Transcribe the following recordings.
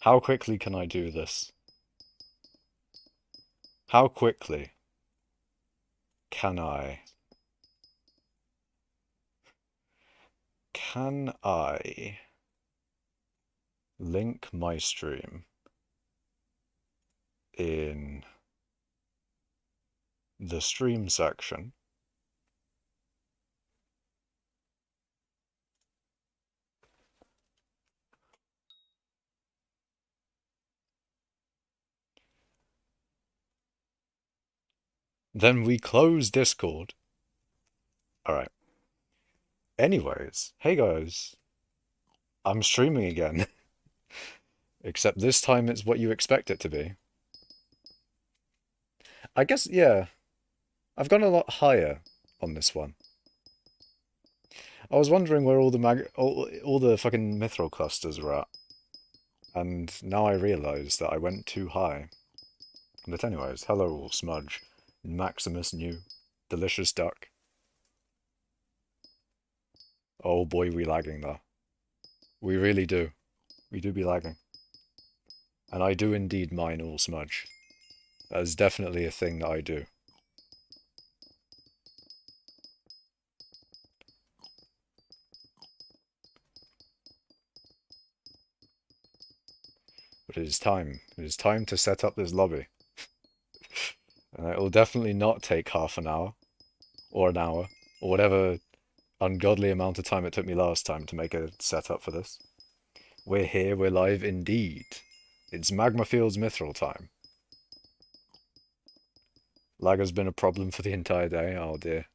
How quickly can I do this? How quickly can I? Can I link my stream in the stream section? Then we close Discord. Alright. Anyways, hey guys, I'm streaming again. Except this time it's what you expect it to be. I guess, yeah, I've gone a lot higher on this one. I was wondering where all all the fucking mithril clusters were at. And now I realise that I went too high. But anyways, hello Smudge, Maximus New, Delicious Duck. Oh boy, we lagging though. We really do. We do be lagging. And I do indeed mine all smudge. That is definitely a thing that I do. But it is time. It is time to set up this lobby. And it will definitely not take half an hour. Or an hour. Or whatever ungodly amount of time it took me last time to make a setup for this. We're here, we're live indeed. It's magmafields mithril time. Lag has been a problem for the entire day, oh dear.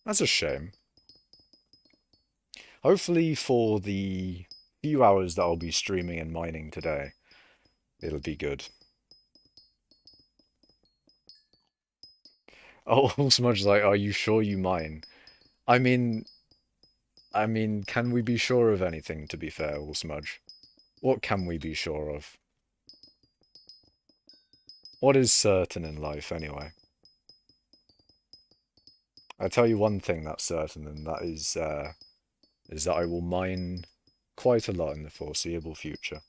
That's a shame. Hopefully for the few hours that I'll be streaming and mining today, it'll be good. Oh, Smudge's like, are you sure you mine? I mean, can we be sure of anything, to be fair, Smudge? What can we be sure of? What is certain in life, anyway? I tell you one thing that's certain, and that is that I will mine quite a lot in the foreseeable future.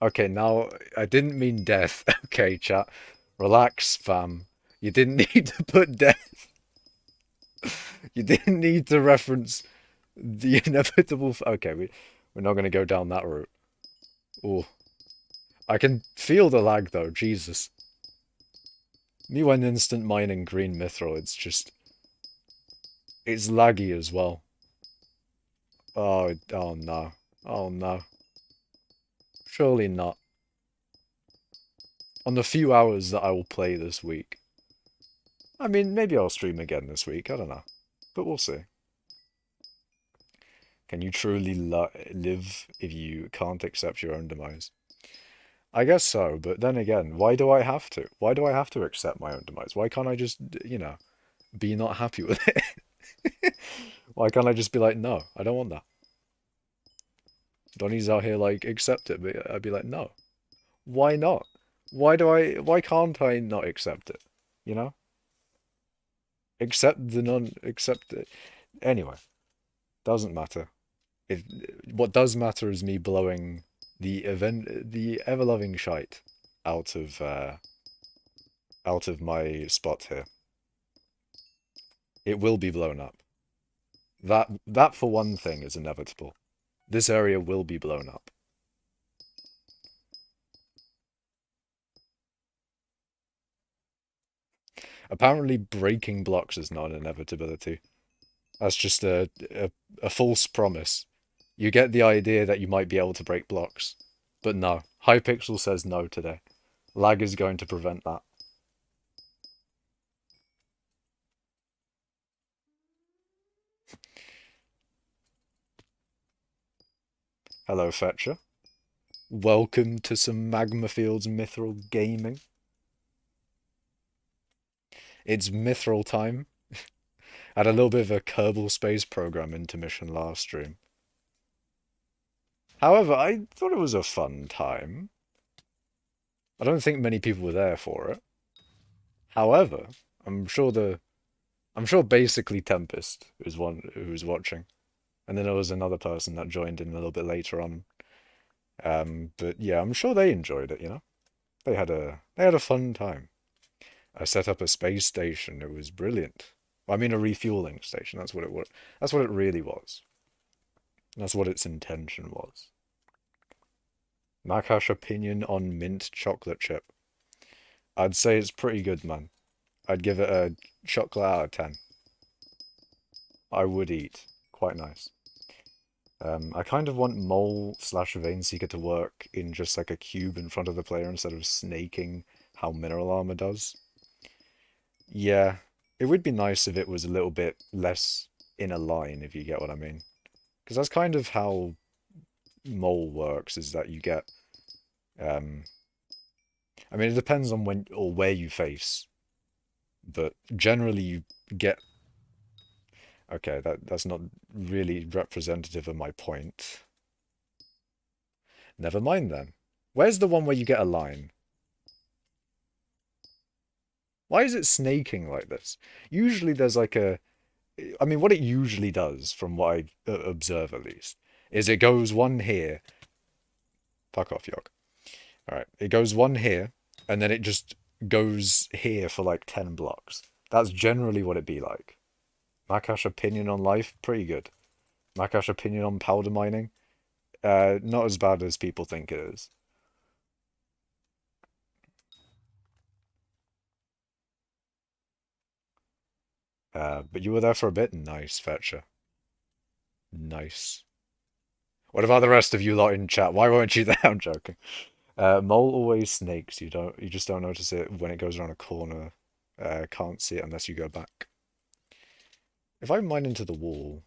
Okay, now, I didn't mean death. Okay, chat. Relax, fam. You didn't need to put death. You didn't need to reference the inevitable... Okay, we're not going to go down that route. Oh, I can feel the lag, though. Jesus. Me when instant mining green mithril, it's just... It's laggy as well. Oh no. Oh no. Surely not. On the few hours that I will play this week. I mean, maybe I'll stream again this week, I don't know. But we'll see. Can you truly live if you can't accept your own demise? I guess so, but then again, why do I have to? Why do I have to accept my own demise? Why can't I just, you know, be not happy with it? Why can't I just be like, no, I don't want that? Donnie's out here like, accept it, but I'd be like, no. Why not? Why can't I not accept it? You know? Accept it. Anyway, doesn't matter. What does matter is me blowing the ever-loving shite out of my spot here. It will be blown up. That for one thing is inevitable. This area will be blown up. Apparently breaking blocks is not an inevitability. That's just a false promise. You get the idea that you might be able to break blocks. But no, Hypixel says no today. Lag is going to prevent that. Hello, Fetcher. Welcome to some magmafields mithril gaming. It's mithril time. Had a little bit of a Kerbal Space Program intermission last stream. However, I thought it was a fun time. I don't think many people were there for it. However, I'm sure basically Tempest is one who's watching. And then there was another person that joined in a little bit later on. But yeah, I'm sure they enjoyed it, you know? They had a fun time. I set up a space station. It was brilliant. I mean, a refueling station. That's what it was. That's what it really was. That's what its intention was. Makash opinion on mint chocolate chip. I'd say it's pretty good, man. I'd give it a chocolate out of 10. I would eat. Quite nice. I kind of want Mole slash Vein to work in just like a cube in front of the player instead of snaking how Mineral Armor does. Yeah, it would be nice if it was a little bit less in a line, if you get what I mean. Because that's kind of how Mole works, is that you get... Um, I mean, it depends on when or where you face, but generally you get... Okay, that's not really representative of my point. Never mind then. Where's the one where you get a line? Why is it snaking like this? Usually there's like a... I mean, what it usually does, from what I observe at least, is it goes one here. Fuck off, Yog. Alright, it goes one here, and then it just goes here for like 10 blocks. That's generally what it be like. Makash opinion on life, pretty good. Makash opinion on powder mining, not as bad as people think it is. But you were there for a bit. Nice, Fetcher. Nice. What about the rest of you lot in chat? Why weren't you there? I'm joking. Mole always snakes. You just don't notice it when it goes around a corner. Can't see it unless you go back. If I mine into the wall...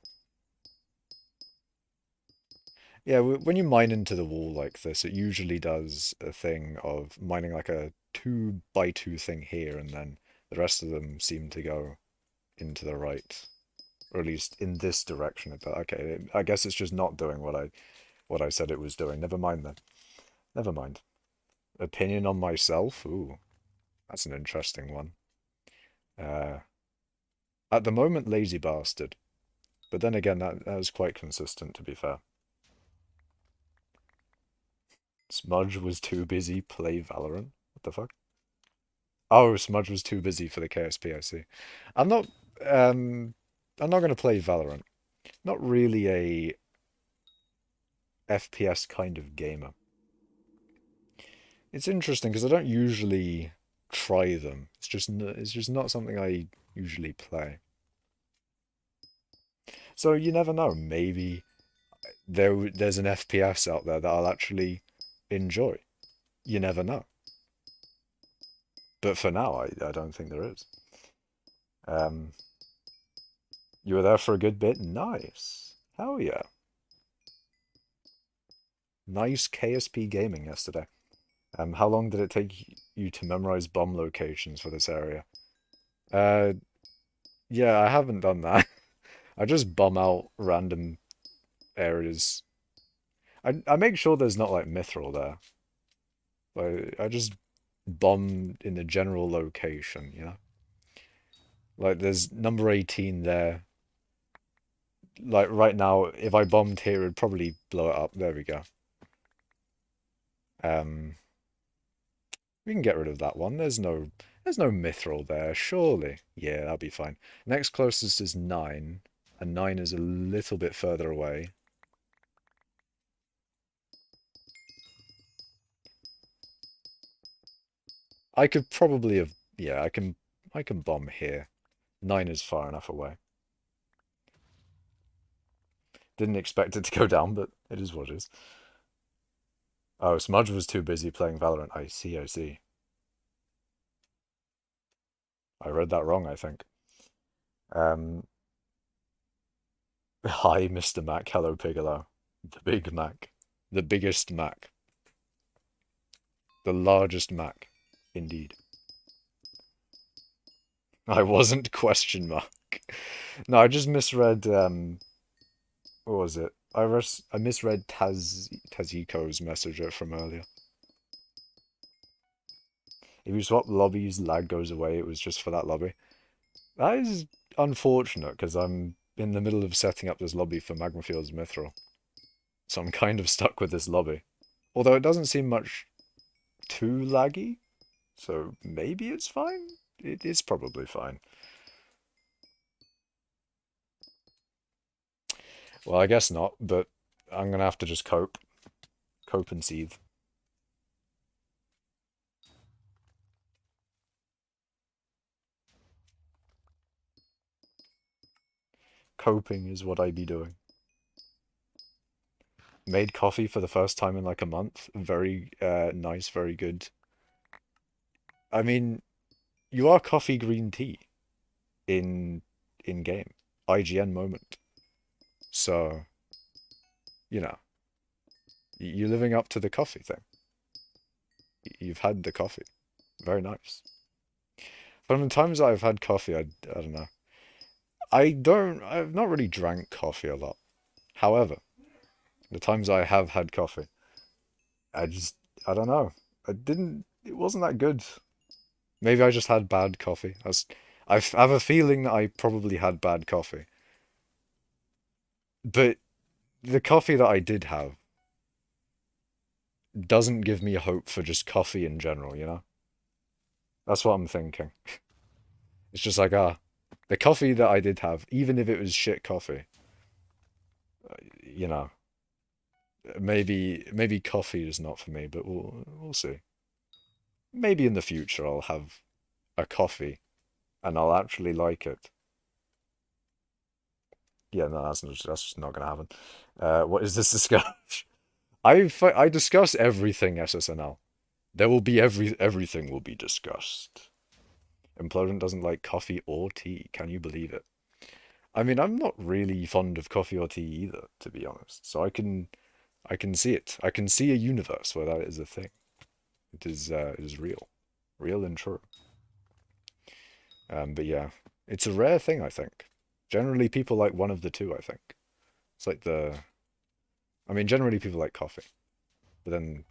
Yeah, when you mine into the wall like this, it usually does a thing of mining like a 2x2 thing here, and then the rest of them seem to go into the right. Or at least in this direction. Okay, I guess it's just not doing what I said it was doing. Never mind then. Never mind. Opinion on myself? Ooh, that's an interesting one. At the moment, lazy bastard. But then again, that was quite consistent, to be fair. Smudge was too busy play Valorant? What the fuck? Oh, Smudge was too busy for the KSP, I see. I'm not, I'm not going to play Valorant. Not really a FPS kind of gamer. It's interesting because I don't usually try them. It's just not something I usually play. So you never know. Maybe there's an FPS out there that I'll actually enjoy. You never know. But for now, I don't think there is. You were there for a good bit? Nice. Hell yeah. Nice KSP gaming yesterday. How long did it take you to memorize bomb locations for this area? Uh, yeah, I haven't done that. I just bomb out random areas. I make sure there's not like mithril there. Like I just bomb in the general location, you know? Like there's number 18 there. Like right now, if I bombed here, it'd probably blow it up. There we go. We can get rid of that one. There's no mithril there, surely. Yeah, that'll be fine. Next closest is 9, and 9 is a little bit further away. I could probably have... Yeah, I can bomb here. 9 is far enough away. Didn't expect it to go down, but it is what it is. Oh, Smudge was too busy playing Valorant. I see, I see. I read that wrong, I think. Um, Hi, Mr. Mac. Hello, Piccolo. The Big Mac. The biggest Mac. The largest Mac. Indeed. I wasn't question mark. No, I just misread, what was it? I misread Taziko's message from earlier. If you swap lobbies, lag goes away. It was just for that lobby. That is unfortunate, because I'm in the middle of setting up this lobby for magmafields mithril, so I'm kind of stuck with this lobby. Although it doesn't seem much too laggy, so maybe it's fine? It is probably fine. Well, I guess not, but I'm gonna have to just cope. Cope and seethe. Coping is what I be doing. Made coffee for the first time in like a month. Very nice, very good. I mean, you are coffee green tea in game. IGN moment. So, you know, you're living up to the coffee thing. You've had the coffee. Very nice. From the times I've had coffee, I don't know. I've not really drank coffee a lot. However, the times I have had coffee, I just, I don't know. It wasn't that good. Maybe I just had bad coffee. I have a feeling that I probably had bad coffee. But the coffee that I did have doesn't give me hope for just coffee in general, you know? That's what I'm thinking. It's just like, the coffee that I did have, even if it was shit coffee, you know, maybe coffee is not for me, but we'll see. Maybe in the future I'll have a coffee and I'll actually like it. Yeah, no, that's just not gonna happen. What is this discussion? I discuss everything SSNL. There will be everything will be discussed. Implosion doesn't like coffee or tea. Can you believe it? I mean, I'm not really fond of coffee or tea either, to be honest. So I can see it. I can see a universe where that is a thing. It is real, real and true. But yeah, it's a rare thing, I think. Generally, people like one of the two, I think. It's like I mean, generally people like coffee, but then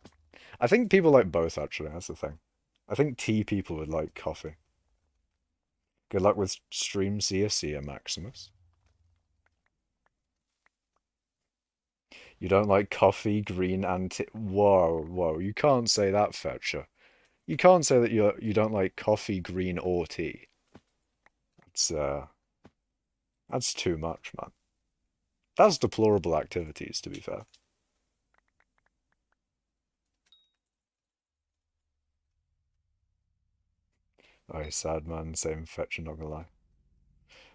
I think people like both, actually. That's the thing. I think tea people would like coffee. Good luck with stream, see ya, Maximus. You don't like coffee, green, and tea. Whoa. You can't say that, Fetcher. You can't say that you don't like coffee, green, or tea. It's that's too much, man. That's deplorable activities, to be fair. Oh, sad man, same Fetcher, not gonna lie.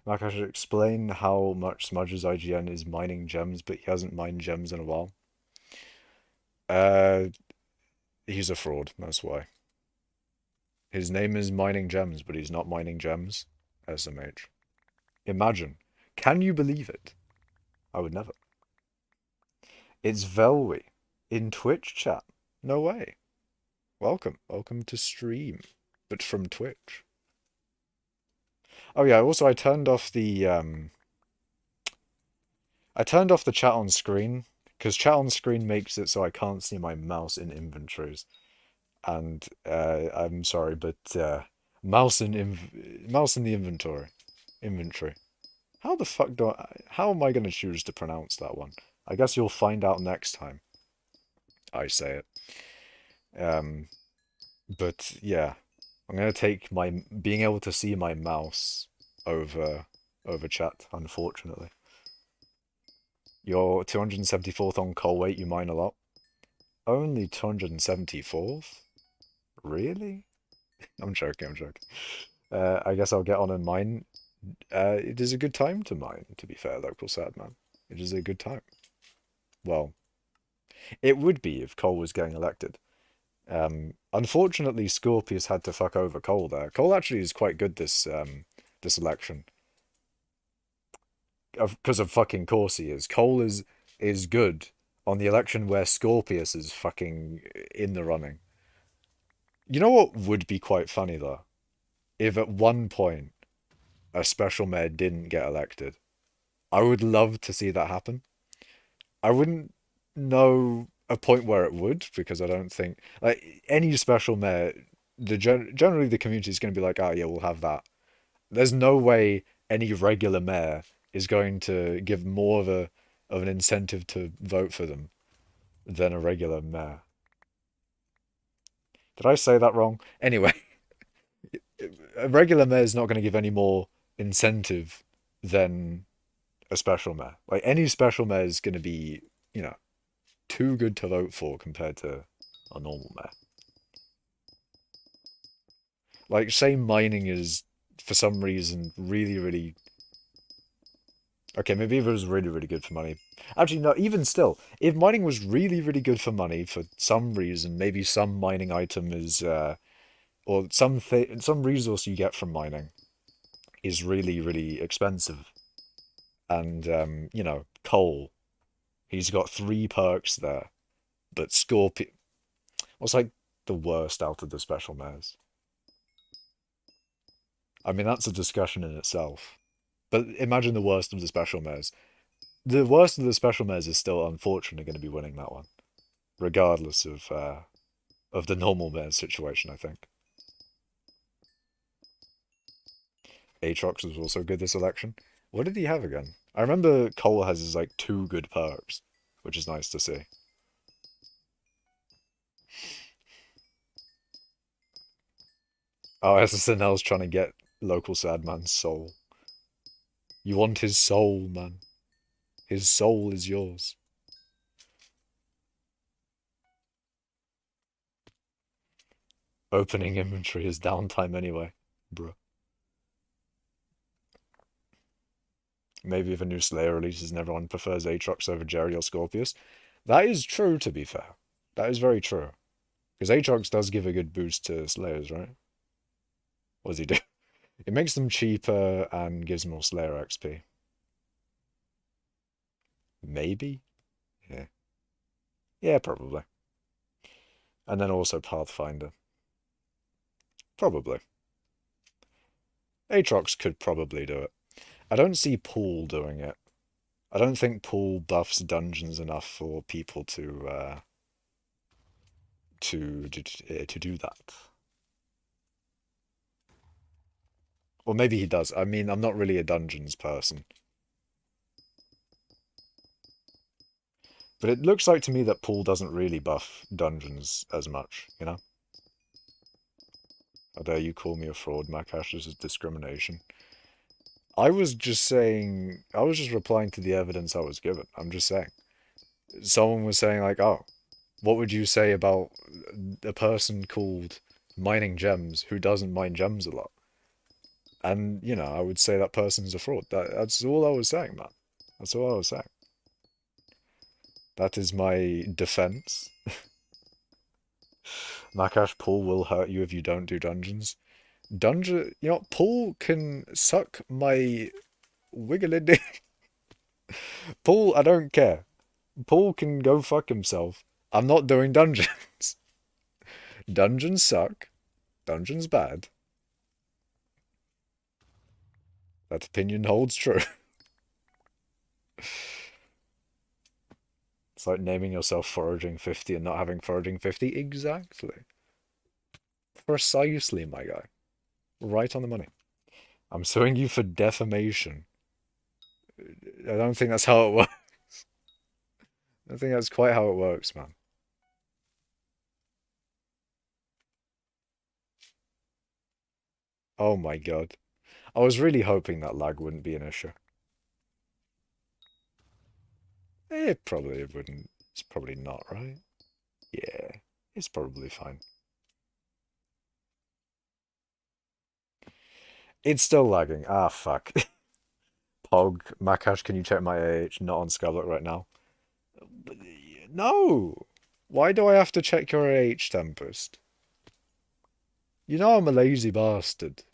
Mark, I should explain how much Smudge's IGN is mining gems, but he hasn't mined gems in a while. Uh, he's a fraud, that's why. His name is Mining Gems, but he's not mining gems. SMH. Imagine. Can you believe it? I would never. It's Velwy in Twitch chat. No way. Welcome. Welcome to stream, but from Twitch. Oh yeah, also I turned off the chat on screen because chat on screen makes it so I can't see my mouse in inventories. And I'm sorry, but mouse in the inventory. How the fuck how am I going to choose to pronounce that one? I guess you'll find out next time I say it. But yeah, I'm going to take my being able to see my mouse over chat, unfortunately. You're 274th on coal weight, you mine a lot. Only 274th? Really? I'm joking. I guess I'll get on and mine. It is a good time to mine, to be fair, local sad man. It is a good time. Well, it would be if Cole was getting elected. Unfortunately, Scorpius had to fuck over Cole there. Cole actually is quite good this election. Because of fucking course he is. Cole is good on the election where Scorpius is fucking in the running. You know what would be quite funny though? If at one point a special mayor didn't get elected. I would love to see that happen. I wouldn't know a point where it would, because I don't think like any special mayor, generally the community is going to be like, oh yeah, we'll have that. There's no way any regular mayor is going to give more of an incentive to vote for them than a regular mayor. Did I say that wrong? Anyway, a regular mayor is not going to give any more incentive than a special mayor. Like any special mayor is going to be, you know, too good to vote for compared to a normal mayor. Like, say mining is, for some reason, really, really... Okay, maybe if it was really, really good for money. Actually, no, even still, if mining was really, really good for money for some reason, maybe some mining item is, or some resource you get from mining is really, really expensive. And, you know, coal, he's got 3 perks there, but Scorpion was like the worst out of the special mares. I mean, that's a discussion in itself. But imagine the worst of the special mares. The worst of the special mares is still unfortunately going to be winning that one, regardless of the normal mares situation, I think. Aatrox was also good this election. What did he have again? I remember Cole has his like 2 good perks, which is nice to see. Oh, SSNL's trying to get local sad man's soul. You want his soul, man. His soul is yours. Opening inventory is downtime anyway, bruh. Maybe if a new Slayer releases and everyone prefers Aatrox over Jerry or Scorpius. That is true, to be fair. That is very true. Because Aatrox does give a good boost to Slayers, right? What does he do? It makes them cheaper and gives more Slayer XP. Maybe? Yeah. Yeah, probably. And then also Pathfinder. Probably. Aatrox could probably do it. I don't see Pool doing it. I don't think Pool buffs dungeons enough for people to do that. Or maybe he does. I mean, I'm not really a dungeons person. But it looks like to me that Pool doesn't really buff dungeons as much, you know? How dare you call me a fraud, Makash? This is discrimination. I was just saying, I was just replying to the evidence I was given. I'm just saying. Someone was saying, like, oh, what would you say about a person called Mining Gems who doesn't mine gems a lot? And, you know, I would say that person's a fraud. That's all I was saying, man. That's all I was saying. That is my defense. Nakash, Paul will hurt you if you don't do dungeons. You know, Paul can suck my wiggly dick. Paul, I don't care. Paul can go fuck himself. I'm not doing dungeons. Dungeons suck. Dungeons bad. That opinion holds true. It's like naming yourself Foraging 50 and not having Foraging 50. Exactly. Precisely, my guy. Right on the money. I'm suing you for defamation. I don't think that's how it works. I think that's quite how it works, man. Oh my god. I was really hoping that lag wouldn't be an issue. It probably wouldn't. It's probably not, right? Yeah, it's probably fine. It's still lagging. Ah, fuck. Pog, Makash, can you check my AH? Not on Skyblock right now. No! Why do I have to check your AH, Tempest? You know I'm a lazy bastard.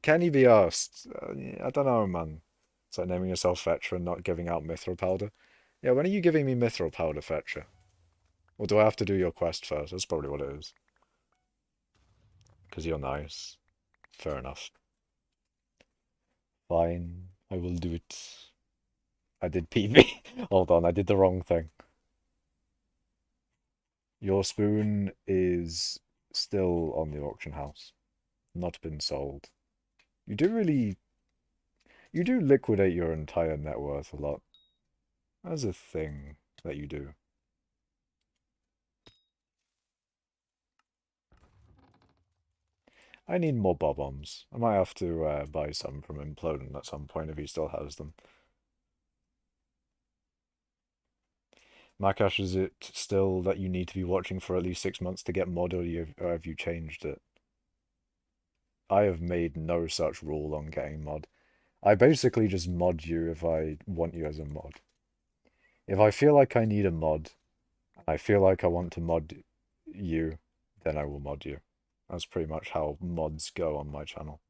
Can you be asked? I don't know, man. It's like naming yourself Fetcher and not giving out mithril powder. Yeah, when are you giving me mithril powder, Fetcher? Or do I have to do your quest first? That's probably what it is. Because you're nice. Fair enough. Fine, I will do it. I did PV. Hold on, I did the wrong thing. Your spoon is still on the auction house. Not been sold. You do really... You do liquidate your entire net worth a lot. That's a thing that you do. I need more bob-ombs. I might have to buy some from Implodin at some point if he still has them. Makash, is it still that you need to be watching for at least 6 months to get mod, or have you changed it? I have made no such rule on getting mod. I basically just mod you if I want you as a mod. If I feel like I need a mod, I feel like I want to mod you, then I will mod you. That's pretty much how mods go on my channel.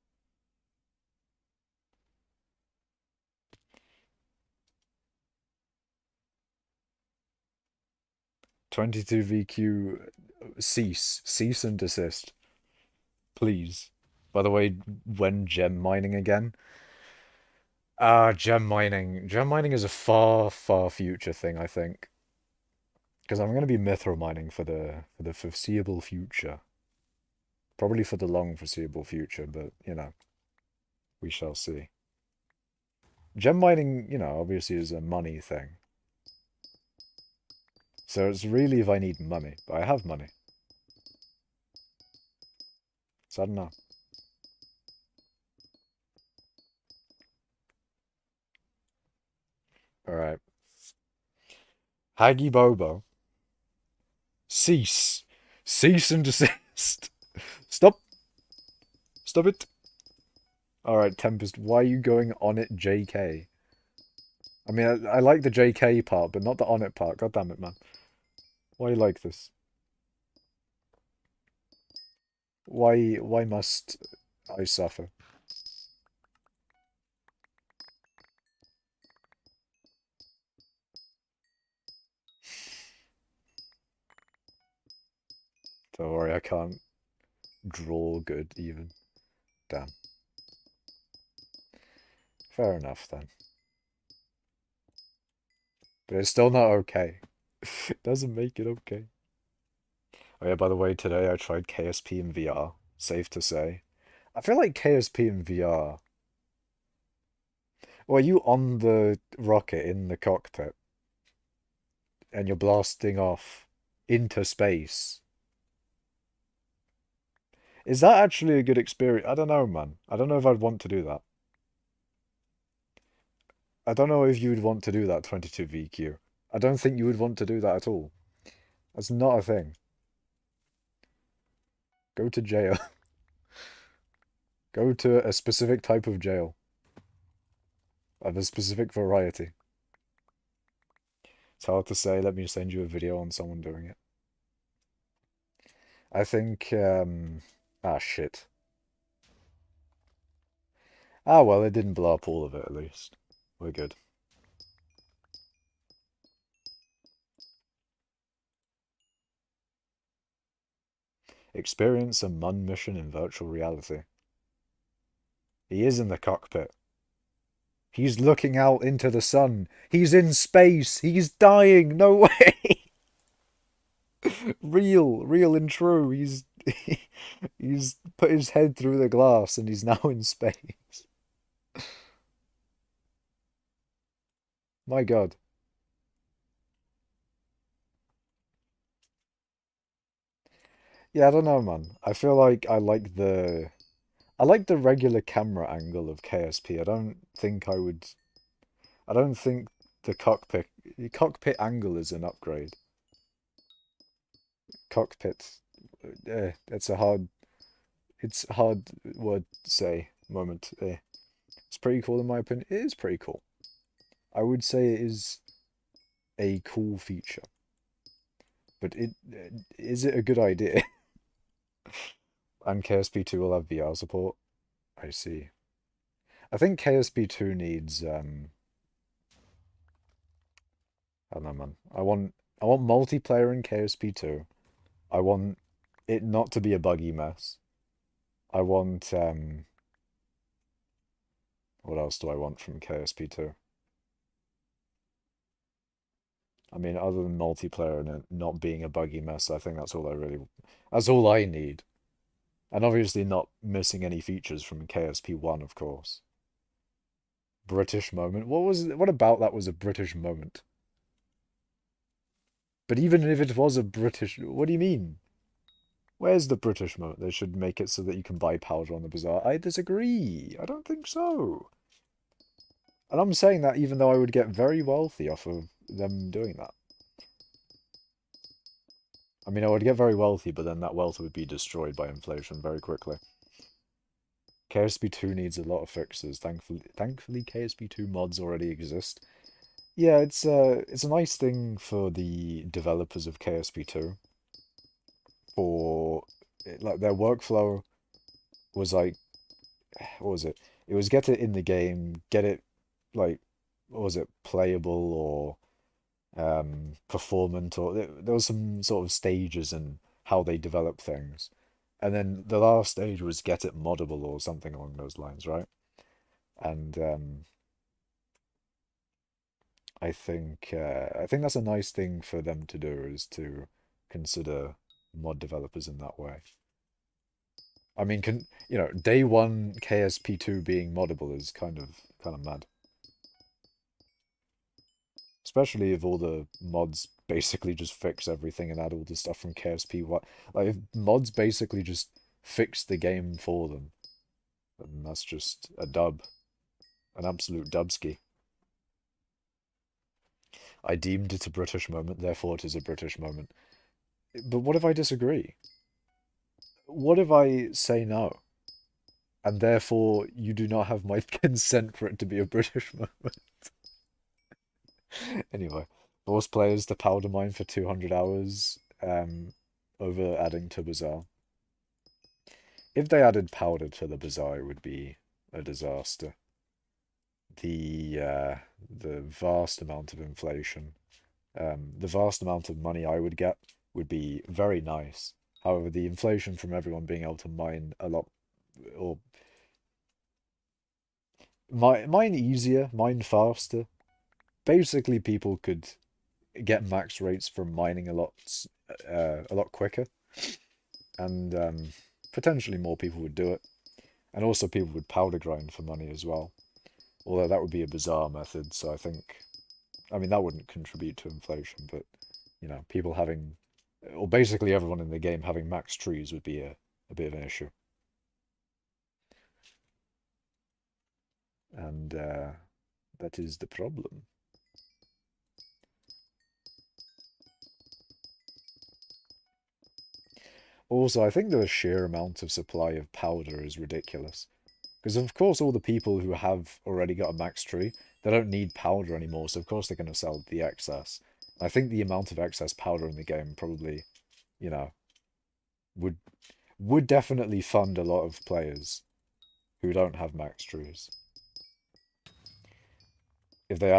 "22 VQ, cease and desist, please." By the way, when gem mining again? Gem mining. Gem mining is a far, far future thing, I think. Because I'm going to be mithril mining for the foreseeable future. Probably for the long foreseeable future, but, you know, we shall see. Gem mining, you know, obviously is a money thing. So it's really if I need money, but I have money. So I don't know. Alright. Haggy Bobo. Cease. Cease and desist. Stop. Stop it. Alright, Tempest, why are you going on it JK? I mean, I like the JK part, but not the on it part. God damn it, man. Why you like this? Why must I suffer? Don't worry, I can't draw good even. Damn. Fair enough then. But it's still not okay. It doesn't make it okay. Oh yeah, by the way, today I tried KSP in VR. Safe to say. I feel like KSP in VR. Well, you on the rocket in the cockpit and you're blasting off into space. Is that actually a good experience? I don't know, man. I don't know if I'd want to do that. I don't know if you would want to do that 22 VQ. I don't think you would want to do that at all. That's not a thing. Go to jail. Go to a specific type of jail. Of a specific variety. It's hard to say. Let me send you a video on someone doing it. I think, ah, shit. Ah, well, it didn't blow up all of it, at least. We're good. Experience a Mun mission in virtual reality. He is in the cockpit. He's looking out into the sun. He's in space. He's dying. No way. Real and true. He's put his head through the glass and he's now in space. My God. Yeah, I don't know, man. I feel like I like the regular camera angle of KSP. I don't think the cockpit angle is an upgrade. Cockpit, it's a hard word to say moment. It's pretty cool in my opinion. It is pretty cool. I would say it is a cool feature, but is it a good idea? And KSP2 will have VR support. I see. I think KSP2 needs I don't know, man. I want multiplayer in KSP2. I want it not to be a buggy mess. I want what else do I want from KSP2? I mean, other than multiplayer and it not being a buggy mess, I think that's all I need. And obviously not missing any features from KSP1, of course. British moment. What about that was a British moment? But even if it was a British, what do you mean? Where's the British moment? They should make it so that you can buy powder on the bazaar. I disagree. I don't think so. And I'm saying that even though I would get very wealthy off of them doing that. I mean, I would get very wealthy, but then that wealth would be destroyed by inflation very quickly. KSP2 needs a lot of fixes. Thankfully, KSP2 mods already exist. Yeah, it's a nice thing for the developers of KSP2 for like their workflow was like what was it? It was get it in the game, get it like what was it, playable or performant or there was some sort of stages in how they develop things. And then the last stage was get it moddable or something along those lines, right? And I think that's a nice thing for them to do is to consider mod developers in that way. I mean, day one KSP2 being moddable is kind of mad. Especially if all the mods basically just fix everything and add all the stuff from KSP1. Like if mods basically just fix the game for them, then that's just a dub. An absolute dubski. I deemed it a British moment, therefore it is a British moment. But what if I disagree? What if I say no? And therefore you do not have my consent for it to be a British moment? Anyway, force players to powder mine for 200 hours over adding to Bazaar. If they added powder to the Bazaar, it would be a disaster. The vast amount of inflation, the vast amount of money I would get would be very nice. However, the inflation from everyone being able to mine a lot or mine easier, mine faster. Basically, people could get max rates from mining a lot quicker, and potentially more people would do it, and also people would powder grind for money as well. Although that would be a bizarre method, so I mean, that wouldn't contribute to inflation, but people having, or basically everyone in the game having max trees would be a bit of an issue, and that is the problem. Also, I think the sheer amount of supply of powder is ridiculous. Because of course all the people who have already got a max tree, they don't need powder anymore, so of course they're going to sell the excess. I think the amount of excess powder in the game probably, you know, would would definitely fund a lot of players who don't have max trees. If they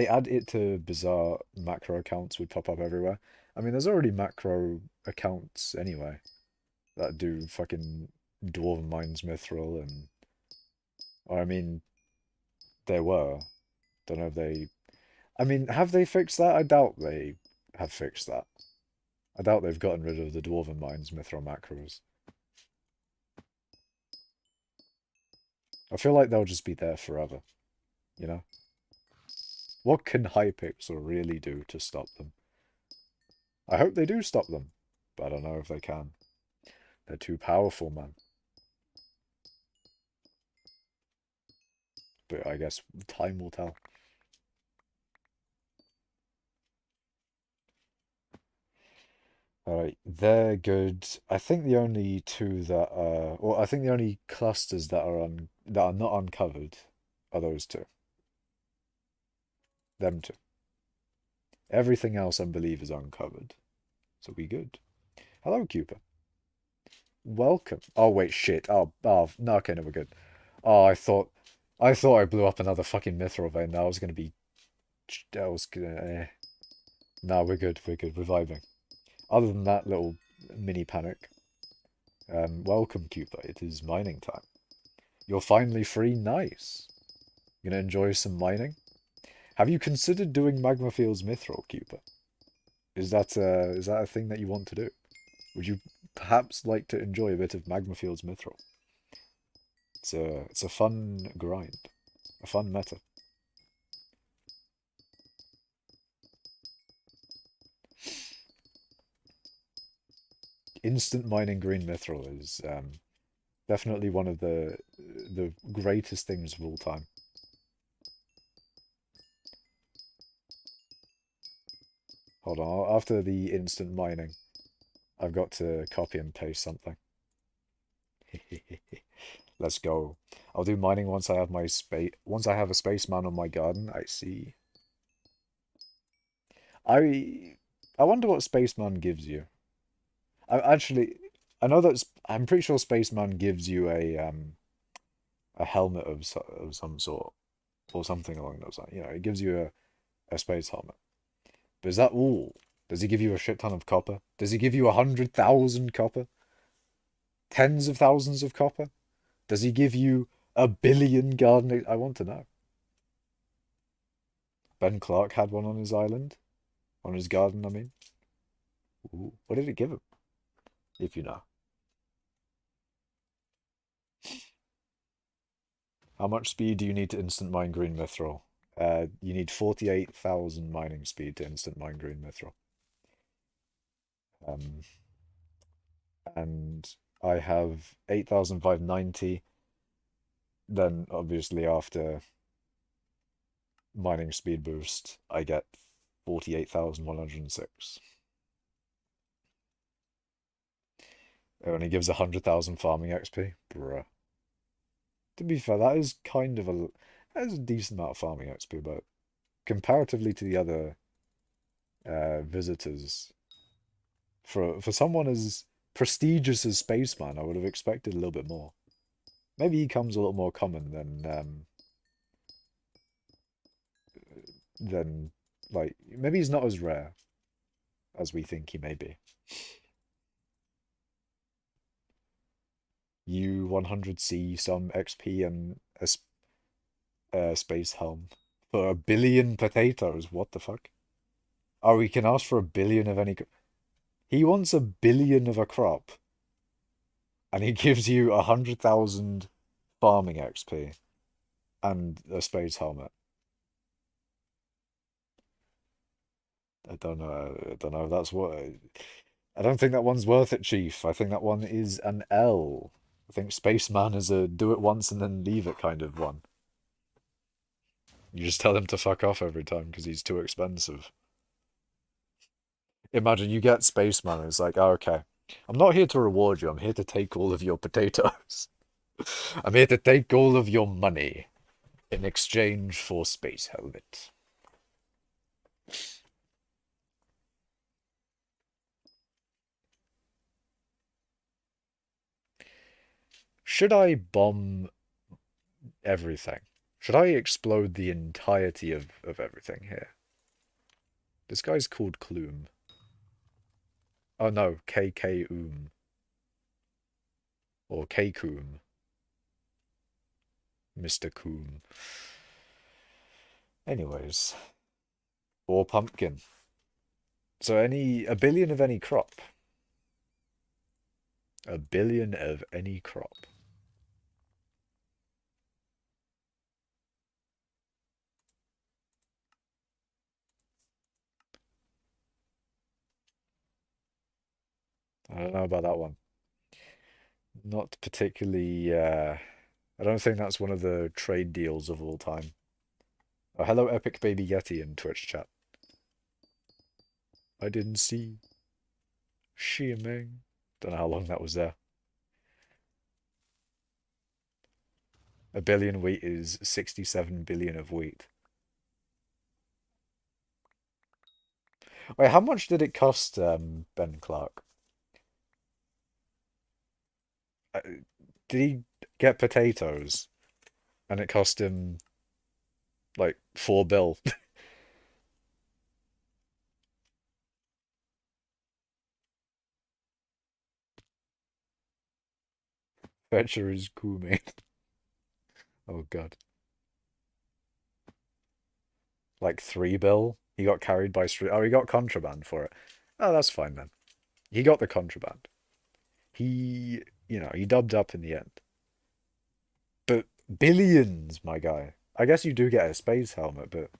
add it to Bazaar, macro accounts would pop up everywhere. I mean, there's already macro accounts anyway that do fucking Dwarven Mines Mithril and or I mean there were. Don't know if they I mean, have they fixed that? I doubt they have fixed that. I doubt they've gotten rid of the Dwarven Mines Mithril macros. I feel like they'll just be there forever, you know? What can hypixel really do to stop them? I hope they do stop them, but I don't know if they can. They're too powerful, man. But I guess time will tell. Alright, they're good. I think the only two that are, well, I think the only clusters that are not uncovered are those two. Them two. Everything else, I believe, is uncovered. So we good. Hello, Cooper. Welcome. Oh wait, shit. Oh, no, okay, no, we're good. Oh, I thought I blew up another fucking mithril vein. That was gonna be, that was gonna. No, we're good. We're good. Reviving. Other than that little mini panic. Welcome, Cooper. It is mining time. You're finally free. Nice. You gonna enjoy some mining? Have you considered doing magmafields mithril, Cooper? Is that a thing that you want to do? Would you perhaps like to enjoy a bit of magmafields mithril? It's a fun grind. A fun meta. Instant mining green mithril is definitely one of the greatest things of all time. Hold on, after the instant mining, I've got to copy and paste something. Let's go. I'll do mining once I have my space. Once I have a spaceman on my garden. I see. I I wonder what spaceman gives you. I know that I'm pretty sure spaceman gives you a helmet of some sort or something along those lines. You know, it gives you a space helmet. But is that all? Does he give you a shit ton of copper? Does he give you 100,000 copper? Tens of thousands of copper? Does he give you a billion garden? I want to know. Ben Clark had one on his island. On his garden, I mean. Ooh, what did it give him? If you know. How much speed do you need to instant mine green mithril? You need 48,000 mining speed to instant mine green mithril. Um, and I have 8,590. Then, obviously, after mining speed boost, I get 48,106. It only gives 100,000 farming XP. Bruh. To be fair, that is kind of that is a decent amount of farming XP, but comparatively to the other visitors, for someone as prestigious as Spaceman, I would have expected a little bit more. Maybe he comes a little more common than like maybe he's not as rare as we think he may be. U100C some XP and a space helm for a billion potatoes. What the fuck? Oh, we can ask for a billion of any. He wants a billion of a crop, and he gives you 100,000 farming XP and a space helmet. I don't know. I don't know if that's what. I don't think that one's worth it, Chief. I think that one is an L. I think Spaceman is a do it once and then leave it kind of one. You just tell him to fuck off every time because he's too expensive. Imagine you get Spaceman and it's like, oh, okay, I'm not here to reward you. I'm here to take all of your potatoes. I'm here to take all of your money in exchange for Space Helmet. Should I bomb everything? Should I explode the entirety of everything here? This guy's called Kloom. Oh no, KK or K-Koom. Mr. Coom. Anyways. Or pumpkin. So a billion of any crop. A billion of any crop. I don't know about that one. Not particularly, I don't think that's one of the trade deals of all time. Oh, hello, Epic Baby Yeti in Twitch chat. I didn't see. Sheeming. Don't know how long that was there. A billion wheat is 67 billion of wheat. Wait, how much did it cost, Ben Clark? Uh, did he get potatoes and it cost him like 4 bill? Fetcher is cool, mate. Oh god. Like 3 bill? He got carried by street. Oh, he got contraband for it. Oh, that's fine then. He got the contraband. He dubbed up in the end. But billions, my guy. I guess you do get a space helmet, but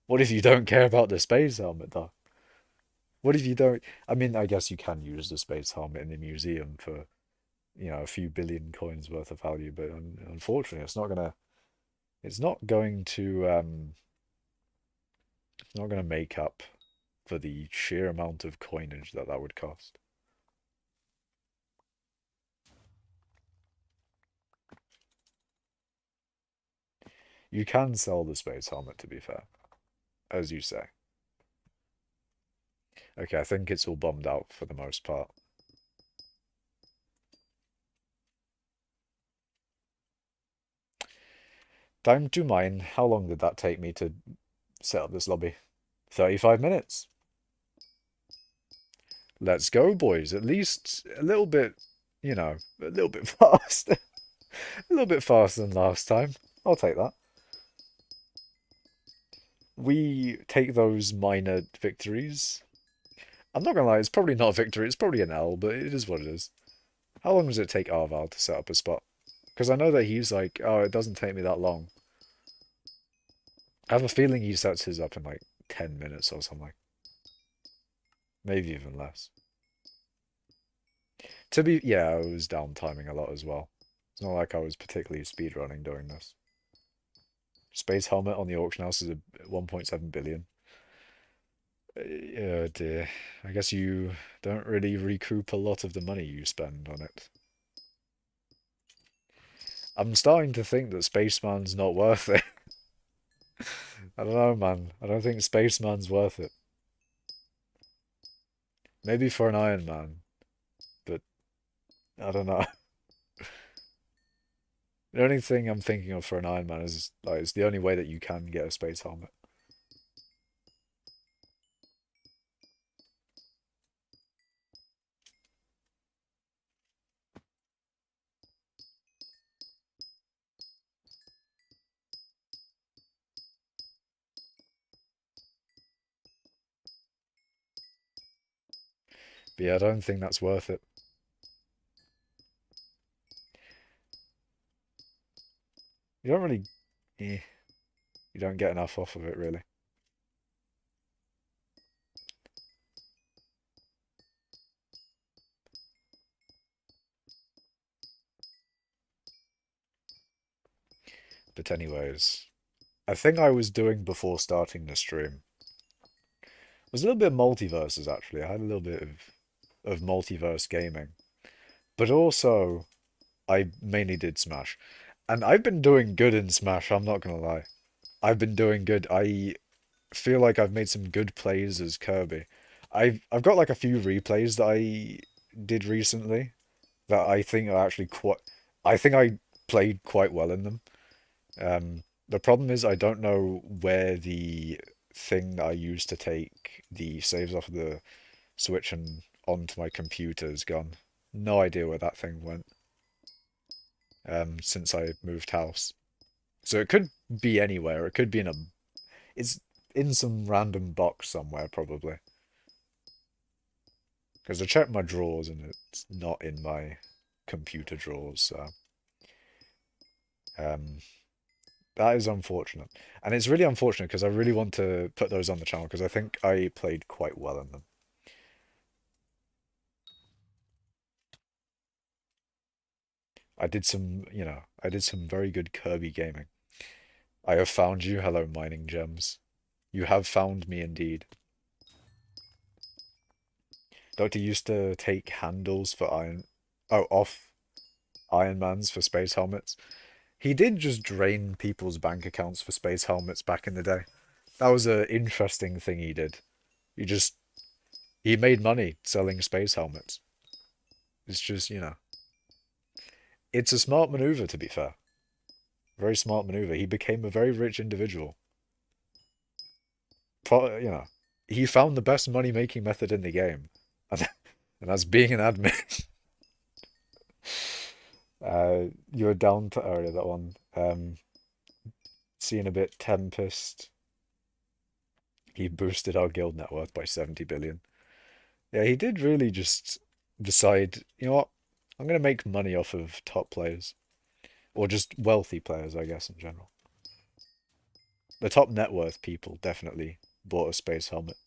what if you don't care about the space helmet, though? What if you don't? I mean, I guess you can use the space helmet in the museum for, a few billion coins worth of value, but unfortunately, it's not going to, it's not going to make up for the sheer amount of coinage that that would cost. You can sell the space helmet, to be fair, as you say. Okay, I think it's all bombed out for the most part. Time to mine. How long did that take me to set up this lobby? 35 minutes. Let's go, boys. At least a little bit, a little bit fast. A little bit faster than last time. I'll take that. We take those minor victories. I'm not gonna lie, it's probably not a victory, it's probably an L, but it is what it is. How long does it take Arval to set up a spot? Because I know that he's like, oh, it doesn't take me that long. I have a feeling he sets his up in like 10 minutes or something. Maybe even less. Yeah, I was down timing a lot as well. It's not like I was particularly speedrunning doing this. Space helmet on the auction house is 1.7 billion. Oh dear. I guess you don't really recoup a lot of the money you spend on it. I'm starting to think that Spaceman's not worth it. I don't know, man. I don't think Spaceman's worth it. Maybe for an Iron Man, but I don't know. The only thing I'm thinking of for an Iron Man is like it's the only way that you can get a space helmet. But yeah, I don't think that's worth it. You don't really, eh, you don't get enough off of it really. But anyways, I think I was doing before starting the stream was a little bit of multiverses actually. I had a little bit of multiverse gaming, but also I mainly did Smash, and I've been doing good in Smash. I'm not gonna lie, I've been doing good. I feel like I've made some good plays as Kirby. I've got like a few replays that I did recently that I think are actually quite. I think I played quite well in them. The problem is I don't know where the thing that I used to take the saves off of the Switch and onto my computer is gone. No idea where that thing went. Since I moved house, so it could be anywhere. It could be in a. It's in some random box somewhere probably. Because I checked my drawers and it's not in my computer drawers. So, um, that is unfortunate. And it's really unfortunate because I really want to put those on the channel because I think I played quite well in them. I did some, I did some very good Kirby gaming. I have found you. Hello, mining gems. You have found me indeed. Doctor used to take handles for off Iron Mans for space helmets. He did just drain people's bank accounts for space helmets back in the day. That was an interesting thing he did. He made money selling space helmets. It's just, it's a smart maneuver to be fair. Very smart maneuver. He became a very rich individual. He found the best money making method in the game, and, and that's being an admin. You're down to area that one. Seeing a bit Tempest. He boosted our guild net worth by 70 billion. Yeah, he did really just decide, you know what? I'm going to make money off of top players. Or just wealthy players, I guess, in general. The top net worth people definitely bought a space helmet.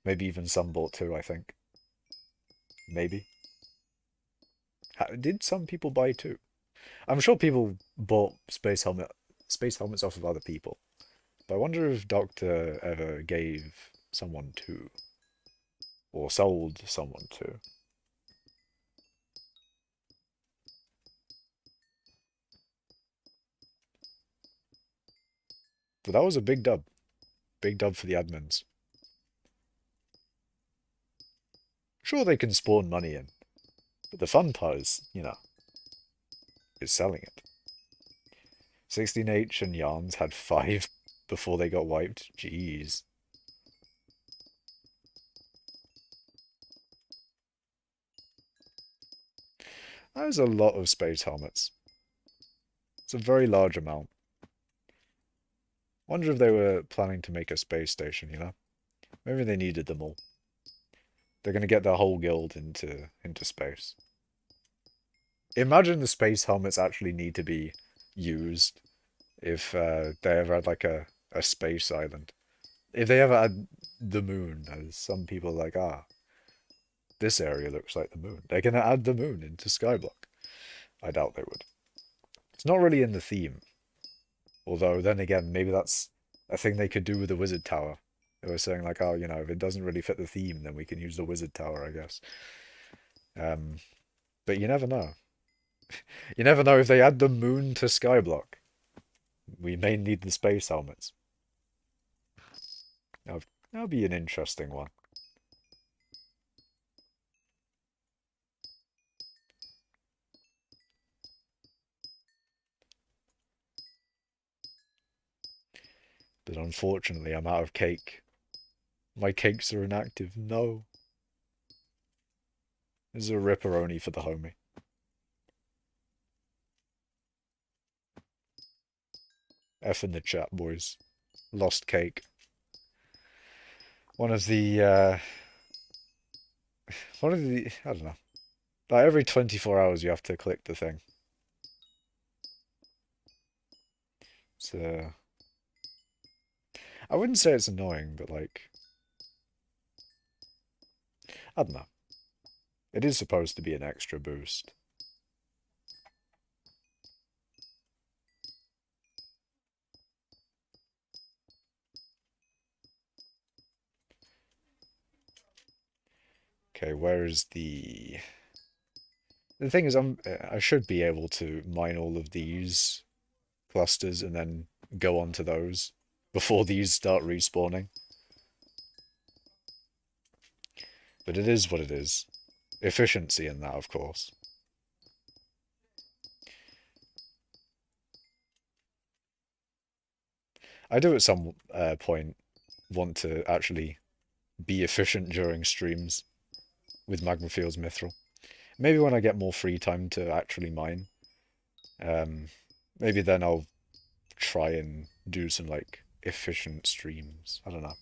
Maybe even some bought two, I think. Maybe. Did some people buy two? I'm sure people bought space helmets off of other people. But I wonder if Doctor ever gave someone two. Or sold someone two. But that was a big dub. Big dub for the admins. Sure, they can spawn money in. But the fun part is, is selling it. 16H and Yarns had 5 before they got wiped. Jeez. That is a lot of space helmets. It's a very large amount. Wonder if they were planning to make a space station, Maybe they needed them all. They're going to get their whole guild into space. Imagine the space helmets actually need to be used if they ever had like a space island. If they ever had the moon, as some people are like, this area looks like the moon. They're going to add the moon into Skyblock. I doubt they would. It's not really in the theme. Although, then again, maybe that's a thing they could do with the wizard tower. They were saying like, if it doesn't really fit the theme, then we can use the wizard tower, I guess. But you never know. You never know if they add the moon to Skyblock. We may need the space helmets. That'll be an interesting one. But unfortunately, I'm out of cake. My cakes are inactive. No. This is a ripperoni for the homie. F in the chat, boys. Lost cake. I don't know. Like every 24 hours you have to click the thing. So, I wouldn't say it's annoying, but like, I don't know. It is supposed to be an extra boost. Okay, where is the... The thing is, I should be able to mine all of these clusters and then go on to those before these start respawning. But it is what it is. Efficiency in that, of course. I do at some point want to actually be efficient during streams with magmafields mithril. Maybe when I get more free time to actually mine. Maybe then I'll try and do some like efficient streams. I don't know.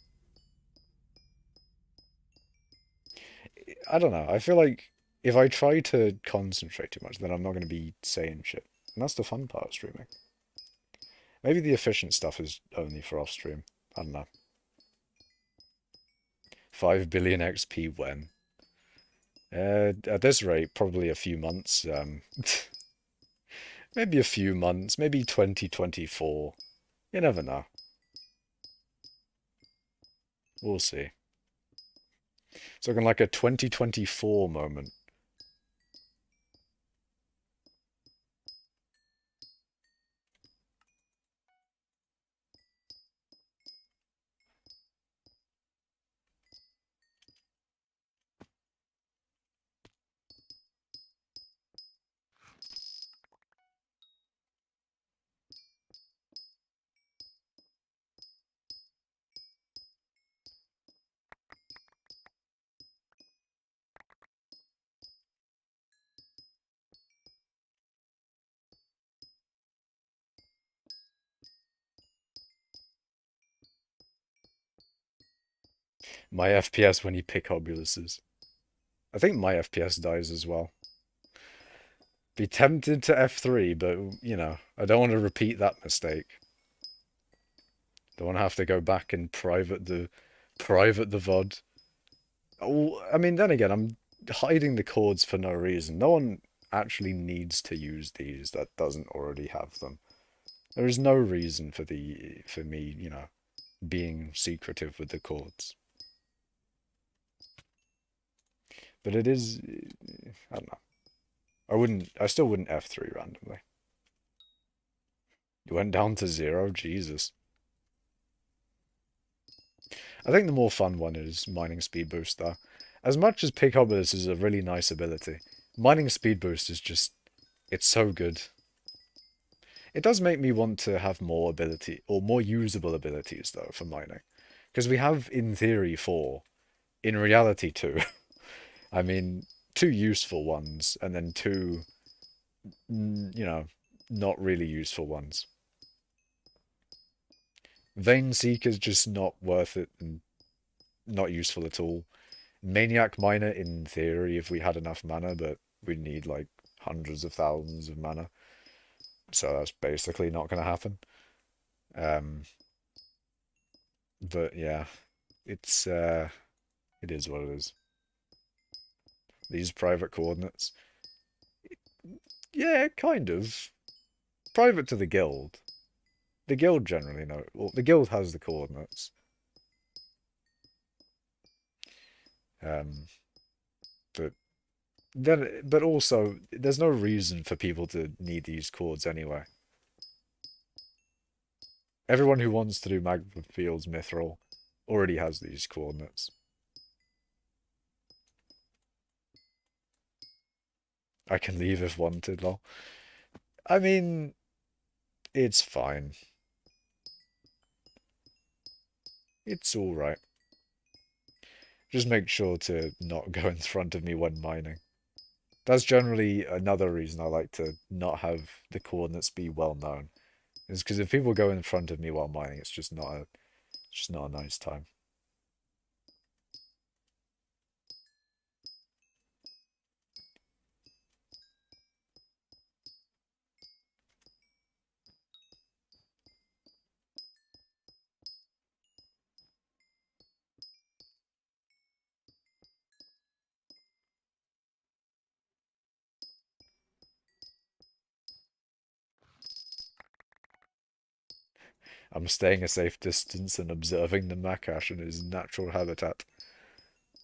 I don't know. I feel like if I try to concentrate too much, then I'm not going to be saying shit. And that's the fun part of streaming. Maybe the efficient stuff is only for off stream. I don't know. 5 billion XP when? At this rate, probably a few months. Maybe a few months. Maybe 2024. You never know. We'll see. It's looking like a 2024 moment. My FPS when you pick obuluses. I think my FPS dies as well. Be tempted to F3, but, I don't want to repeat that mistake. Don't want to have to go back and private the VOD. Oh, I mean, then again, I'm hiding the chords for no reason. No one actually needs to use these that doesn't already have them. There is no reason for me, being secretive with the chords. But it is, I don't know. I still wouldn't F3 randomly. You went down to 0? Jesus. I think the more fun one is mining speed boost, though. As much as Pickobolus is a really nice ability, mining speed boost is just, it's so good. It does make me want to have more ability, or more usable abilities, though, for mining. Because we have, in theory, 4. In reality, 2. I mean, 2 useful ones, and then 2, not really useful ones. Vein Seeker's just not worth it and not useful at all. Maniac Miner, in theory, if we had enough mana, but we'd need like hundreds of thousands of mana. So that's basically not going to happen. But yeah, it is what it is. These private coordinates. Yeah, kind of. Private to the guild. The guild generally know. Well, the guild has the coordinates. But also, there's no reason for people to need these chords anyway. Everyone who wants to do magmafields mithril already has these coordinates. I can leave if wanted, lol. I mean, it's fine. It's alright. Just make sure to not go in front of me when mining. That's generally another reason I like to not have the coordinates be well known. Is because if people go in front of me while mining, it's just not a nice time. I'm staying a safe distance and observing the Makash in his natural habitat.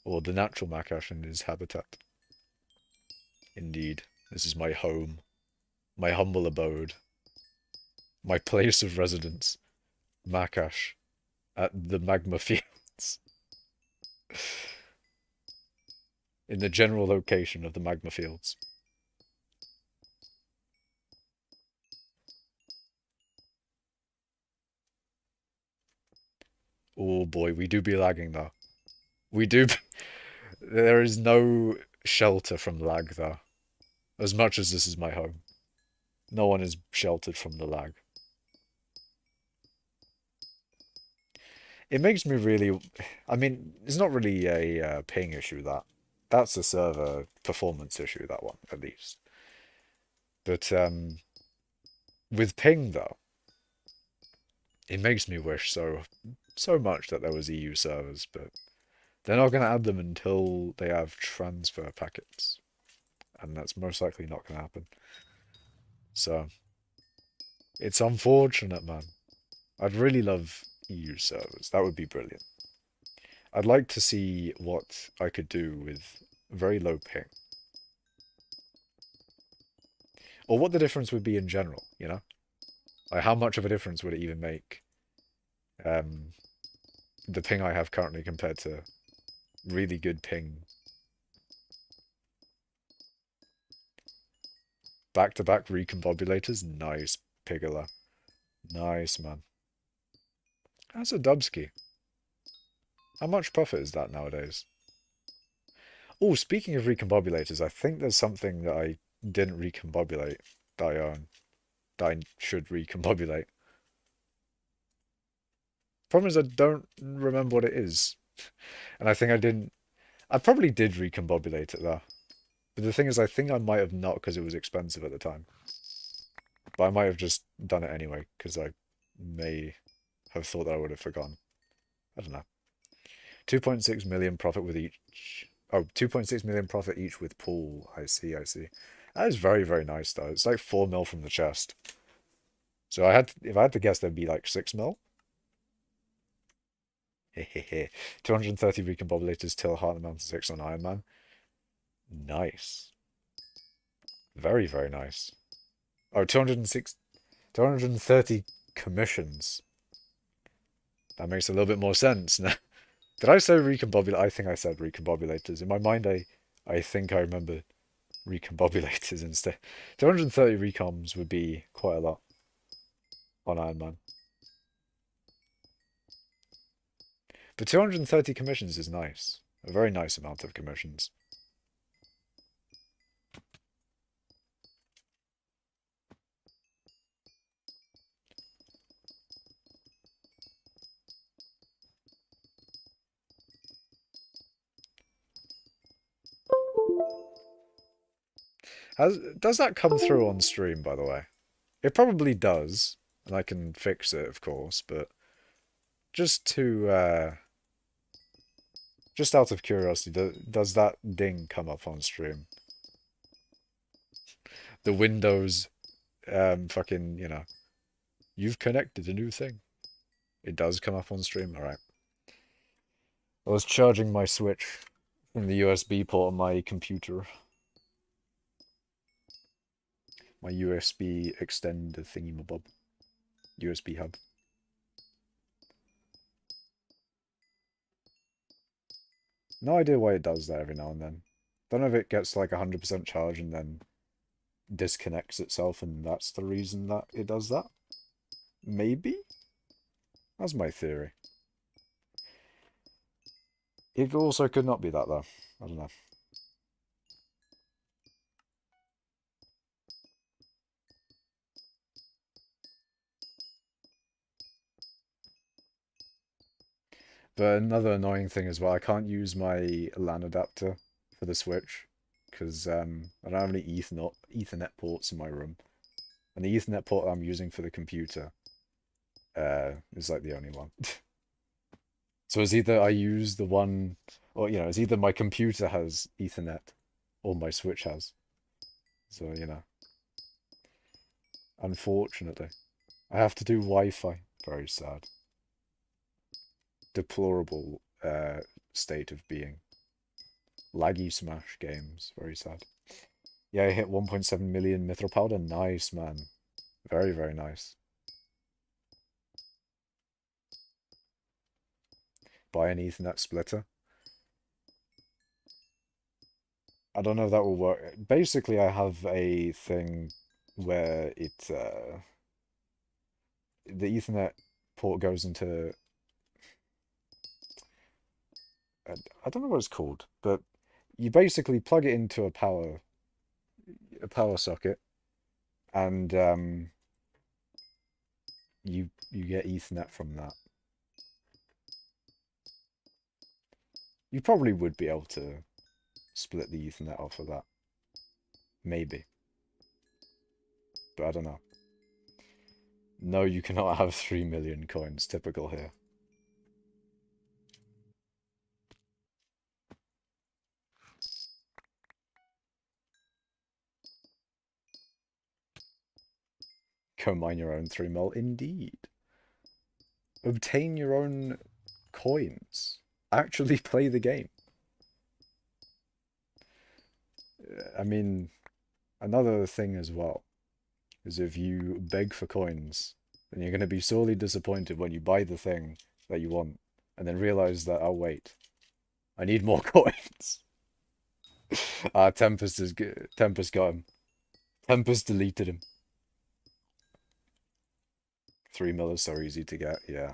Or the natural Makash in his habitat. Indeed, this is my home. My humble abode. My place of residence. Makash. At the magmafields. In the general location of the magmafields. Oh boy, we do be lagging though. We do. There is no shelter from lag though. As much as this is my home. No one is sheltered from the lag. It makes me really... I mean, it's not really a ping issue, that. That's a server performance issue, that one, at least. But with ping, though, it makes me wish so much that there was EU servers, but they're not going to add them until they have transfer packets. And that's most likely not going to happen. So, it's unfortunate, man. I'd really love EU servers. That would be brilliant. I'd like to see what I could do with very low ping. Or what the difference would be in general, you know? Like, how much of a difference would it even make? The ping I have currently compared to really good ping. Back-to-back recombobulators? Nice, Piggler. Nice, man. That's a Dubsky. How much profit is that nowadays? Oh, speaking of recombobulators, I think there's something that I didn't recombobulate that I own. That I should recombobulate. Problem is I don't remember what it is. And I think I didn't... I probably did recombobulate it though. But the thing is, I think I might have not because it was expensive at the time. But I might have just done it anyway, because I may have thought that I would have forgotten. I don't know. 2.6 million profit with each. Oh, 2.6 million profit each with pool. I see, I see. That is very, very nice though. It's like 4 mil from the chest. So if I had to guess, there'd be like 6 mil. Hehehe. 230 recombobulators till Heart of the Mountain 6 on Iron Man. Nice. Very, very nice. Oh, 230 commissions. That makes a little bit more sense now. Did I say recombobulate? I think I said recombobulators. In my mind, I think I remember recombobulators instead. 230 recoms would be quite a lot on Iron Man. But 230 commissions is nice. A very nice amount of commissions. Does that come through on stream, by the way? It probably does, and I can fix it, of course, but just just out of curiosity, does that ding come up on stream? The Windows, fucking, you've connected a new thing. It does come up on stream, alright. I was charging my Switch from the USB port on my computer. My USB extender thingy-mabob. USB hub. No idea why it does that every now and then. Don't know if it gets like 100% charge and then disconnects itself and that's the reason that it does that. Maybe? That's my theory. It also could not be that though. I don't know. But another annoying thing as well, I can't use my LAN adapter for the Switch because I don't have any Ethernet ports in my room. And the Ethernet port I'm using for the computer is like the only one. So it's either I use the one, or, it's either my computer has Ethernet or my Switch has. So, unfortunately, I have to do Wi-Fi. Very sad. Deplorable state of being. Laggy Smash games. Very sad. Yeah, I hit 1.7 million mithril powder. Nice, man. Very, very nice. Buy an Ethernet splitter. I don't know if that will work. Basically, I have a thing where the Ethernet port goes into... I don't know what it's called, but you basically plug it into a power socket, and you get Ethernet from that. You probably would be able to split the Ethernet off of that. Maybe. But I don't know. No, you cannot have 3 million coins. Typical here. Go mine your own 3 mil. Indeed. Obtain your own coins. Actually play the game. I mean, another thing as well is if you beg for coins, then you're going to be sorely disappointed when you buy the thing that you want and then realize that, oh wait, I need more coins. Tempest got him. Tempest deleted him. 3 mil is so easy to get, yeah.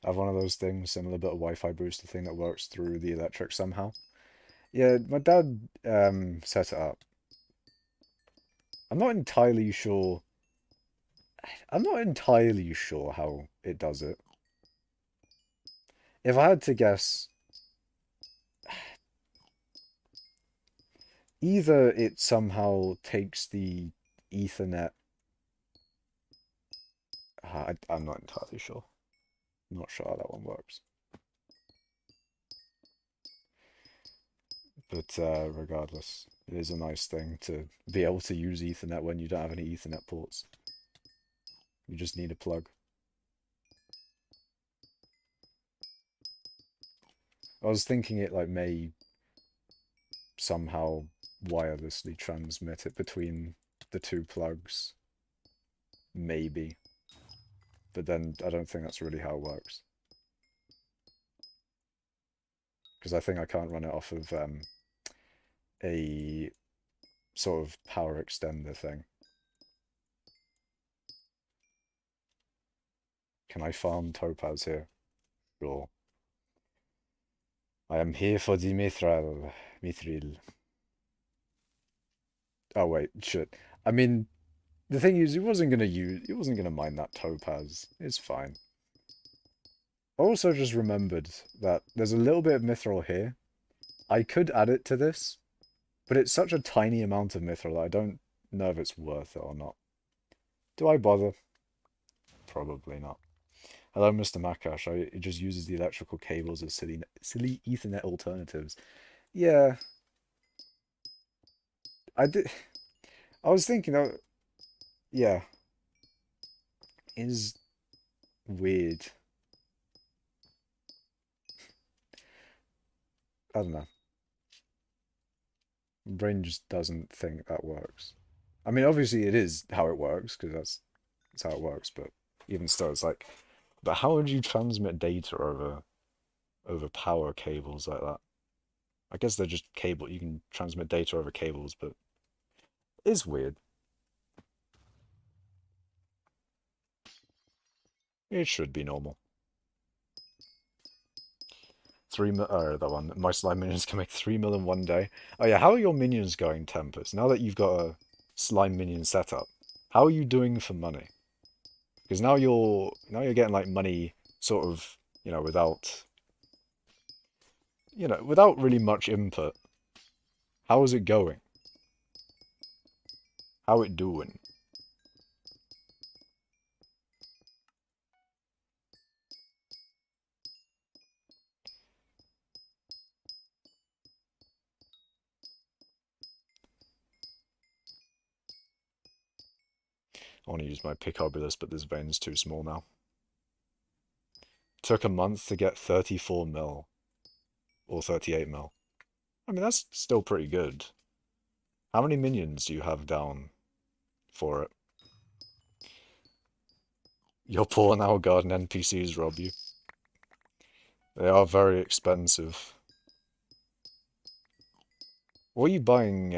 I have one of those things, similar bit of Wi-Fi booster thing that works through the electric somehow. Yeah, my dad set it up. I'm not entirely sure. I'm not entirely sure how it does it. If I had to guess, Either it somehow takes the Ethernet. I'm not entirely sure. I'm not sure how that one works. But regardless, it is a nice thing to be able to use Ethernet when you don't have any Ethernet ports. You just need a plug. I was thinking it like may somehow wirelessly transmit it between the two plugs. Maybe. But then I don't think that's really how it works. Because I think I can't run it off of a sort of power extender thing. Can I farm topaz here? Sure. I am here for the mithril. Mithril. Oh wait, shit. I mean, the thing is, he wasn't gonna mine that topaz. It's fine. I also just remembered that there's a little bit of mithril here. I could add it to this, but it's such a tiny amount of mithril, I don't know if it's worth it or not. Do I bother? Probably not. Hello, Mr. Makash. It just uses the electrical cables as silly Ethernet alternatives. Yeah, I did. I was thinking that. Yeah, is weird. I don't know. My brain just doesn't think that works. I mean, obviously it is how it works because that's how it works. But even still, it's like, but how would you transmit data over power cables like that? I guess they're just cable. You can transmit data over cables, but it's weird. It should be normal. 3 mil. Oh, that one. My slime minions can make 3 mil in one day. Oh yeah, how are your minions going, Tempest? Now that you've got a slime minion setup, how are you doing for money? Because now you're getting like money sort of, without really much input. How is it going? How it doing? I want to use my Picobulus, but this vein's too small now. Took a month to get 34 mil. Or 38 mil. I mean, that's still pretty good. How many minions do you have down for it? Your poor now garden NPCs rob you. They are very expensive. What are you buying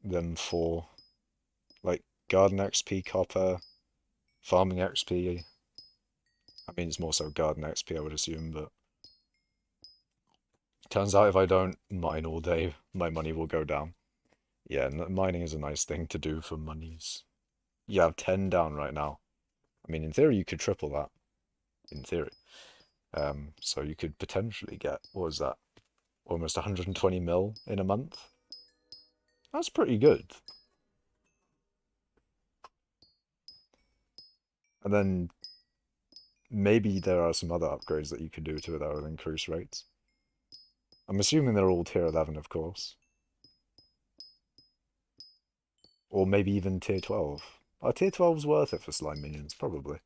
them for? Like garden XP, copper, farming XP? I mean, it's more so garden XP, I would assume, but turns out if I don't mine all day, my money will go down. Yeah, mining is a nice thing to do for monies. You have 10 down right now. I mean, in theory, you could triple that. In theory. So you could potentially get, what was that? Almost 120 mil in a month. That's pretty good. And then maybe there are some other upgrades that you could do to it that will increase rates. I'm assuming they're all tier 11, of course. Or maybe even tier 12. Are tier 12's worth it for slime minions? Probably.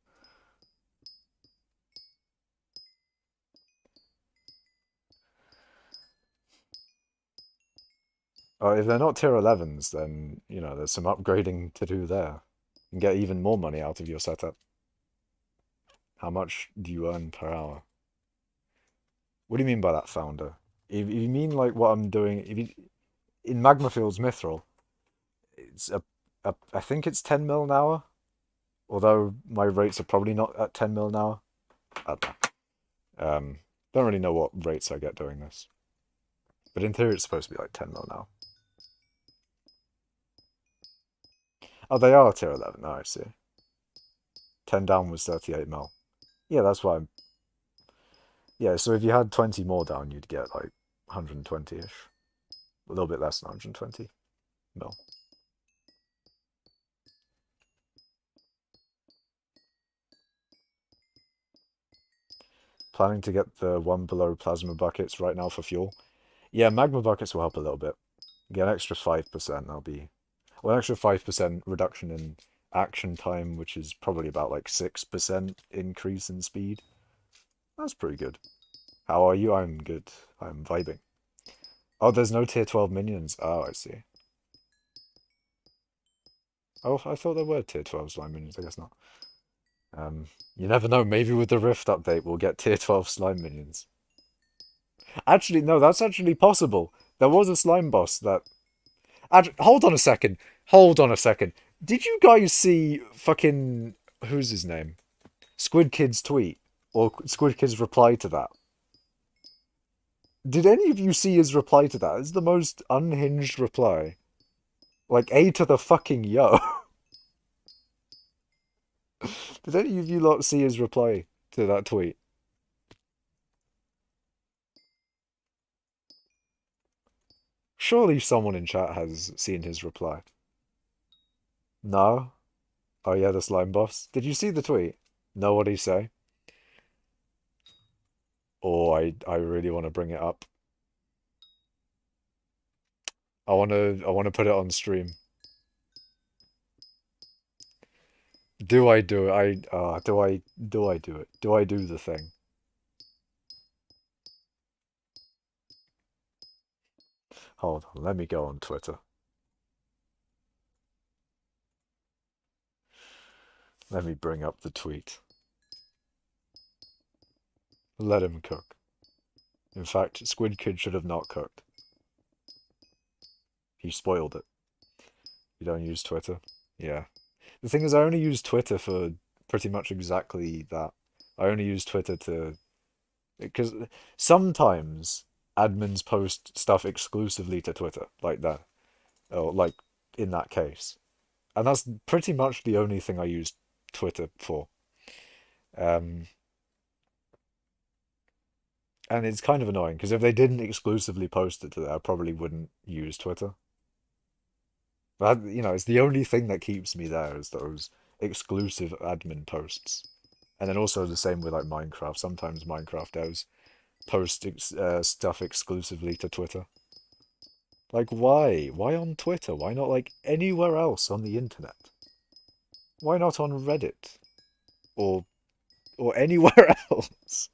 If they're not tier 11s, then, there's some upgrading to do there. And get even more money out of your setup. How much do you earn per hour? What do you mean by that, Founder? If you mean like what I'm doing, in magmafields mithril, it's I think it's 10 mil an hour. Although my rates are probably not at 10 mil an hour. I don't know. Don't really know what rates I get doing this. But in theory, it's supposed to be like 10 mil an hour. Oh, they are tier 11. Oh, I see. 10 down was 38 mil. Yeah, that's why I'm... Yeah, so if you had 20 more down, you'd get like 120-ish. A little bit less than 120 mil. Planning to get the one below plasma buckets right now for fuel. Yeah, magma buckets will help a little bit. Get an extra 5%. That'll be well, an extra 5% reduction in action time, which is probably about like 6% increase in speed. That's pretty good. How are you? I'm good. I'm vibing. Oh, there's no tier 12 minions. Oh, I see. Oh, I thought there were tier 12 slime minions. I guess not. You never know. Maybe with the Rift update, we'll get tier 12 slime minions. Actually, no, that's actually possible. There was a slime boss that... hold on a second. Hold on a second. Did you guys see fucking... Who's his name? Squid Kid's tweet? Or Squid Kid's reply to that? Did any of you see his reply to that? It's the most unhinged reply. Like, A to the fucking yo. Did any of you lot see his reply to that tweet? Surely someone in chat has seen his reply. No? Oh yeah, the slime boss. Did you see the tweet? Know what he say? Oh, I really want to bring it up. I wanna put it on stream. Do I do it? Do I do it? Do I do the thing? Hold on, let me go on Twitter. Let me bring up the tweet. Let him cook. In fact, Squid Kid should have not cooked. He spoiled it. You don't use Twitter? Yeah. The thing is, I only use Twitter for pretty much exactly that. I only use Twitter to... Because sometimes admins post stuff exclusively to Twitter, like that. Or like, in that case. And that's pretty much the only thing I use Twitter for. And it's kind of annoying, because if they didn't exclusively post it to there, I probably wouldn't use Twitter. But, you know, it's the only thing that keeps me there is those exclusive admin posts. And then also the same with like Minecraft. Sometimes Minecraft devs post stuff exclusively to Twitter. Like, why? Why on Twitter? Why not like anywhere else on the internet? Why not on Reddit? Or anywhere else?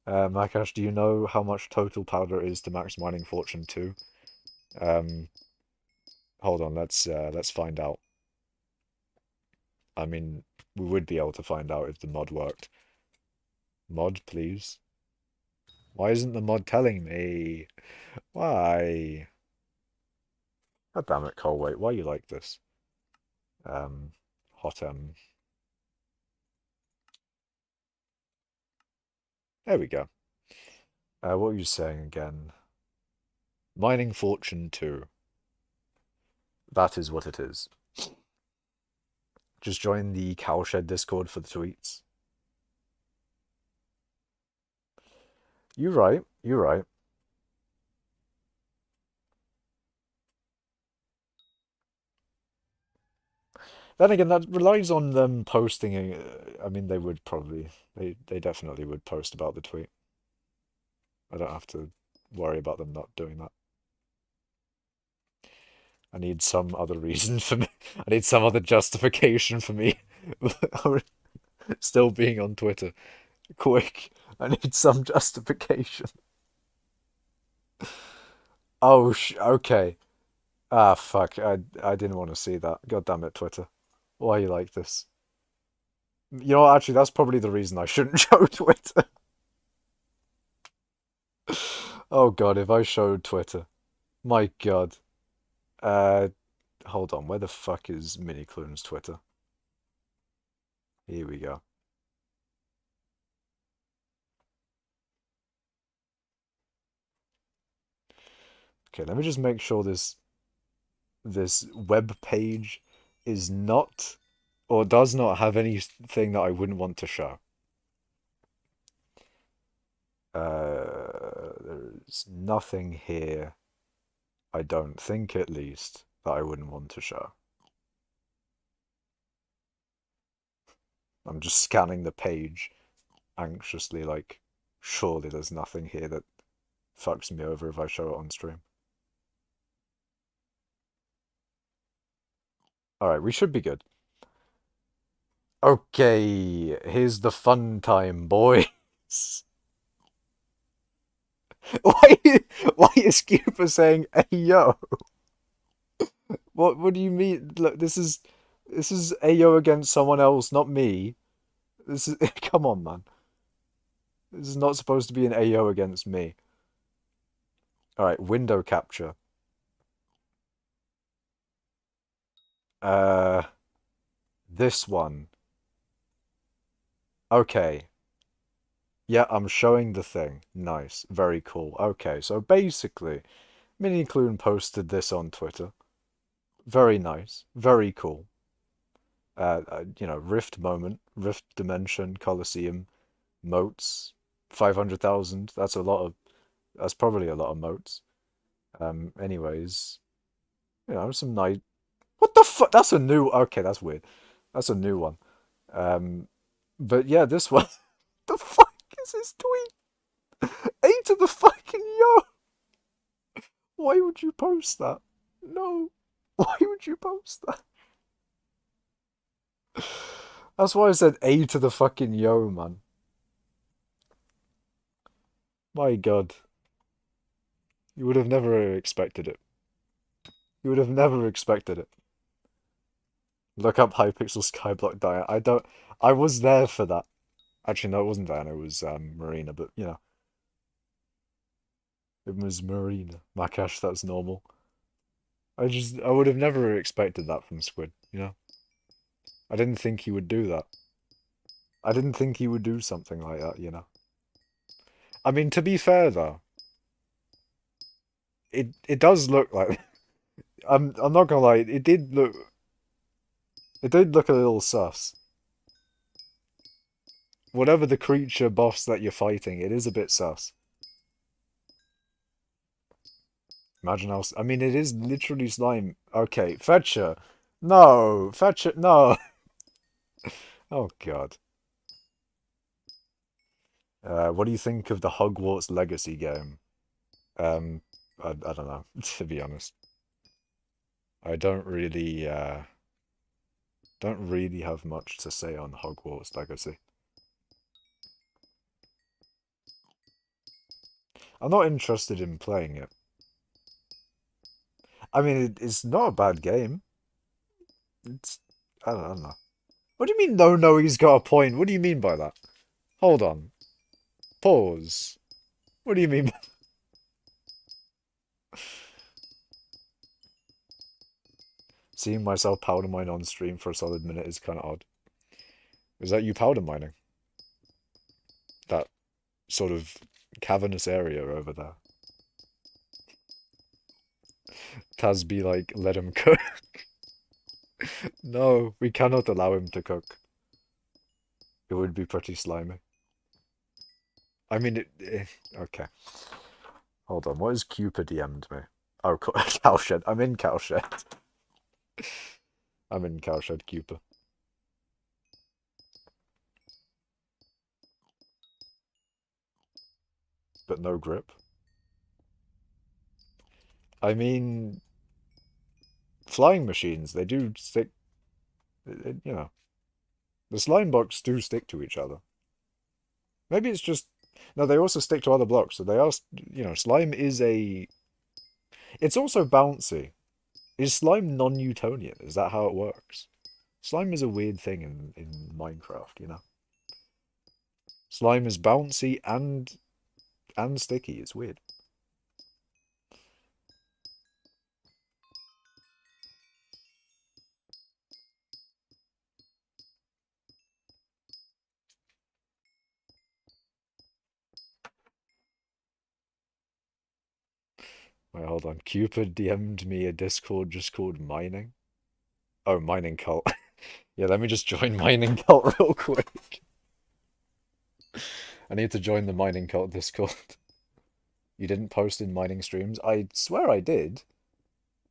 Makash, do you know how much total powder is to max mining fortune 2? Hold on, let's find out. I mean, we would be able to find out if the mod worked. Mod, please. Why isn't the mod telling me? Why? God damn it, Cole, wait, why are you like this? Hot M. There we go. What were you saying again? Mining Fortune 2. That is what it is. Just join the Cowshed Discord for the tweets. You're right, you're right. Then again, that relies on them posting. I mean, they would probably, they definitely would post about the tweet. I don't have to worry about them not doing that. I need some other reason for me. I need some other justification for me still being on Twitter. Quick, I need some justification. Oh, okay. Ah, fuck. I didn't want to see that. God damn it, Twitter. Why are you like this? You know what, actually, that's probably the reason I shouldn't show Twitter. Oh god, if I showed Twitter. My god. Uh, hold on, where the fuck is Minicloon's Twitter? Here we go. Okay, let me just make sure this web page is not or does not have anything that I wouldn't want to show. There's There's nothing here, I don't think at least, that I wouldn't want to show. I'm just scanning the page anxiously, like, surely there's nothing here that fucks me over if I show it on stream. Alright, we should be good. Okay, here's the fun time, boys. Why, why is Cooper saying, "Hey yo"? What do you mean? Look, this is Ayo against someone else, not me. This is come on, man. This is not supposed to be an Ayo against me. All right, window capture. Uh, this one. Okay. Yeah, I'm showing the thing. Nice. Very cool. Okay, so basically, Mini Clune posted this on Twitter. Very nice. Very cool. Rift moment, Rift Dimension, Colosseum, moats, 500,000. That's probably a lot of moats. Anyways, some nice. What the fuck? That's a new. Okay, that's weird. That's a new one. Um, but yeah, this one. The fuck is this tweet? A to the fucking yo. Why would you post that? No. Why would you post that? That's why I said A to the fucking yo, man. My God. You would have never expected it. You would have never expected it. Look up hypixel skyblock diet. I was there for that. Actually, no, it wasn't Diana, it was Marina, but it was Marina. Makash, that's normal. I would have never expected that from Squid. I didn't think he would do that. I didn't think he would do something like that. I mean, to be fair though, it does look like I'm not gonna lie, it did look a little sus. Whatever the creature boss that you're fighting, it is a bit sus. Imagine how... I mean, it is literally slime. Okay, Fetcher. No, Fetcher, no. Oh, God. What do you think of the Hogwarts Legacy game? I don't know, to be honest. I don't really have much to say on Hogwarts Legacy. I'm not interested in playing it. I mean, it's not a bad game. It's... I don't know. What do you mean, no, he's got a point? What do you mean by that? Hold on. Pause. What do you mean? Seeing myself powder mine on stream for a solid minute is kind of odd. Is that you powder mining? That sort of cavernous area over there. Taz be like, let him cook. No, we cannot allow him to cook. It would be pretty slimy. I mean, okay. Hold on, what has Cupid DM'd me? Oh, cowshed. I'm in cowshed. I'm in cowshed, Cupid. But no grip. I mean, flying machines, they do stick, the slime blocks do stick to each other. Maybe it's just, no, they also stick to other blocks, so they are, slime is it's also bouncy. Is slime non-Newtonian? Is that how it works? Slime is a weird thing in Minecraft. Slime is bouncy and sticky. It's weird. Wait, hold on. Cupid DM'd me a Discord just called Mining. Oh, Mining Cult. Yeah, let me just join Mining Cult real quick. I need to join the Mining Cult Discord. You didn't post in mining streams? I swear I did.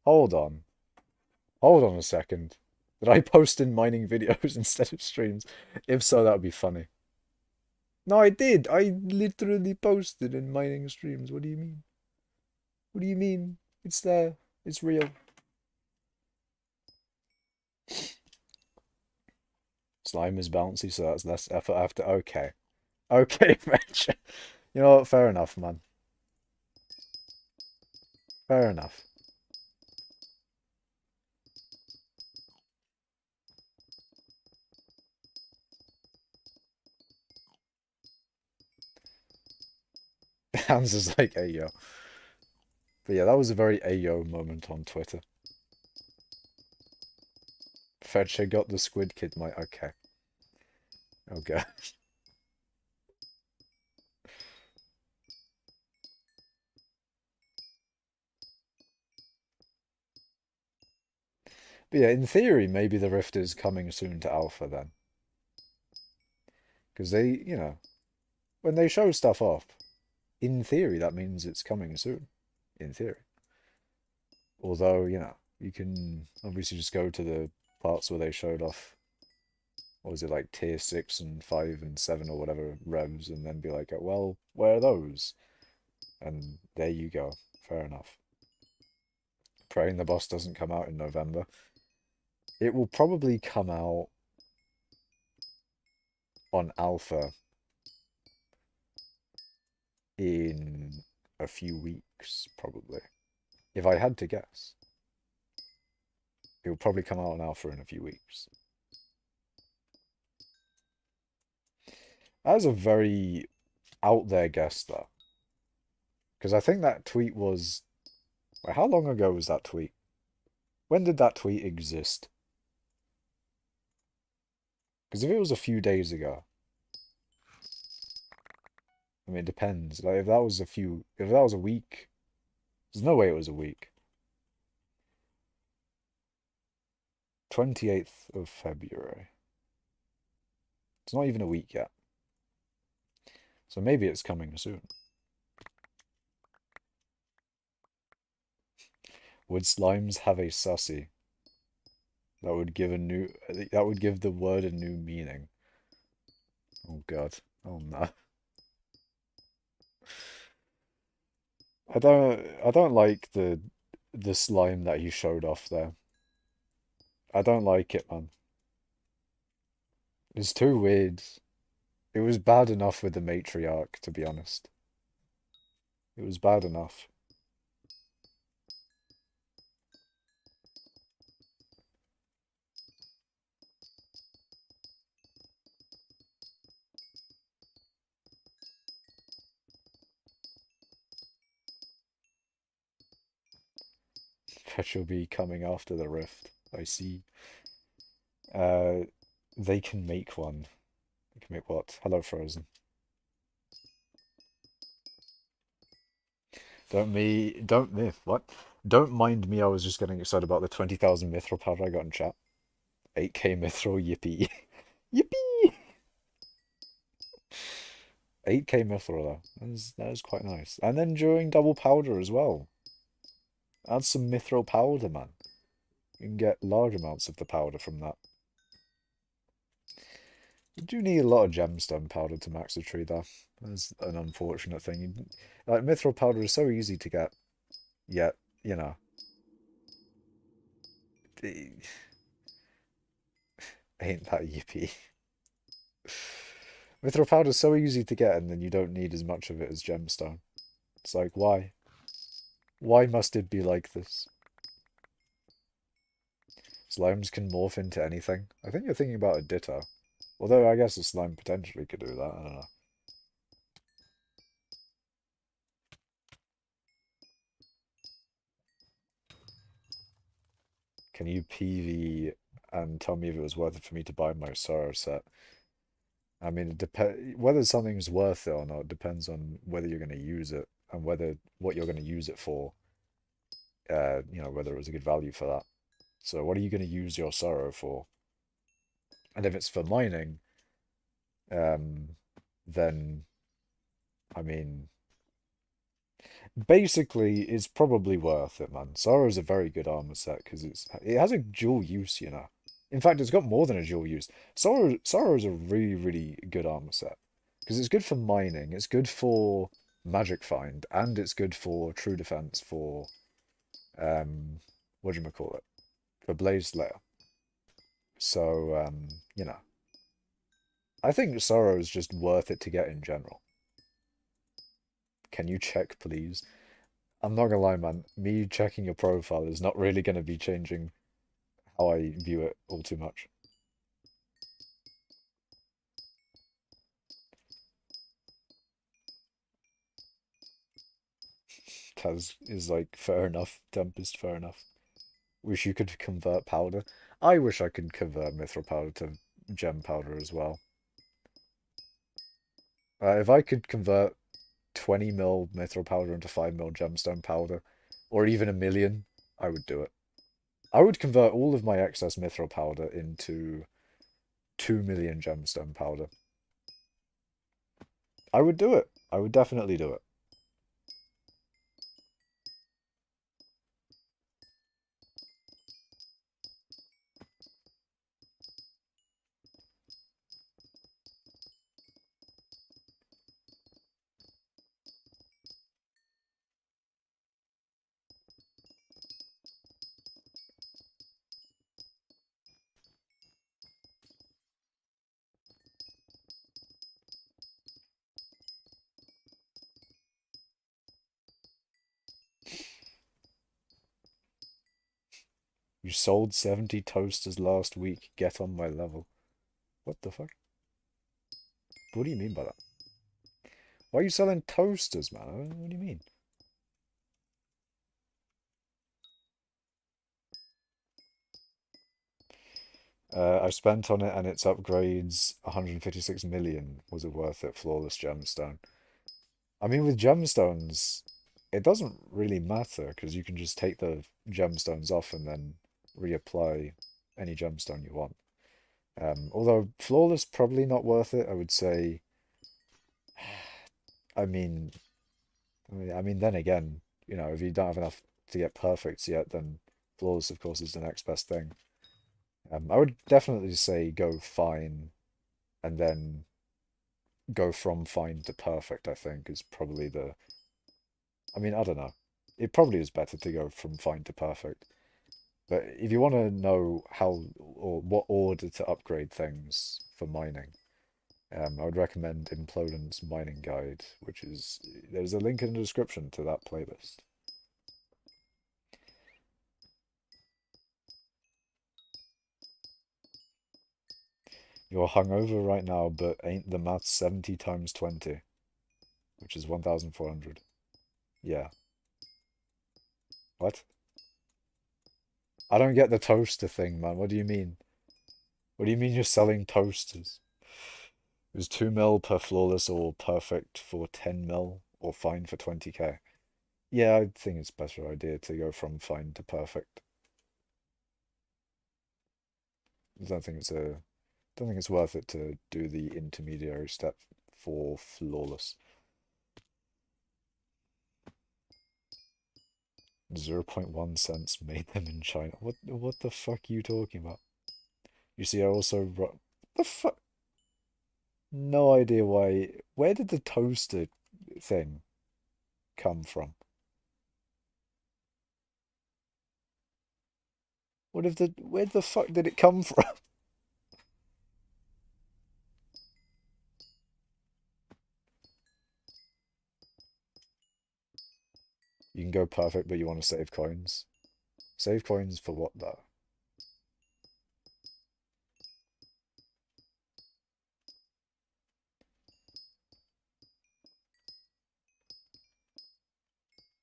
Hold on. Hold on a second. Did I post in mining videos instead of streams? If so, that would be funny. No, I did. I literally posted in mining streams. What do you mean? What do you mean? It's there. It's real. Slime is bouncy, so that's less effort after. Okay. Okay, Rich. You know what? Fair enough, man. Fair enough. Hans is like, Ayo. But yeah, that was a very Ayo moment on Twitter. Fetcher got the Squid Kid mic. Okay. Okay. But yeah, in theory, maybe the Rift is coming soon to Alpha then. Because they, when they show stuff off, in theory, that means it's coming soon. In theory. Although, you can obviously just go to the parts where they showed off, what was it, like tier 6 and 5 and 7 or whatever revs, and then be like, well, where are those? And there you go. Fair enough. Praying the boss doesn't come out in November. It will probably come out on Alpha in a few weeks, probably. If I had to guess. It will probably come out on Alpha in a few weeks. That was a very out there guess, though. Because I think that tweet was... Wait, how long ago was that tweet? When did that tweet exist? Because if it was a few days ago... I mean, it depends. Like, if that was a week... There's no way it was a week. 28th of February. It's not even a week yet. So maybe it's coming soon. Would slimes have a sussy? That would give the word a new meaning. Oh god. Oh no. I don't like the slime that he showed off there. I don't like it, man. It's too weird. It was bad enough with the matriarch, to be honest. It was bad enough. Fetch will be coming after the rift. I see. Uh, they can make one. They can make what? Hello, Frozen. What? Don't mind me, I was just getting excited about the 20,000 mithril powder I got in chat. 8k mithril, yippee. Yippee! 8k mithril though. That is quite nice. And then during double powder as well. Add some mithril powder, man. You can get large amounts of the powder from that. You do need a lot of gemstone powder to max the tree though. That's an unfortunate thing. Like, mithril powder is so easy to get, yet, ain't that yippee. Mithril powder is so easy to get, and then you don't need as much of it as gemstone. It's like, why? Why must it be like this? Slimes can morph into anything. I think you're thinking about a ditto. Although I guess a slime potentially could do that, I don't know. Can you PV and tell me if it was worth it for me to buy my Sorrow set? I mean, whether something's worth it or not depends on whether you're going to use it and what you're going to use it for. Whether it was a good value for that. So what are you going to use your Sorrow for? And if it's for mining, then, I mean, Basically, it's probably worth it, man. Sorrow's a very good armor set because it has a dual use, you know. In fact, it's got more than a dual use. Sorrow is a really, really good armor set because it's good for mining, it's good for magic find, and it's good for true defense for what do you call it? For Blaze Slayer. So you know, I think Sorrow is just worth it to get in general. Can you check, please? I'm not gonna lie, man. Me checking your profile is not really gonna be changing how I view it all too much. Taz is like, fair enough. Tempest, fair enough. Wish you could convert powder. I wish I could convert mithril powder to gem powder as well. If I could convert 20 mil mithril powder into 5 mil gemstone powder, or even a million, I would do it. I would convert all of my excess mithril powder into 2 million gemstone powder. I would do it. I would definitely do it. You sold 70 toasters last week. Get on my level. What the fuck? What do you mean by that? Why are you selling toasters, man? What do you mean? I spent on it and its upgrades 156 million. Was it worth it? Flawless gemstone. I mean, with gemstones, it doesn't really matter because you can just take the gemstones off and then reapply any gemstone you want. Although flawless probably not worth it, I would say. I mean, then again, you know, if you don't have enough to get perfects yet, then flawless, of course, is the next best thing. I would definitely say go fine and then go from fine to perfect, I think, is probably the. I mean, I don't know. It probably is better to go from fine to perfect. But if you want to know how or what order to upgrade things for mining, I would recommend Implodent's Mining Guide, which is. There's a link in the description to that playlist. You're hungover right now, but ain't the math 70 times 20, which is 1,400. Yeah. What? I don't get the toaster thing, man. What do you mean? What do you mean you're selling toasters? It was 2 mil per flawless or perfect for 10 mil or fine for 20k. Yeah, I think it's a better idea to go from fine to perfect. I don't think it's worth it to do the intermediary step for flawless. 0.1 cents made them in China. What the fuck are you talking about? You see, I also the fuck. No idea why. Where did the toaster thing come from? Where the fuck did it come from? You can go perfect, but you want to save coins. Save coins for what though?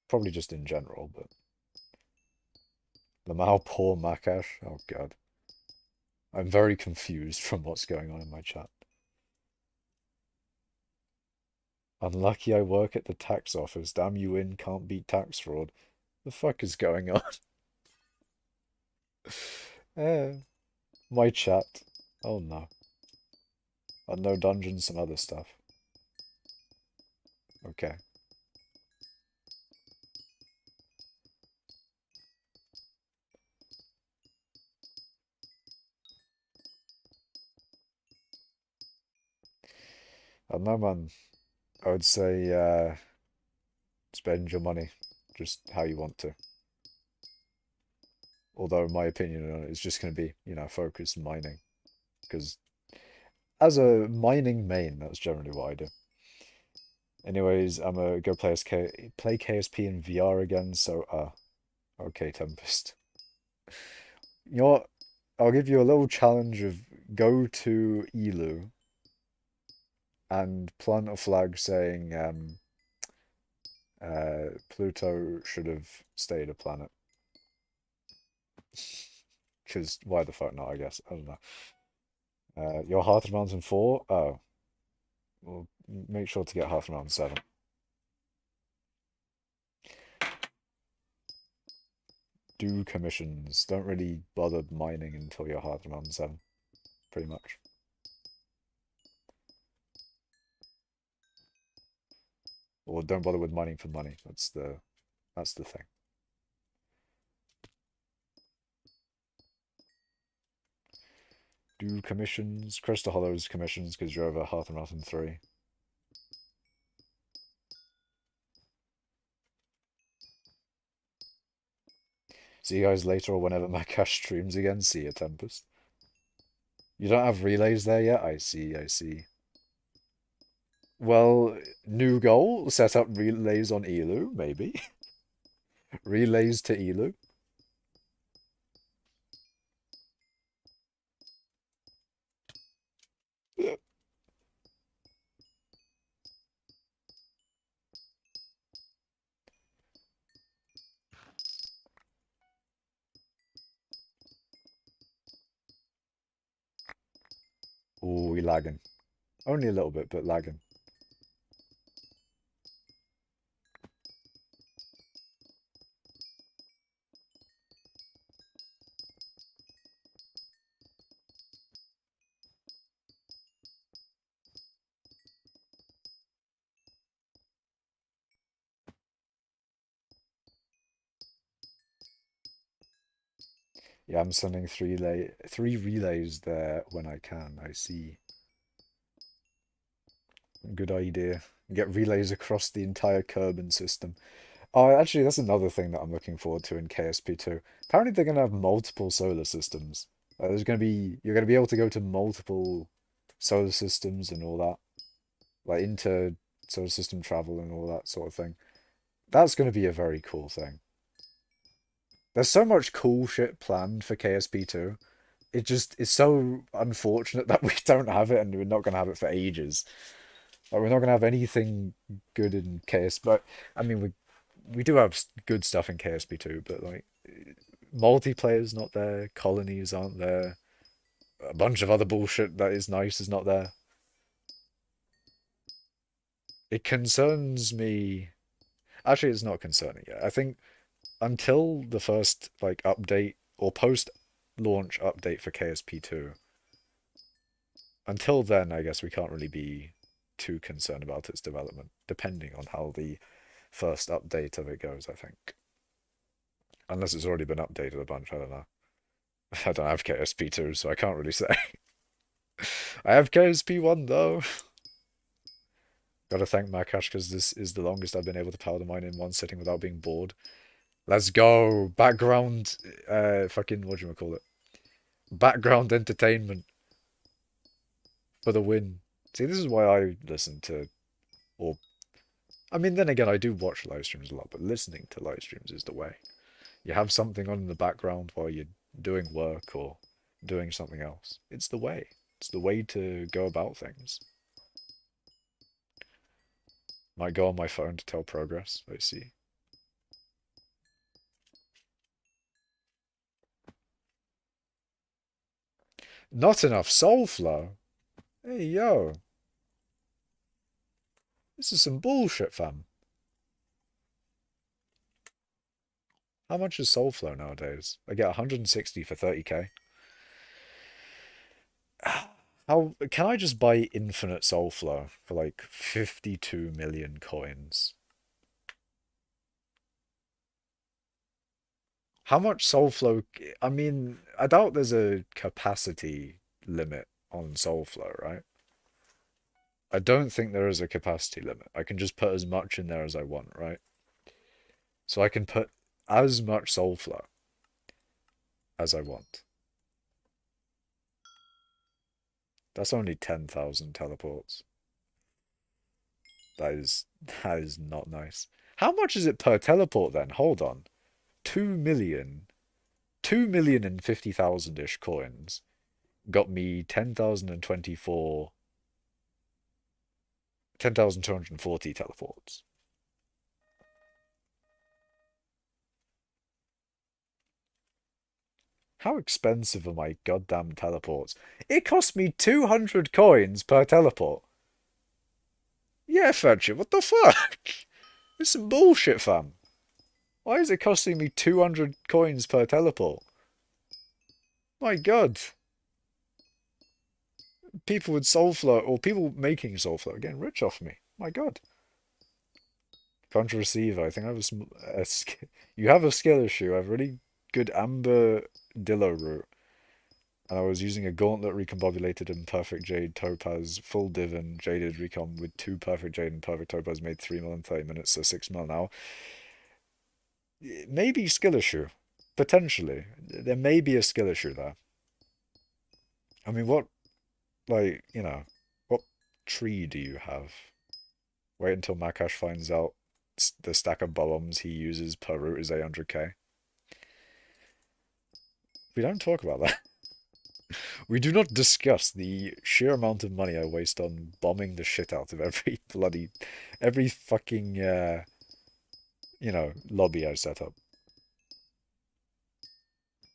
Probably just in general, but Lamau poor Makash. Oh god. I'm very confused from what's going on in my chat. Unlucky I work at the tax office. Damn you in, can't beat tax fraud. The fuck is going on? Eh, my chat. Oh no. No dungeons, some other stuff. Okay. don't know, man. I would say spend your money just how you want to. Although my opinion on it is just going to be, focused mining. Because as a mining main, that's generally what I do. Anyways, I'm gonna go play KSP in VR again, so okay, Tempest. You know what? I'll give you a little challenge of go to Elu and plant a flag saying Pluto should have stayed a planet. Because why the fuck not, I guess. I don't know. Your Hearth Mountain 4? Oh. Well, make sure to get Hearth Mountain 7. Do commissions. Don't really bother mining until you're Hearth Mountain 7. Pretty much. Or don't bother with mining for money. That's the thing. Do commissions. Crystal Hollows commissions because you're over Hearth Mountain 3. See you guys later or whenever my cash streams again. See you, Tempest. You don't have relays there yet? I see, I see. Well, new goal, set up relays on Elu, maybe. Relays to Elu. Oh, we lagging. Only a little bit, but lagging. Yeah, I'm sending three relays there when I can. I see. Good idea. Get relays across the entire Kerbin system. Oh, actually, that's another thing that I'm looking forward to in KSP2. Apparently, they're going to have multiple solar systems. You're going to be able to go to multiple solar systems and all that, like inter solar system travel and all that sort of thing. That's going to be a very cool thing. There's so much cool shit planned for KSP2. It just is so unfortunate that we don't have it and we're not going to have it for ages. Like, we're not going to have anything good in KS, but I mean, we do have good stuff in KSP2, but like multiplayer's not there, colonies aren't there, a bunch of other bullshit that is nice is not there. It concerns me. Actually, it's not concerning yet. I think until the first like update or post launch update for KSP2, until then, I guess we can't really be too concerned about its development, depending on how the first update of it goes, I think. Unless it's already been updated a bunch, I don't know. I don't have KSP2, so I can't really say. I have KSP1 though. Gotta thank Makash because this is the longest I've been able to powder mine in one sitting without being bored. Let's go! Background, fucking, what do you call it? Background entertainment for the win. See, this is why I listen to, or, I mean, then again, I do watch live streams a lot, but listening to live streams is the way. You have something on in the background while you're doing work or doing something else. It's the way. It's the way to go about things. Might go on my phone to tell progress. I see. Not enough soul flow. Hey, yo. This is some bullshit, fam. How much is soul flow nowadays? I get 160 for 30k. How can I just buy infinite soul flow for like 52 million coins? How much soul flow? I mean, I doubt there's a capacity limit on soul flow, right? I don't think there is a capacity limit. I can just put as much in there as I want, right? So I can put as much soul flow as I want. That's only 10,000 teleports. That is that is not nice. How much is it per teleport then? Hold on. 2 million. 2,050,000-ish coins got me 10,240 teleports. How expensive are my goddamn teleports? It cost me 200 coins per teleport. Yeah, Fetcher, what the fuck? This is some bullshit, fam. Why is it costing me 200 coins per teleport? My god. People with Soulflow, or people making Soulflow, are getting rich off me. My god. Contra Receiver, I think I have you have a skill issue. I have a really good Amber Dillo route. And I was using a Gauntlet recombobulated and Perfect Jade Topaz, full Divan, Jaded Recom with 2 Perfect Jade and Perfect Topaz made 3 mil in 30 minutes, so 6 mil now. Maybe skill issue. Potentially. There may be a skill issue there. I mean, what, like, what tree do you have? Wait until Makash finds out the stack of bombs he uses per route is 800k. We don't talk about that. We do not discuss the sheer amount of money I waste on bombing the shit out of every fucking, lobby I set up.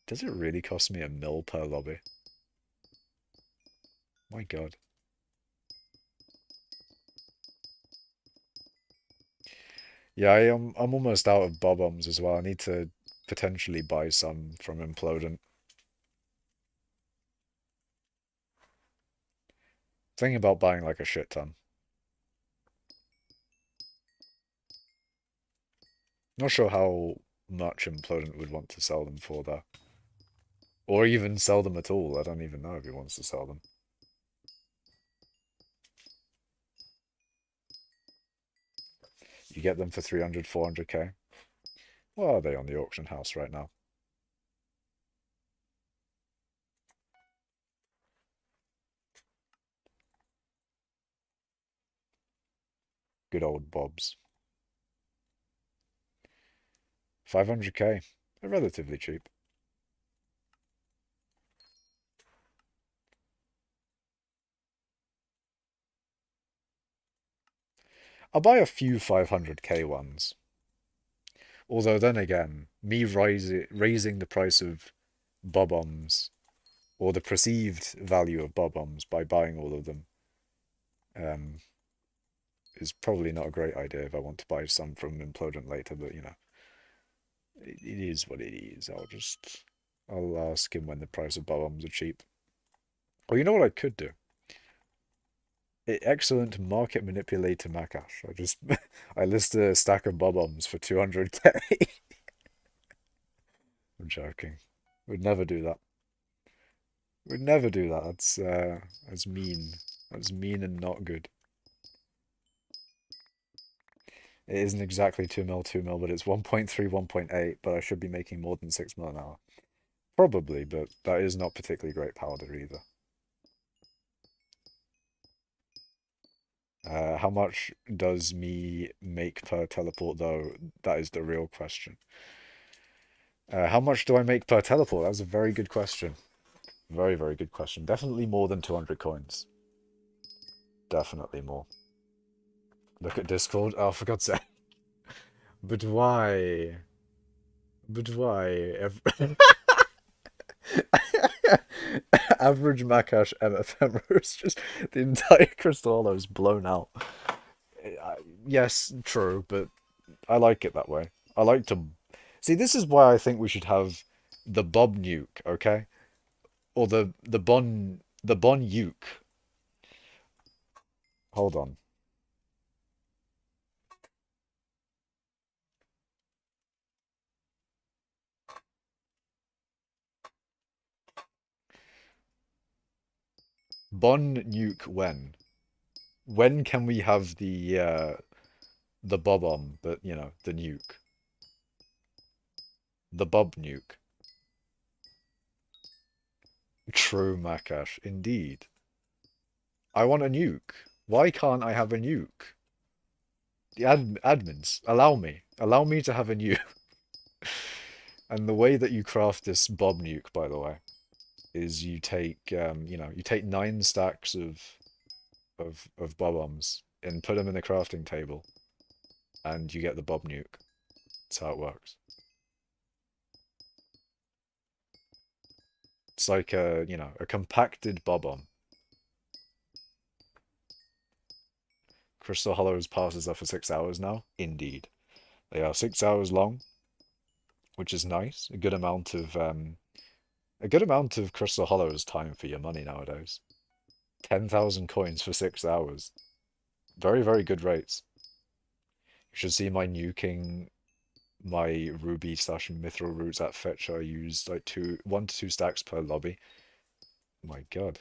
Does it really cost me a mil per lobby? My god. Yeah, I'm almost out of bob-ombs as well. I need to potentially buy some from Implodent. Thinking about buying like a shit ton. Not sure how much Implodent would want to sell them for though. Or even sell them at all. I don't even know if he wants to sell them. You get them for 300, 400k. Well, are they on the auction house right now? Good old Bobs. 500k. They're relatively cheap. I'll buy a few 500k ones. Although then again, me raising the price of bob-ombs, or the perceived value of bob-ombs by buying all of them, um, is probably not a great idea if I want to buy some from Implodent later, but it is what it is. I'll ask him when the price of bob-ombs are cheap. Or you know what I could do? Excellent market manipulator Makash. I list a stack of bob-ombs for 200k. I'm joking. Would never do that. Would never do that. That's mean. That's mean and not good. It isn't exactly 2 mil, 2 mil, but it's 1.3, 1.8, but I should be making more than 6 mil an hour. Probably, but that is not particularly great powder either. How much does me make per teleport, though? That is the real question. How much do I make per teleport? That was a very good question. Very, very good question. Definitely more than 200 coins. Definitely more. Look at Discord. Oh, for God's sake. But why? But why? Average Makash MFM is just the entire crystal hollow is blown out. Yes, true, but I like it that way. I like to see. This is why I think we should have the Bob Nuke, okay, or the Bon Uke. Hold on, Bon Nuke when? when can we have the bob on, the nuke, the bob nuke? True, Makash, indeed. I want a nuke. Why can't I have a nuke? The admins, allow me to have a nuke. And the way that you craft this bob nuke, by the way, is you take you take 9 stacks of bob bombs and put them in the crafting table, and you get the bob nuke. That's how it works. It's like a compacted bob bomb. Crystal Hollows passes are for 6 hours now. Indeed, they are 6 hours long, which is nice. A good amount of Crystal Hollows time for your money nowadays. 10,000 coins for 6 hours. Very, very good rates. You should see my nuking my ruby slash mithril roots at fetcher. I used like 1 to 2 stacks per lobby. My god.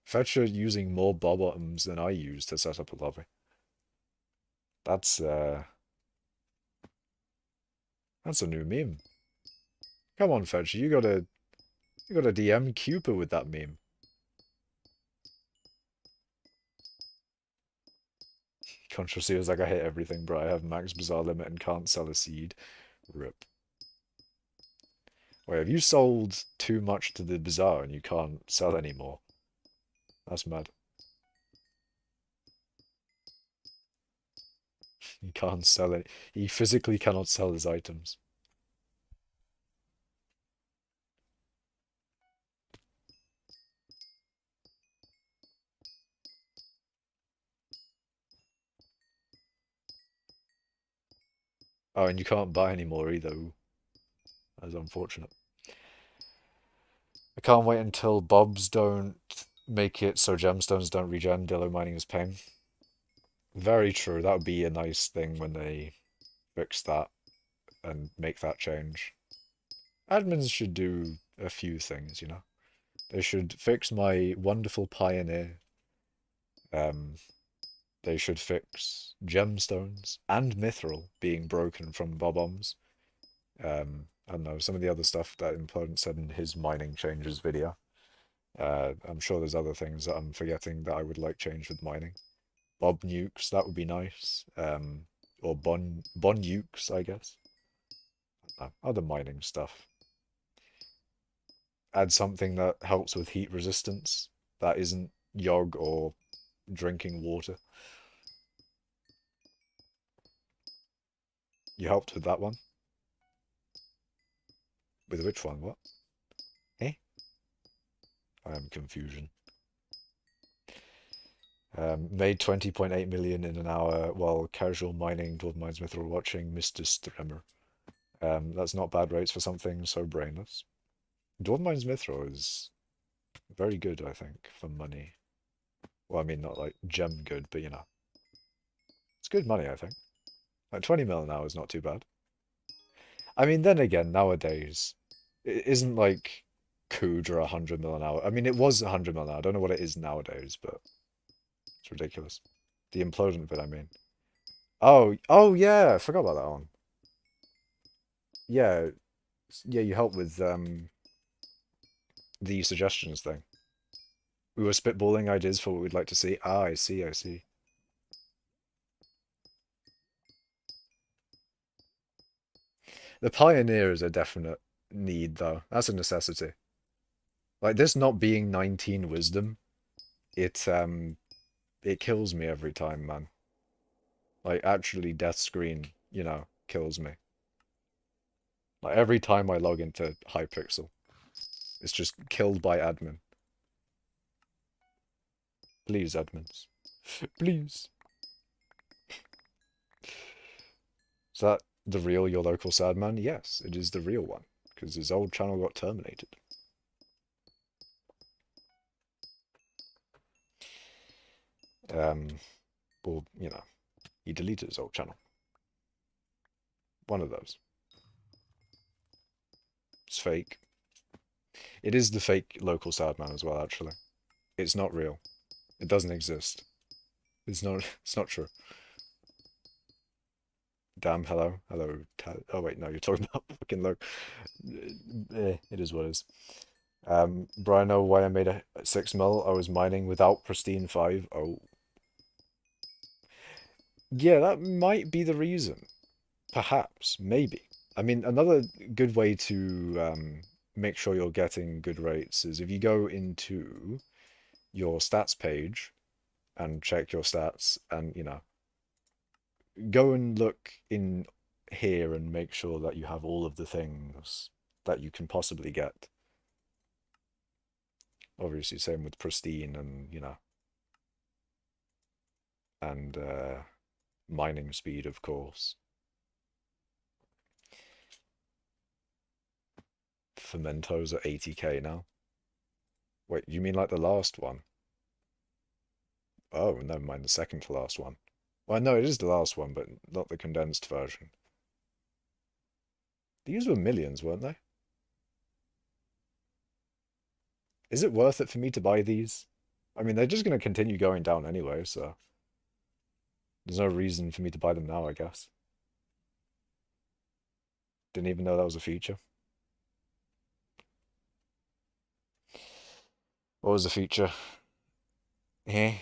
Fetcher using more bob bottoms than I used to set up a lobby. That's a new meme. Come on, Fetcher, you gotta DM Cooper with that meme. Controversy was like, I hate everything, bro. I have max Bazaar limit and can't sell a seed. Rip. Wait, have you sold too much to the Bazaar and you can't sell anymore? That's mad. He can't sell it. He physically cannot sell his items. Oh, and you can't buy anymore either. Ooh, that's unfortunate. I can't wait until bobs don't make it so gemstones don't regen. Dillo mining is pain. Very true. That would be a nice thing when they fix that and make that change. Admins should do a few things, you know. They should fix my wonderful pioneer. They should fix gemstones and mithril being broken from bob-ombs. I don't know, some of the other stuff that Implodent said in his mining changes video. I'm sure there's other things that I'm forgetting that I would like changed with mining. Bob nukes, that would be nice. Or bon nukes, I guess. Other mining stuff. Add something that helps with heat resistance that isn't yog or drinking water. You helped with that one? With which one? What? Eh? I am confusion. Made 20.8 million in an hour while casual mining Dwarf Mines Mithril watching Mr. Stremmer. That's not bad rates for something so brainless. Dwarf Mines Mithril is very good, I think, for money. Well, I mean, not like gem good, but you know. It's good money, I think. Like 20 mil an hour is not too bad. I mean, then again, nowadays, it isn't like Kudra 100 mil an hour. I mean, it was 100 mil an hour. I don't know what it is nowadays, but it's ridiculous. The implodent bit, I mean. Oh yeah, I forgot about that one. Yeah, yeah, you helped with the suggestions thing. We were spitballing ideas for what we'd like to see. Ah, I see, I see. The pioneer is a definite need, though. That's a necessity. Like this not being 19 wisdom, it kills me every time, man. Like actually death screen, kills me. Like every time I log into Hypixel, it's just killed by admin. Please, admins. Please. Is that the real your local sad man? Yes, it is the real one, because his old channel got terminated. Well, he deleted his old channel. One of those. It's fake. It is the fake local sad man as well, actually. It's not real. It doesn't exist. It's not true. Damn, hello. Hello. Oh wait, no, you're talking about fucking low. It is what it is. Brian, know why I made a 6 mil? I was mining without pristine 5. Oh. Yeah, that might be the reason. Perhaps, maybe. I mean, another good way to make sure you're getting good rates is if you go into your stats page and check your stats and, go and look in here and make sure that you have all of the things that you can possibly get. Obviously, same with pristine and, and mining speed, of course. Fermentos are 80k now. Wait, you mean like the last one? Oh, never mind, the second to last one. Well, no, it is the last one, but not the condensed version. These were millions, weren't they? Is it worth it for me to buy these? I mean, they're just going to continue going down anyway, so there's no reason for me to buy them now, I guess. Didn't even know that was a feature. What was the feature? Eh?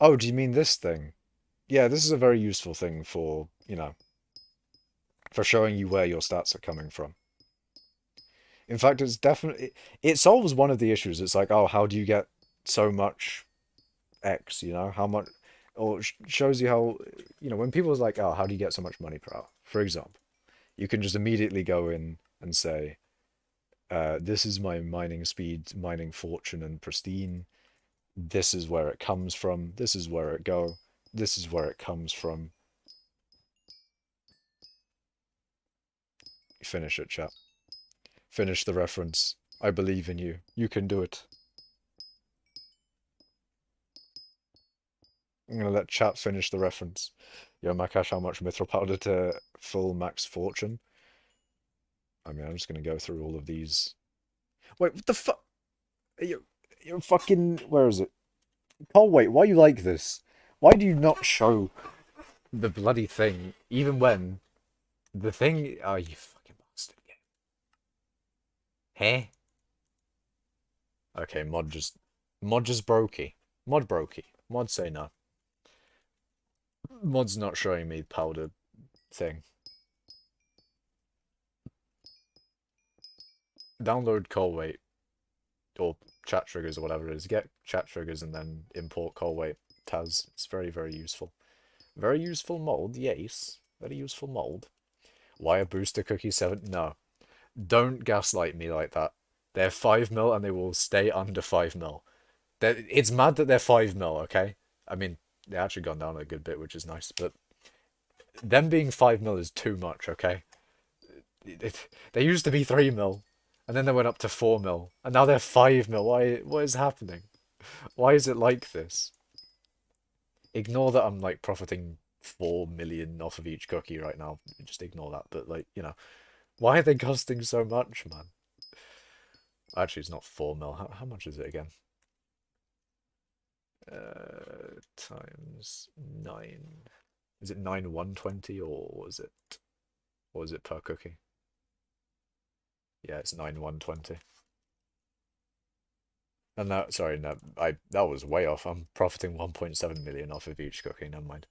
Oh, do you mean this thing? Yeah, this is a very useful thing for, for showing you where your stats are coming from. In fact, it's definitely, it solves one of the issues. It's like, oh, how do you get so much X, how much, or shows you how, when people is like, oh, how do you get so much money per hour? For example, you can just immediately go in and say, this is my mining speed, mining fortune and pristine. This is where it comes from. This is where it go. This is where it comes from. Finish it, chap. Finish the reference. I believe in you. You can do it. I'm gonna let chat finish the reference. Yo, Makash, how much mithril powder to full max fortune? I mean, I'm just gonna go through all of these. Wait, what the fuck? You're fucking. Where is it? Oh, wait, why are you like this? Why do you not show the bloody thing, even when the thing. Oh, you fucking bastard. Huh? Okay, mod just. Mod just brokey. Mod brokey. Mod say no. Mod's not showing me powder thing. Download call weight or chat triggers or whatever it is. Get chat triggers and then import call weight Taz. It's very, very useful. Very useful mold, yes. Very useful mold. Why a booster cookie 7? No. Don't gaslight me like that. They're 5 mil and they will stay under 5 mil. It's mad that they're 5 mil, okay? I mean, they actually gone down a good bit, which is nice, but them being 5 mil is too much, okay? They used to be 3 mil, and then they went up to 4 mil, and now they're 5 mil. What is happening? Why is it like this? Ignore that I'm like profiting 4 million off of each cookie right now. Just ignore that, but like, why are they costing so much, man? Actually, it's not 4 mil. How much is it again? Times 9. Is it 9 120 or was it per cookie? Yeah, it's 9 120. And that, sorry, no, that was way off. I'm profiting 1.7 million off of each cookie. Never mind.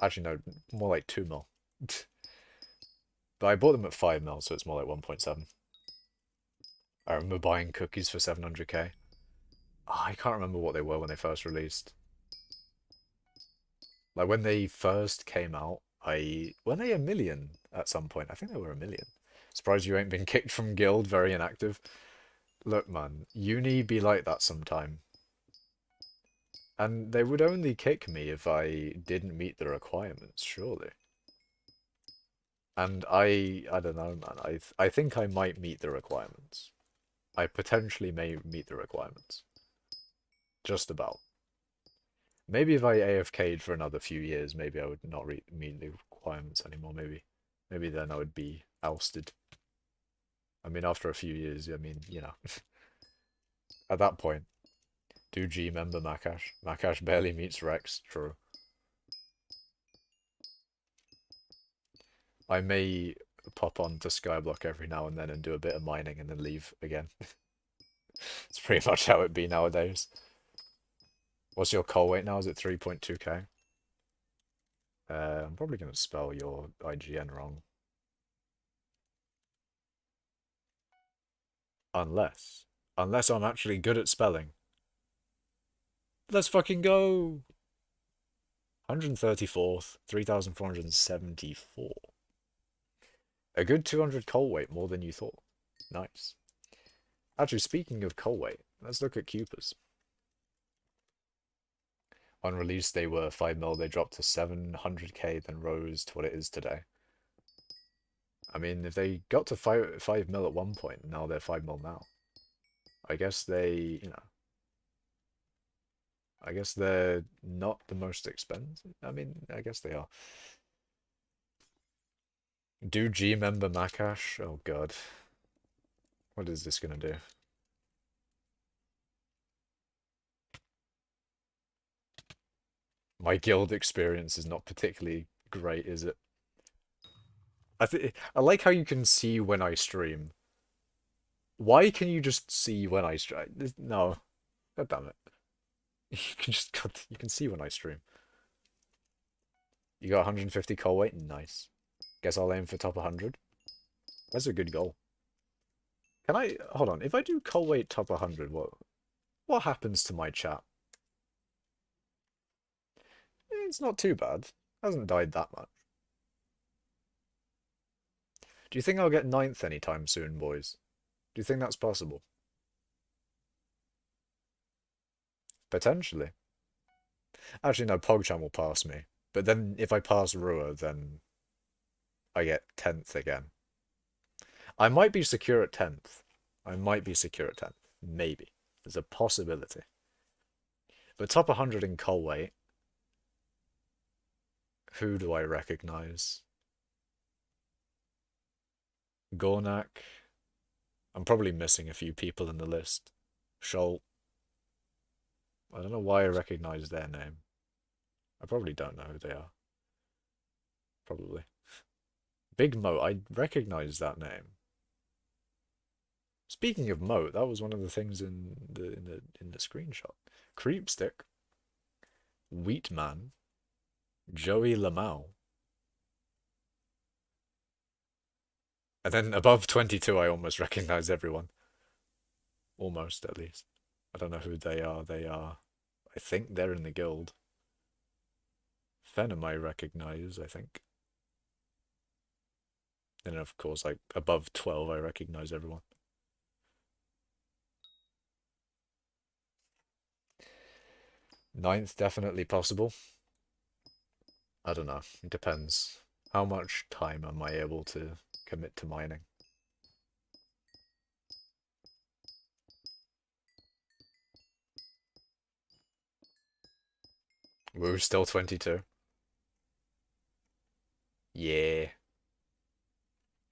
Actually, no, more like 2 mil. But I bought them at 5 mil, so it's more like 1.7. I remember buying cookies for 700k. Oh, I can't remember what they were when they first released. Like when they first came out, were they a million at some point? I think they were a million. Surprised you ain't been kicked from guild, very inactive. Look, man, uni be like that sometime. And they would only kick me if I didn't meet the requirements, surely. And I don't know, man. I think I might meet the requirements. I potentially may meet the requirements. Just about. Maybe if I AFK'd for another few years, maybe I would not meet the requirements anymore. Maybe then I would be ousted. I mean, after a few years, I mean, you know, at that point, do G member Makash? Makash barely meets Rex. True. I may pop on to Skyblock every now and then and do a bit of mining and then leave again. It's pretty much how it be nowadays. What's your coal weight now? Is it 3.2k? I'm probably going to spell your IGN wrong. Unless I'm actually good at spelling. Let's fucking go! 134th, 3,474. A good 200 coal weight, more than you thought. Nice. Actually, speaking of coal weight, let's look at Cupers. On release, they were 5 mil, they dropped to 700k, then rose to what it is today. I mean, if they got to 5 mil at one point, now they're 5 mil now. I guess they, you know, I guess they're not the most expensive. I mean, I guess they are. Do G member Makash? Oh god. What is this gonna do? My guild experience is not particularly great, is it? I like how you can see when I stream. Why can you just see when I stream? No. God damn it. You can see when I stream. You got 150 coal weight? Nice. Guess I'll aim for top 100. That's a good goal. Can I hold on, if I do coal weight top 100, what happens to my chat? It's not too bad. Hasn't died that much. Do you think I'll get 9th anytime soon, boys? Do you think that's possible? Potentially. Actually, no, PogChan will pass me. But then if I pass Rua, then I get 10th again. I might be secure at 10th. I might be secure at 10th. Maybe. There's a possibility. But top 100 in coal weight. Who do I recognize? Gornak. I'm probably missing a few people in the list. Scholl. I don't know why I recognize their name. I probably don't know who they are. Probably. Big Moat, I recognize that name. Speaking of Moat, that was one of the things in the screenshot. Creepstick. Wheatman. Joey Lamau. And then above 22, I almost recognize everyone. Almost, at least. I don't know who they are. I think they're in the guild. Venom I recognize, I think. And of course, like, above 12, I recognize everyone. Ninth, definitely possible. I don't know. It depends. How much time am I able to commit to mining? We're still 22. Yeah.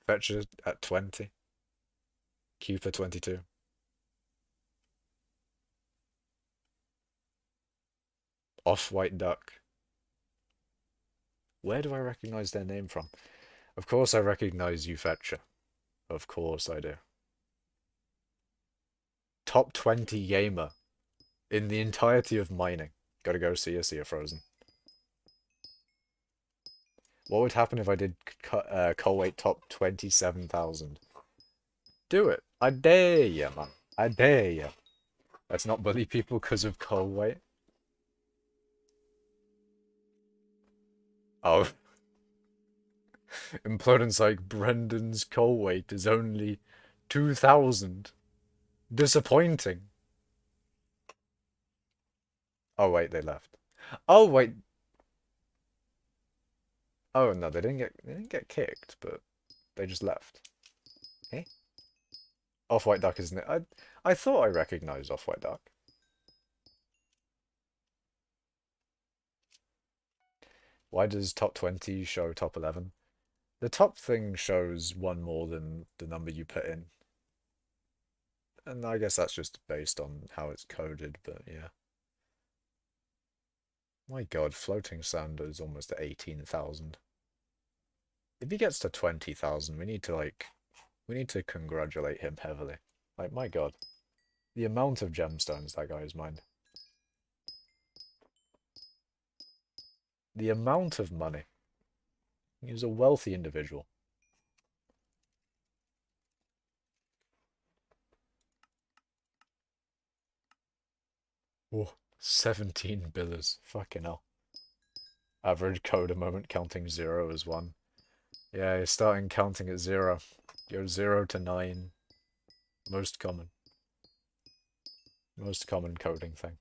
Fetcher at 20. Cooper 22. Off-White Duck. Where do I recognize their name from? Of course I recognize you, Fetcher. Of course I do. Top 20 gamer in the entirety of mining. Gotta go see a Frozen. What would happen if I did coal weight top 27,000? Do it. I dare you, man. I dare you. Let's not bully people because of coal weight. Oh. Implodence like Brendan's coal weight is only 2,000. Disappointing. Oh wait, they left. Oh wait. Oh no, they didn't get kicked, but they just left. Eh? Off-White Duck, isn't it? I thought I recognized Off-White Duck. Why does top 20 show top 11? The top thing shows one more than the number you put in. And I guess that's just based on how it's coded, but yeah. My god, floating sand is almost at 18,000. If he gets to 20,000, we need to congratulate him heavily. Like, my god. The amount of gemstones that guy has mined. The amount of money. He's a wealthy individual. Oh, 17 billers. Fucking hell. Average coder moment counting 0 as 1. Yeah, you're starting counting at 0. Go 0 to 9. Most common. Most common coding thing.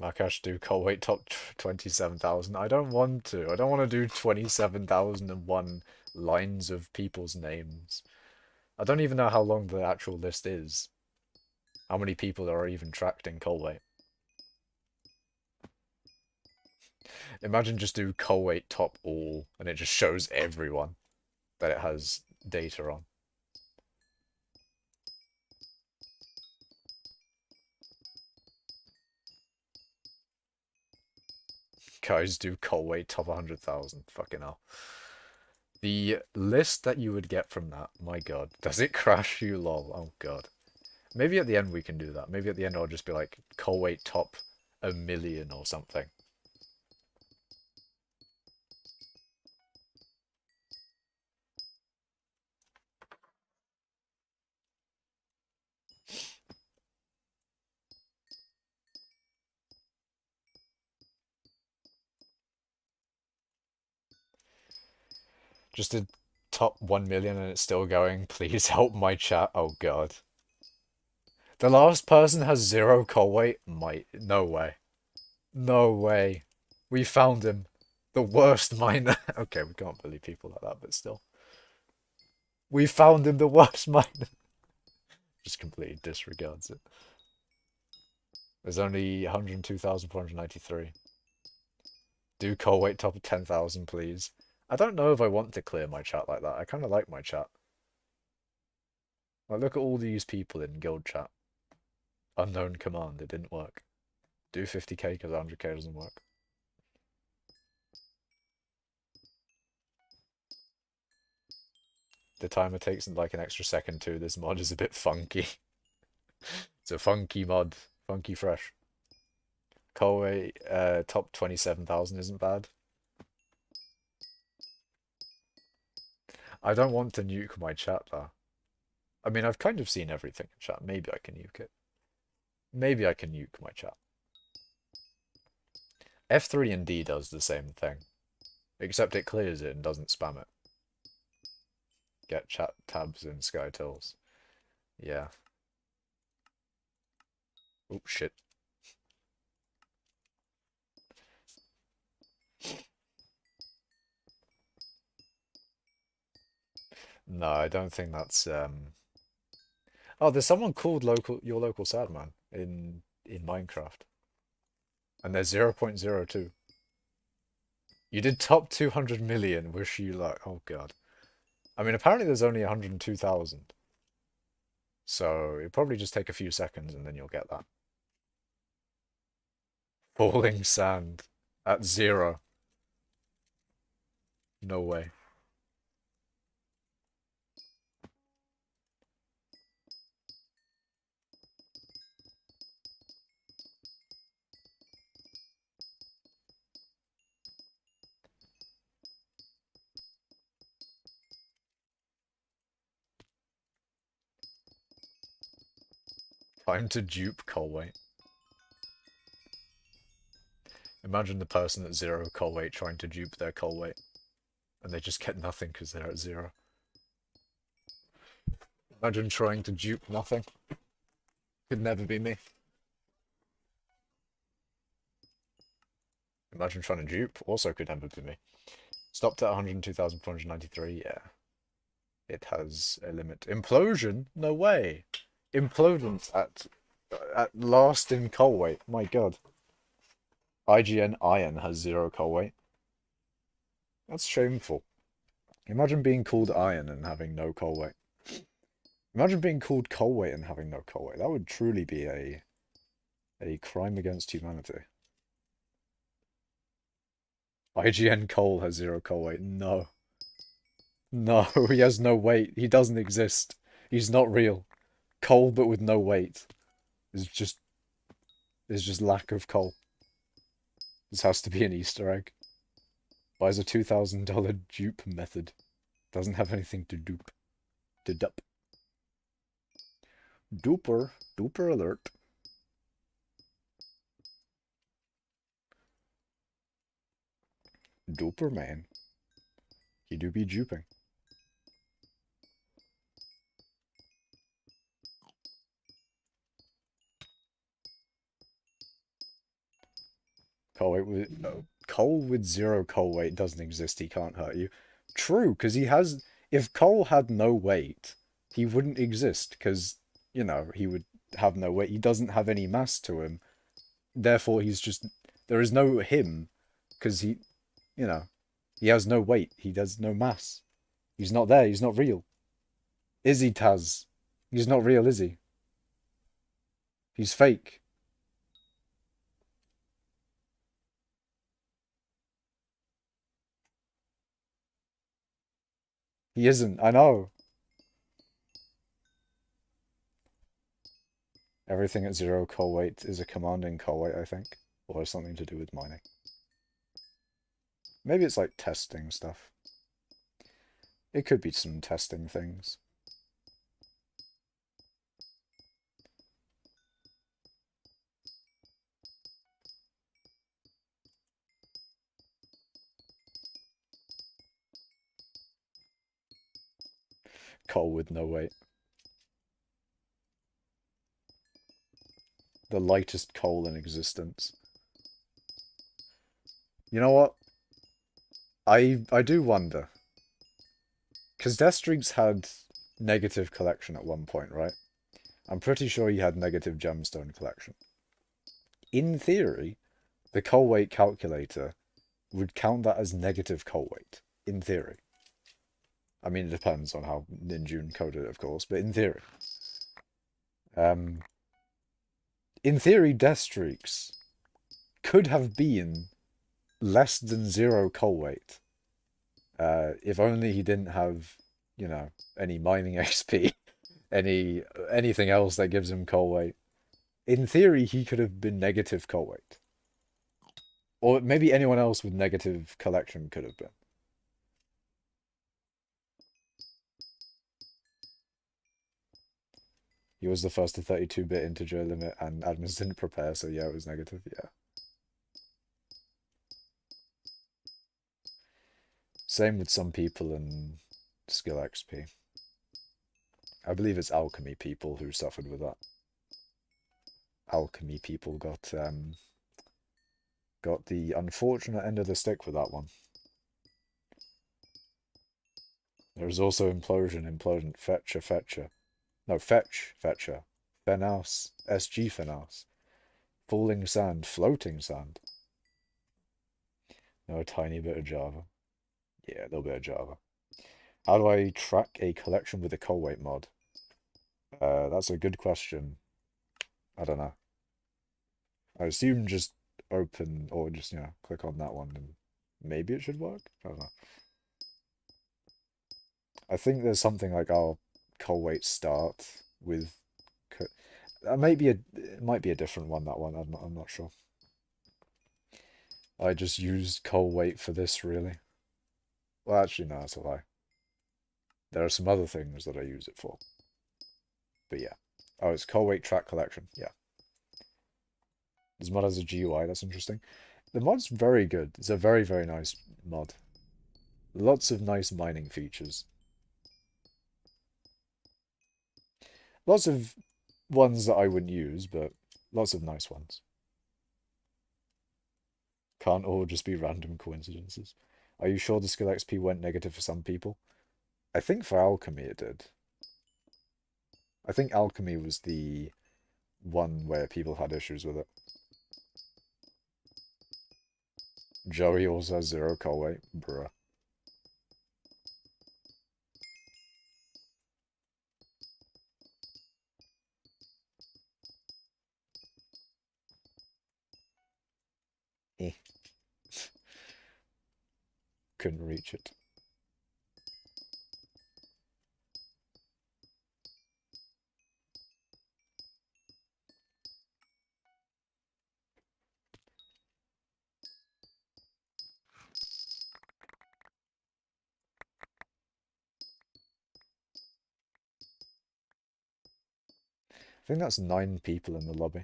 Makash do call wait top 27,000. I don't want to. I don't want to do 27,001 lines of people's names. I don't even know how long the actual list is. How many people are even tracked in Colway? Imagine just do Colway top all, and it just shows everyone that it has data on. Guys do Colway top 100,000. Fucking hell. The list that you would get from that, my god. Does it crash you, lol? Oh god. Maybe at the end we can do that. Maybe at the end I'll just be like, Colway top 1,000,000 or something. Just a top 1,000,000 and it's still going. Please help my chat. Oh god. The last person has 0 Colway? No way. No way. We found him. The worst miner. Okay, we can't bully people like that, but still. We found him, the worst miner. Just completely disregards it. There's only 102,493. Do Colway top of 10,000, please. I don't know if I want to clear my chat like that. I kind of like my chat. Like, look at all these people in guild chat. Unknown command, it didn't work. Do 50k because 100k doesn't work. The timer takes like an extra second too. This mod is a bit funky. It's a funky mod. Funky fresh. Colway top 27,000 isn't bad. I don't want to nuke my chat though. I mean, I've kind of seen everything in chat. Maybe I can nuke it. Maybe I can nuke my chat. F3 and D does the same thing. Except it clears it and doesn't spam it. Get chat tabs in SkyTools. Yeah. Oh, shit. No, I don't think that's Oh, there's someone called your local Sadman in Minecraft. And they're 0.02. You did top 200 million, wish you luck. Oh god. I mean, apparently there's only 102,000. So it'll probably just take a few seconds and then you'll get that. Falling sand at 0. No way. Time to dupe Colway. Imagine the person at 0 Colway trying to dupe their Colway. And they just get nothing because they're at 0. Imagine trying to dupe nothing. Could never be me. Imagine trying to dupe. Also could never be me. Stopped at 102,493. Yeah. It has a limit. Implosion? No way. Implodant at last in Colway. My god. IGN iron has 0 coal weight. That's shameful. Imagine being called iron and having no coal weight. Imagine being called coal weight and having no coal weight. That would truly be a crime against humanity. IGN coal has 0 coal weight. No. No, he has no weight. He doesn't exist. He's not real. Coal but with no weight. Is just lack of coal. This has to be an Easter egg. Buys a $2,000 dupe method. Doesn't have anything to dupe. To dup. Duper. Duper alert. Duper man. He do be duping. Coal with 0 coal weight doesn't exist. He can't hurt you. True, because he has. If coal had no weight, he wouldn't exist. Because he would have no weight. He doesn't have any mass to him. Therefore, he's just. There is no him, because he has no weight. He does no mass. He's not there. He's not real. Is he, Taz? He's not real, is he? He's fake. He isn't. I know. Everything at 0 coal weight is a commanding coal weight, I think. Or has something to do with mining. Maybe it's like testing stuff. It could be some testing things. Coal with no weight. The lightest coal in existence. You know what? I do wonder. Because Death Streaks had negative collection at one point, right? I'm pretty sure he had negative gemstone collection. In theory, the coal weight calculator would count that as negative coal weight. In theory. I mean, it depends on how Ninjun coded it, of course, but in theory. In theory, Death Streaks could have been less than 0 coal weight. If only he didn't have, any mining XP, anything else that gives him coal weight. In theory, he could have been negative coal weight. Or maybe anyone else with negative collection could have been. He was the first to 32-bit integer limit, and admins didn't prepare, so yeah, it was negative, yeah. Same with some people in skill XP. I believe it's alchemy people who suffered with that. Alchemy people got the unfortunate end of the stick with that one. There was also implosion, fetcher. No, fetcher. Fenaus, SG Fenaus. Falling sand, floating sand. No, a tiny bit of Java. Yeah, a little bit of Java. How do I track a collection with a coal weight mod? That's a good question. I don't know. I assume just open or just, click on that one and maybe it should work? I don't know. I think there's something like our coal weight start with... it might be a different one, that one. I'm not sure. I just used coal weight for this, really. Well, actually, no, that's a lie. There are some other things that I use it for. But yeah. Oh, it's coal weight track collection. Yeah. This mod has a GUI. That's interesting. The mod's very good. It's a very, very nice mod. Lots of nice mining features. Lots of ones that I wouldn't use, but lots of nice ones. Can't all just be random coincidences. Are you sure the skill XP went negative for some people? I think for alchemy it did. I think alchemy was the one where people had issues with it. Joey also has 0 coal weight. Bruh. Eh. Couldn't reach it. I think that's 9 people in the lobby.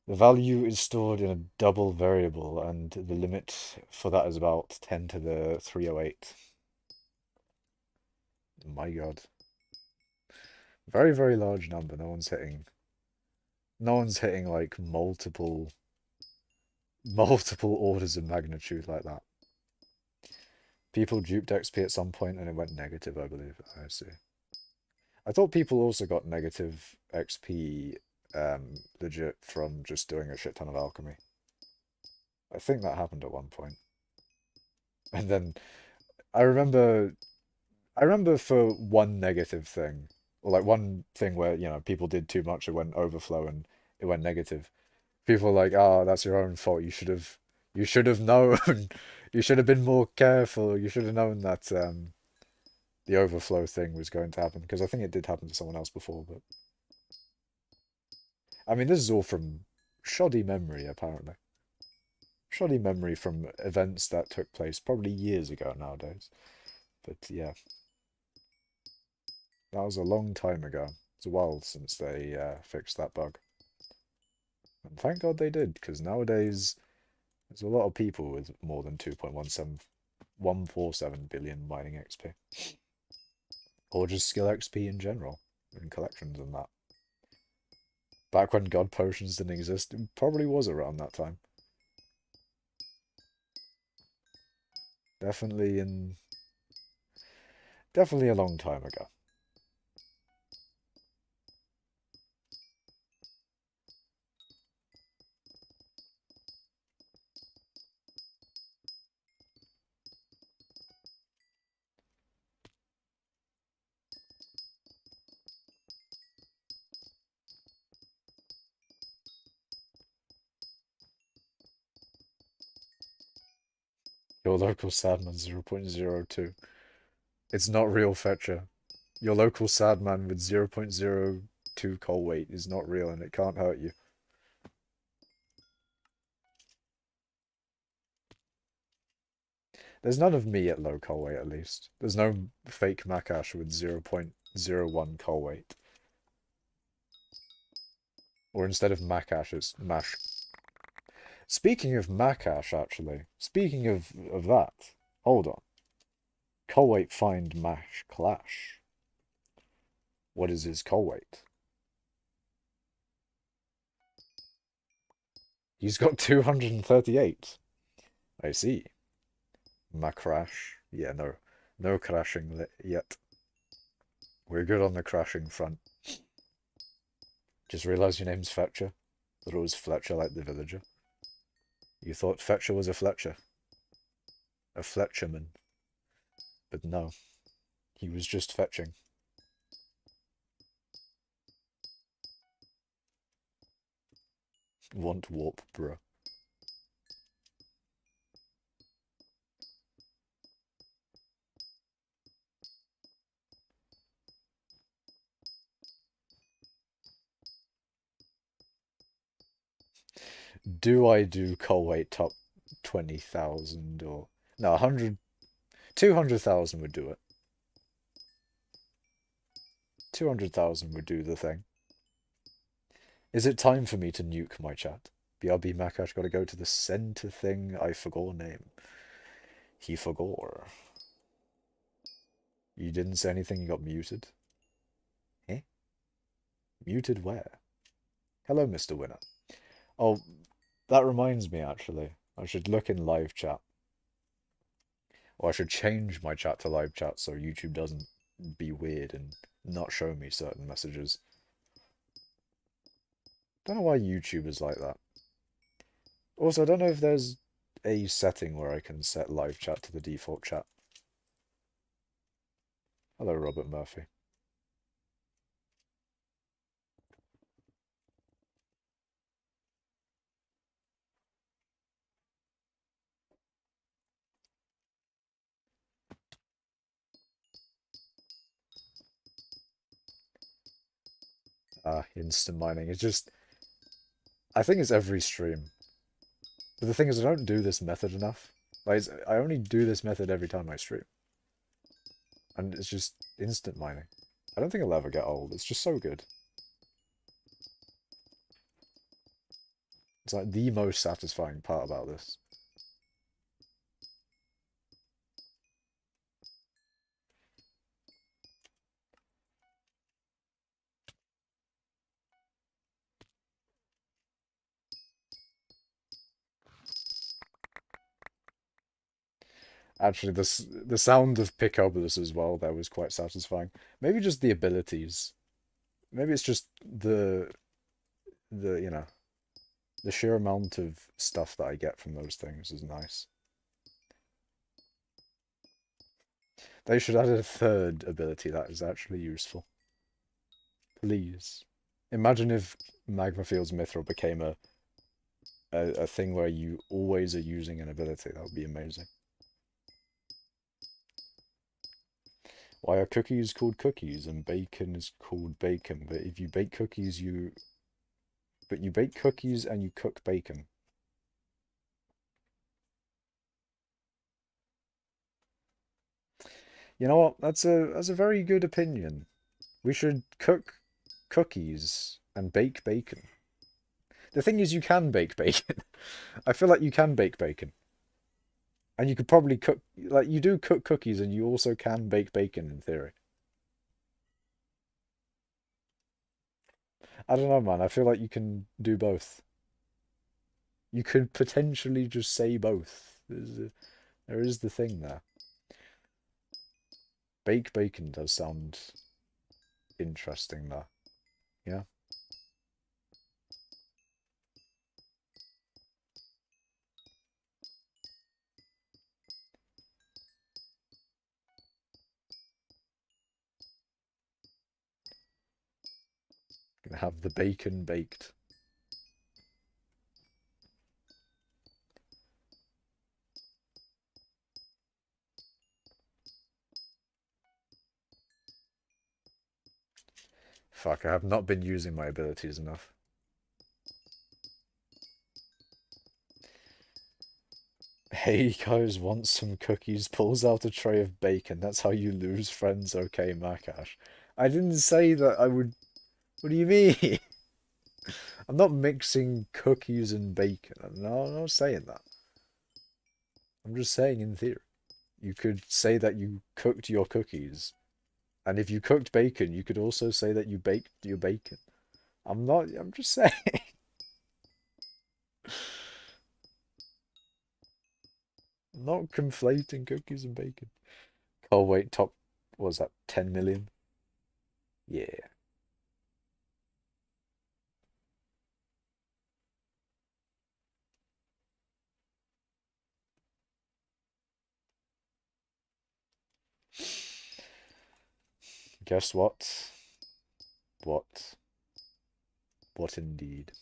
The value is stored in a double variable, and the limit for that is about 10 to the 308. My god. Very, very large number. No one's hitting like multiple orders of magnitude like that. People duped XP at some point and it went negative, I believe. I see. I thought people also got negative XP legit from just doing a shit ton of alchemy. I think that happened at one point. And then I remember for one negative thing, or like one thing where, you know, people did too much, it went overflow and it went negative. People were like, "Ah, that's your own fault. You should have known. You should have been more careful. You should have known that the overflow thing was going to happen." Because I think it did happen to someone else before, but I mean, this is all from shoddy memory, apparently. Shoddy memory from events that took place probably years ago nowadays. But yeah, that was a long time ago. It's a while since they fixed that bug. And thank God they did, because nowadays there's a lot of people with more than 2.147 billion mining XP. Or just skill XP in general, in collections and that. Back when God Potions didn't exist, it probably was around that time. Definitely a long time ago. Your local Sadman 0.02. It's not real, Fetcher. Your local Sadman with 0.02 coal weight is not real and it can't hurt you. There's none of me at low coal weight, at least. There's no fake Makash with 0.01 coal weight. Or instead of Makash, it's Mash. Speaking of Makash, actually, speaking of that, hold on. Coal weight find Mash Clash. What is his coal weight? He's got 238. I see. Macrash. Yeah, no crashing yet. We're good on the crashing front. Just realised your name's Fletcher. Thought it was Fletcher like the villager. You thought Fetcher was a Fletcher. A Fletcherman. But no. He was just fetching. Want warp, bruh. Do I do coal weight top 20,000 or... No, 100... 200,000 would do it. 200,000 would do the thing. Is it time for me to nuke my chat? BRB Makash gotta go to the center thing. I forgot name. He forgot. You didn't say anything, you got muted. Eh? Muted where? Hello, Mr. Winner. Oh, that reminds me, actually. I should look in live chat. Or I should change my chat to live chat so YouTube doesn't be weird and not show me certain messages. Don't know why YouTube is like that. Also, I don't know if there's a setting where I can set live chat to the default chat. Hello, Robert Murphy. Instant mining. It's just, I think it's every stream. But the thing is, I don't do this method enough. Like, I only do this method every time I stream. And it's just instant mining. I don't think it'll ever get old. It's just so good. It's like the most satisfying part about this. Actually, the sound of Picobulus as well there was quite satisfying. Maybe just the abilities. Maybe it's just the you know the sheer amount of stuff that I get from those things is nice. They should add a third ability that is actually useful. Please. Imagine if magmafields mithril became a thing where you always are using an ability. That would be amazing. Why are cookies called cookies and bacon is called bacon? But if you bake cookies, you bake cookies and you cook bacon. You know what? That's a very good opinion. We should cook cookies and bake bacon. The thing is, you can bake bacon. I feel like you can bake bacon. And you could probably cook, like, you do cook cookies and you also can bake bacon in theory. I don't know, man. I feel like you can do both. You could potentially just say both. There is the thing there. Bake bacon does sound interesting there. Yeah. Gonna have the bacon baked. Fuck, I have not been using my abilities enough. Hey guys, want some cookies? Pulls out a tray of bacon. That's how you lose friends, okay, Makash. I didn't say that I would. What do you mean? I'm not mixing cookies and bacon. No, I'm not saying that. I'm just saying in theory. You could say that you cooked your cookies. And if you cooked bacon, you could also say that you baked your bacon. I'm just saying. I'm not conflating cookies and bacon. Oh, wait, top, what was that 10 million? Yeah. Guess what? What? What indeed?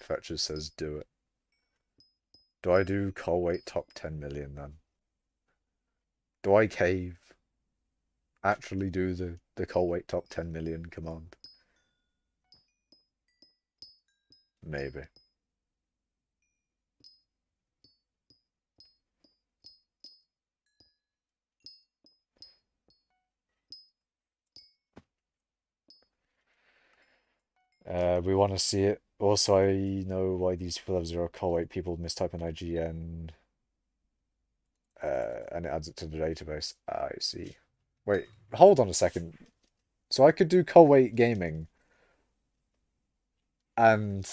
Fetcher says do it. Do I do Colwait top 10 million then? Do I cave? Actually do the Colwait top 10 million command? Maybe. We want to see it. Also, I know why these people have zero Colwait. People mistype an IGN, and it adds it to the database. I see. Wait, hold on a second. So I could do Colwait gaming, and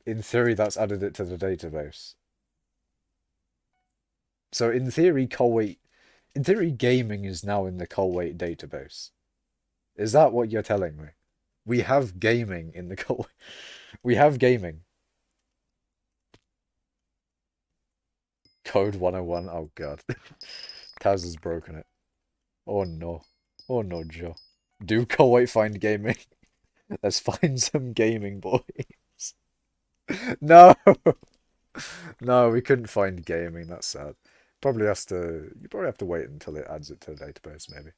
in theory, that's added it to the database. So in theory, gaming is now in the Colwait database. Is that what you're telling me? We have gaming in the Colwait. We have gaming. Code 101. Oh god. Taz has broken it. Oh no. Oh no, Joe. Do Kuwait find gaming? Let's find some gaming, boys. No! No, we couldn't find gaming. That's sad. Probably has to. You probably have to wait until it adds it to the database, maybe.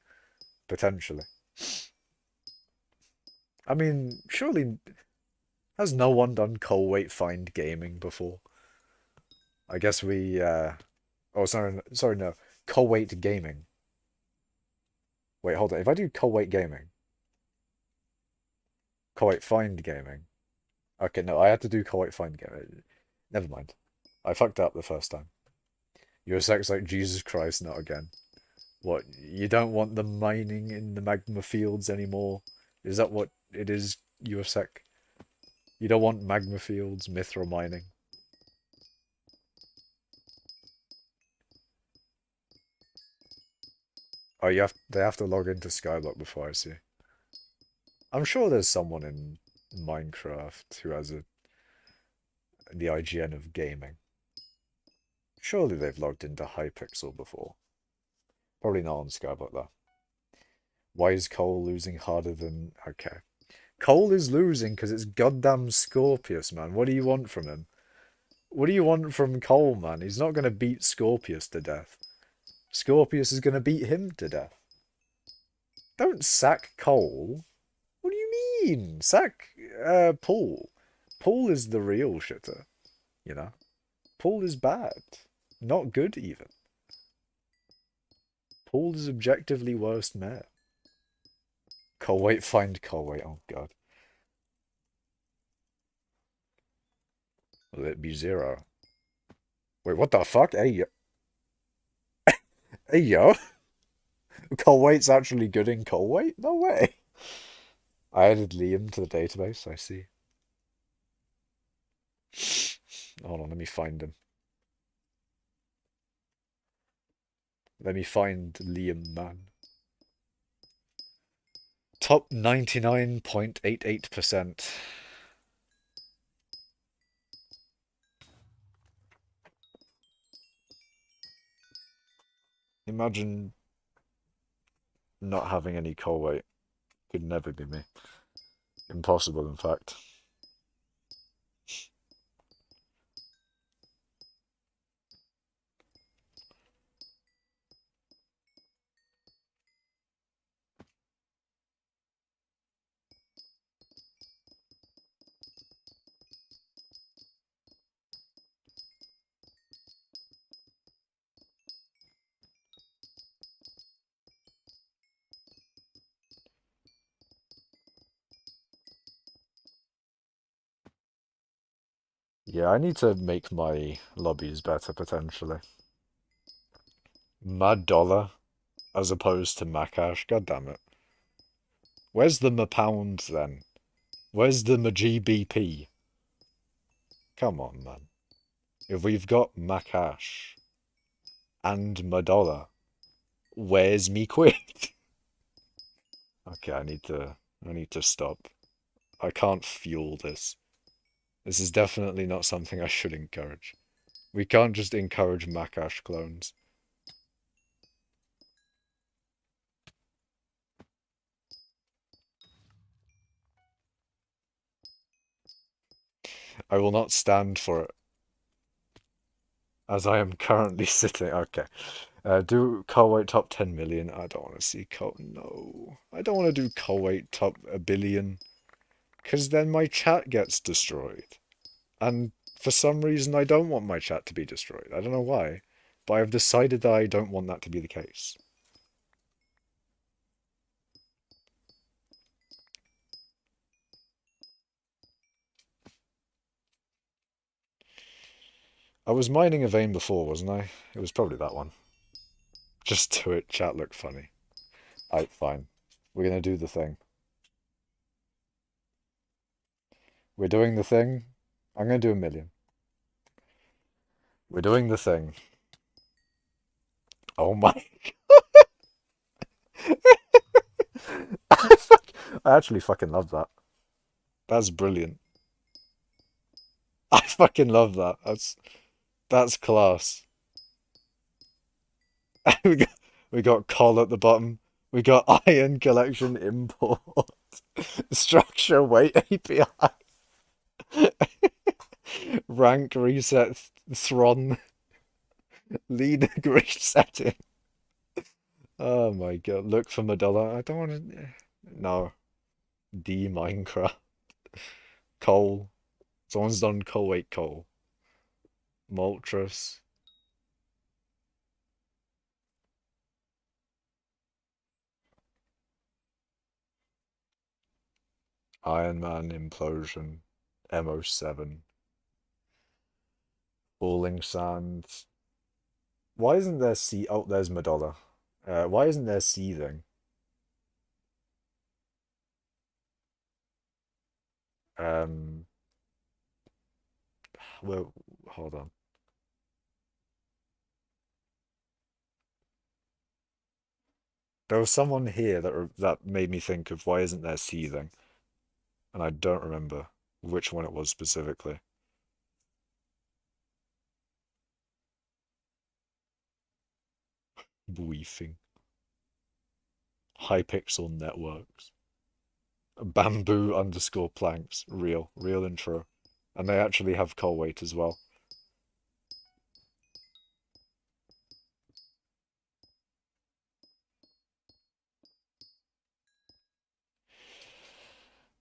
Potentially. I mean, surely has no one done Kuwait find gaming before? I guess we. Oh, sorry, no. Kuwait gaming. Wait, hold on. If I do Kuwait gaming, Kuwait find gaming. Okay, no, I had to do Kuwait find gaming. Never mind. I fucked up the first time. Your sex like Jesus Christ, not again. What, you don't want the mining in the magma fields anymore? Is that what it is, your sec? You don't want magma fields, mithril mining? Oh, they have to log into Skyblock before I see. I'm sure there's someone in Minecraft who has the IGN of gaming. Surely they've logged into hypixel before. Probably not on Skyblock though. Why is Cole losing harder than... Okay. Cole is losing because it's goddamn Scorpius, man. What do you want from him? What do you want from Cole, man? He's not going to beat Scorpius to death. Scorpius is going to beat him to death. Don't sack Cole. What do you mean? Sack Paul. Paul is the real shitter, you know? Paul is bad. Not good, even. Paul is objectively worst mayor. Kuwait, find Kuwait. Oh, God. Will it be 0? Wait, what the fuck? Hey, yo. Hey, yo. Kuwait's actually good in Kuwait? No way. I added Liam to the database, I see. Hold on, let me find him. Let me find Liam, man. Top 99.88%. Imagine not having any Kuwait. Could never be me. Impossible, in fact. Yeah, I need to make my lobbies better, potentially. Mad dollar as opposed to Macash. God damn it. Where's the pound then? Where's the GBP? Come on, man. If we've got Macash and dollar, where's me quid? Okay, I need to stop. I can't fuel this. This is definitely not something I should encourage. We can't just encourage Macash clones. I will not stand for it. As I am currently sitting. Okay. Do Kuwait top 10 million? I don't want to see No. I don't want to do Kuwait top a billion. Because then my chat gets destroyed. And for some reason, I don't want my chat to be destroyed. I don't know why. But I've decided that I don't want that to be the case. I was mining a vein before, wasn't I? It was probably that one. Just do it. Chat look funny. Alright, fine. We're gonna do the thing. We're doing the thing. I'm gonna do a million. We're doing the thing. Oh my god. I actually fucking love that. That's brilliant. I fucking love that. That's class. we got we got coal at the bottom. We got iron collection import. Structure weight API. Rank reset Thron. Leader resetting. Oh my god. Look for Medulla. I don't want to. No. D Minecraft. Coal. Someone's done coal. Wait, coal. Moltres. Iron Man implosion. MO7. Falling Sands. Why isn't there sea? Oh, there's Medulla. Why isn't there seething? Um, well, hold on. There was someone here that made me think of why isn't there seething, and I don't remember which one it was specifically. Weefing. Hypixel networks. Bamboo underscore planks. Real intro. And they actually have coal weight as well.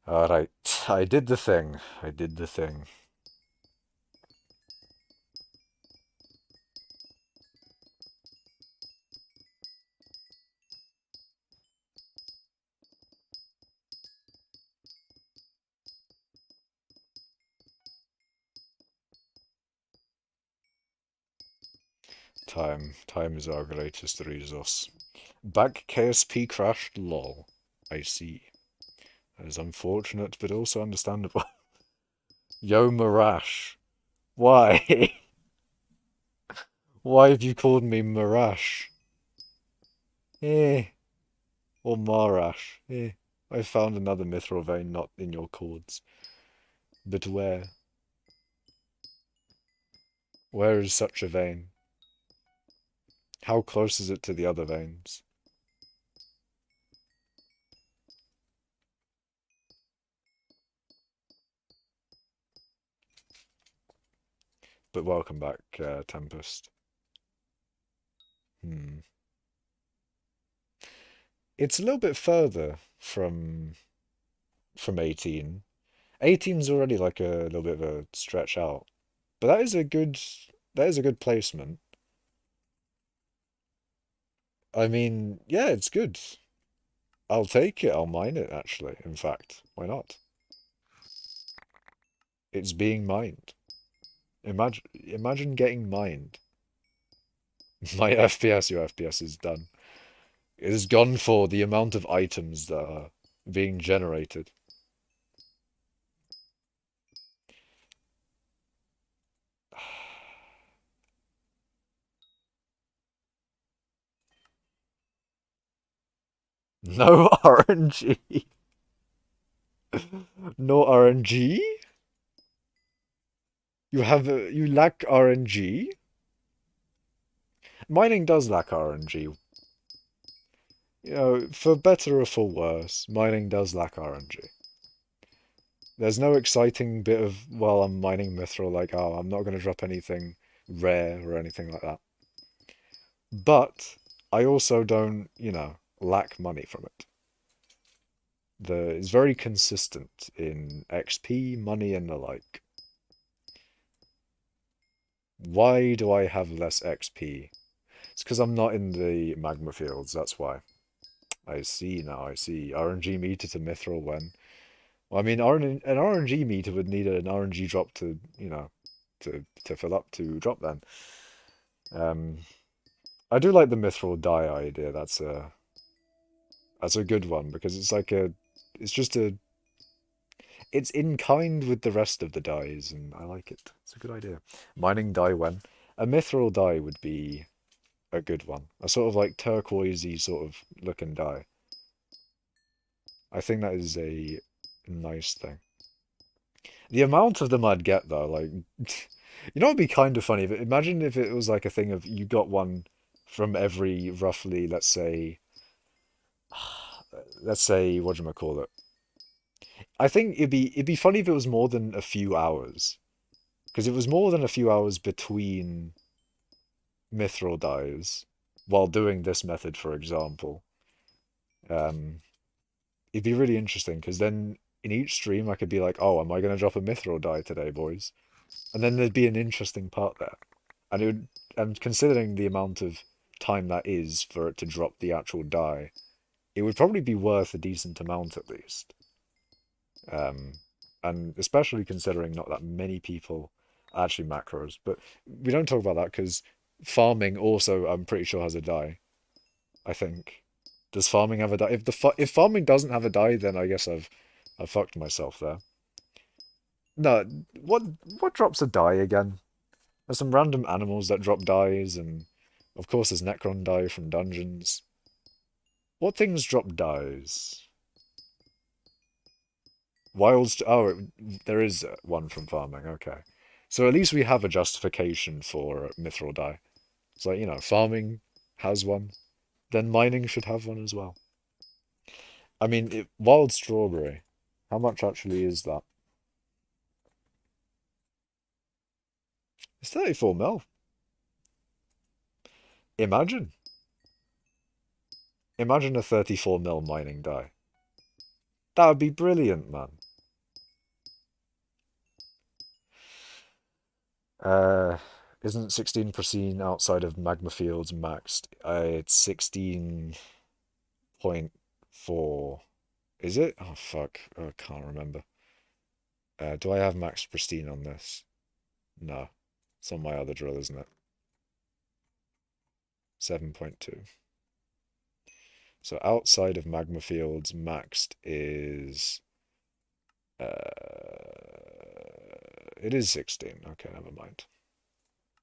Alright, I did the thing. I did the thing. Time is our greatest resource. Back KSP crashed, lol. I see. That is unfortunate, but also understandable. Yo, Marash. Why? Why have you called me Marash? Eh. Or Marash. Eh. I found another mithril vein not in your chords. But where? Where is such a vein? How close is it to the other veins? But welcome back, Tempest. Hmm. It's a little bit further from 18. 18's already like a little bit of a stretch out. But that is a good placement. I mean, yeah, it's good. I'll take it. I'll mine it, actually. In fact, why not? It's being mined. Imagine getting mined. My FPS, your FPS is done. It has gone for the amount of items that are being generated. No RNG. No RNG? You lack RNG? Mining does lack RNG. For better or for worse, mining does lack RNG. There's no exciting bit of, well, I'm mining mithril, like, oh, I'm not going to drop anything rare or anything like that. But I also don't, lack money from it. It's very consistent in XP, money, and the like. Why do I have less XP? It's because I'm not in the magmafields, that's why. I see now, I see. RNG meter to mithril when. Well, I mean, an RNG meter would need an RNG drop to, to fill up to drop then. I do like the mithril dye idea. That's a good one because it's just it's in kind with the rest of the dyes, and I like it. It's a good idea. Mining dye when a mithril dye would be a good one. A sort of like turquoisey sort of looking dye. I think that is a nice thing. The amount of them I'd get though, like, it'd be kind of funny. But imagine if it was like a thing of you got one from every roughly, let's say, whatchamacallit. I think it'd be funny if it was more than a few hours. Because if it was more than a few hours between mithril dies, while doing this method, for example, um, it'd be really interesting, because then in each stream I could be like, oh, am I going to drop a mithril die today, boys? And then there'd be an interesting part there. And it would, and considering the amount of time that is for it to drop the actual die, it would probably be worth a decent amount at least. Um, and especially considering not that many people actually macros. But we don't talk about that because farming also, I'm pretty sure, has a die. I think. Does farming have a die? If farming doesn't have a die, then I guess I've fucked myself there. No, what drops a die again? There's some random animals that drop dies, and of course there's Necron die from dungeons. What things drop dies? Oh, there is one from farming. Okay, so at least we have a justification for mithril die. It's like, farming has one, then mining should have one as well. I mean, wild strawberry. How much actually is that? It's 34 mil. Imagine. Imagine a 34 mil mining die. That would be brilliant, man. Isn't 16 pristine outside of magmafields maxed? It's 16.4. Is it? Oh, fuck. I can't remember. Do I have maxed pristine on this? No. It's on my other drill, isn't it? 7.2. So outside of magmafields maxed is... it is 16. Okay, never mind.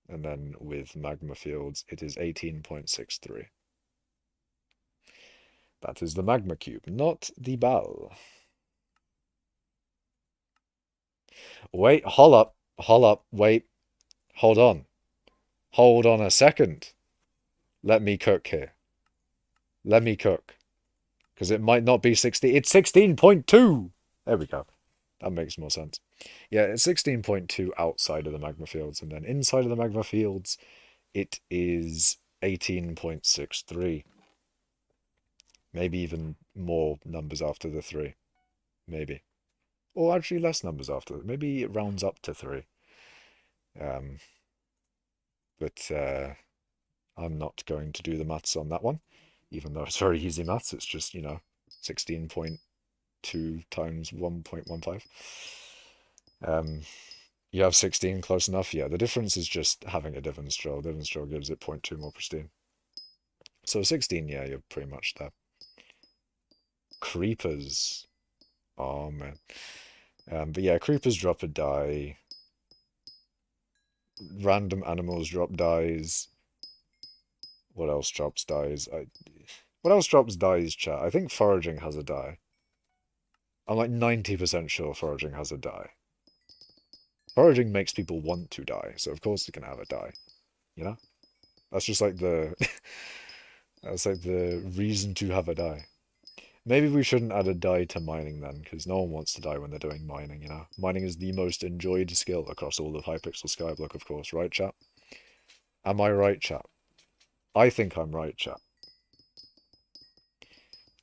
And then with magma fields, it is 18.63. That is the magma cube, not the ball. Wait, hold up, wait, hold on. Hold on a second. Let me cook here. Let me cook. Because it might not be 16. It's 16.2! There we go. That makes more sense. Yeah, it's 16.2 outside of the magma fields, and then inside of the magma fields, it is 18.63. Maybe even more numbers after the 3. Maybe. Or actually less numbers after. Maybe it rounds up to 3. Um, but I'm not going to do the maths on that one, even though it's very easy maths. It's just, 16.2 times 1.15. You have 16, close enough. Yeah, the difference is just having a divans drill. Divans drill gives it 0.2 more pristine. So 16, yeah, you're pretty much there. Creepers. Oh, man. But yeah, creepers drop a die. Random animals drop dies. What else drops dies? What else drops dies, chat? I think foraging has a die. I'm like 90% sure foraging has a die. Foraging makes people want to die, so of course it can have a die. You know? That's just like the... that's like the reason to have a die. Maybe we shouldn't add a die to mining then, because no one wants to die when they're doing mining, you know? Mining is the most enjoyed skill across all of Hypixel Skyblock, of course, right, chat? Am I right, chat? I think I'm right, chat.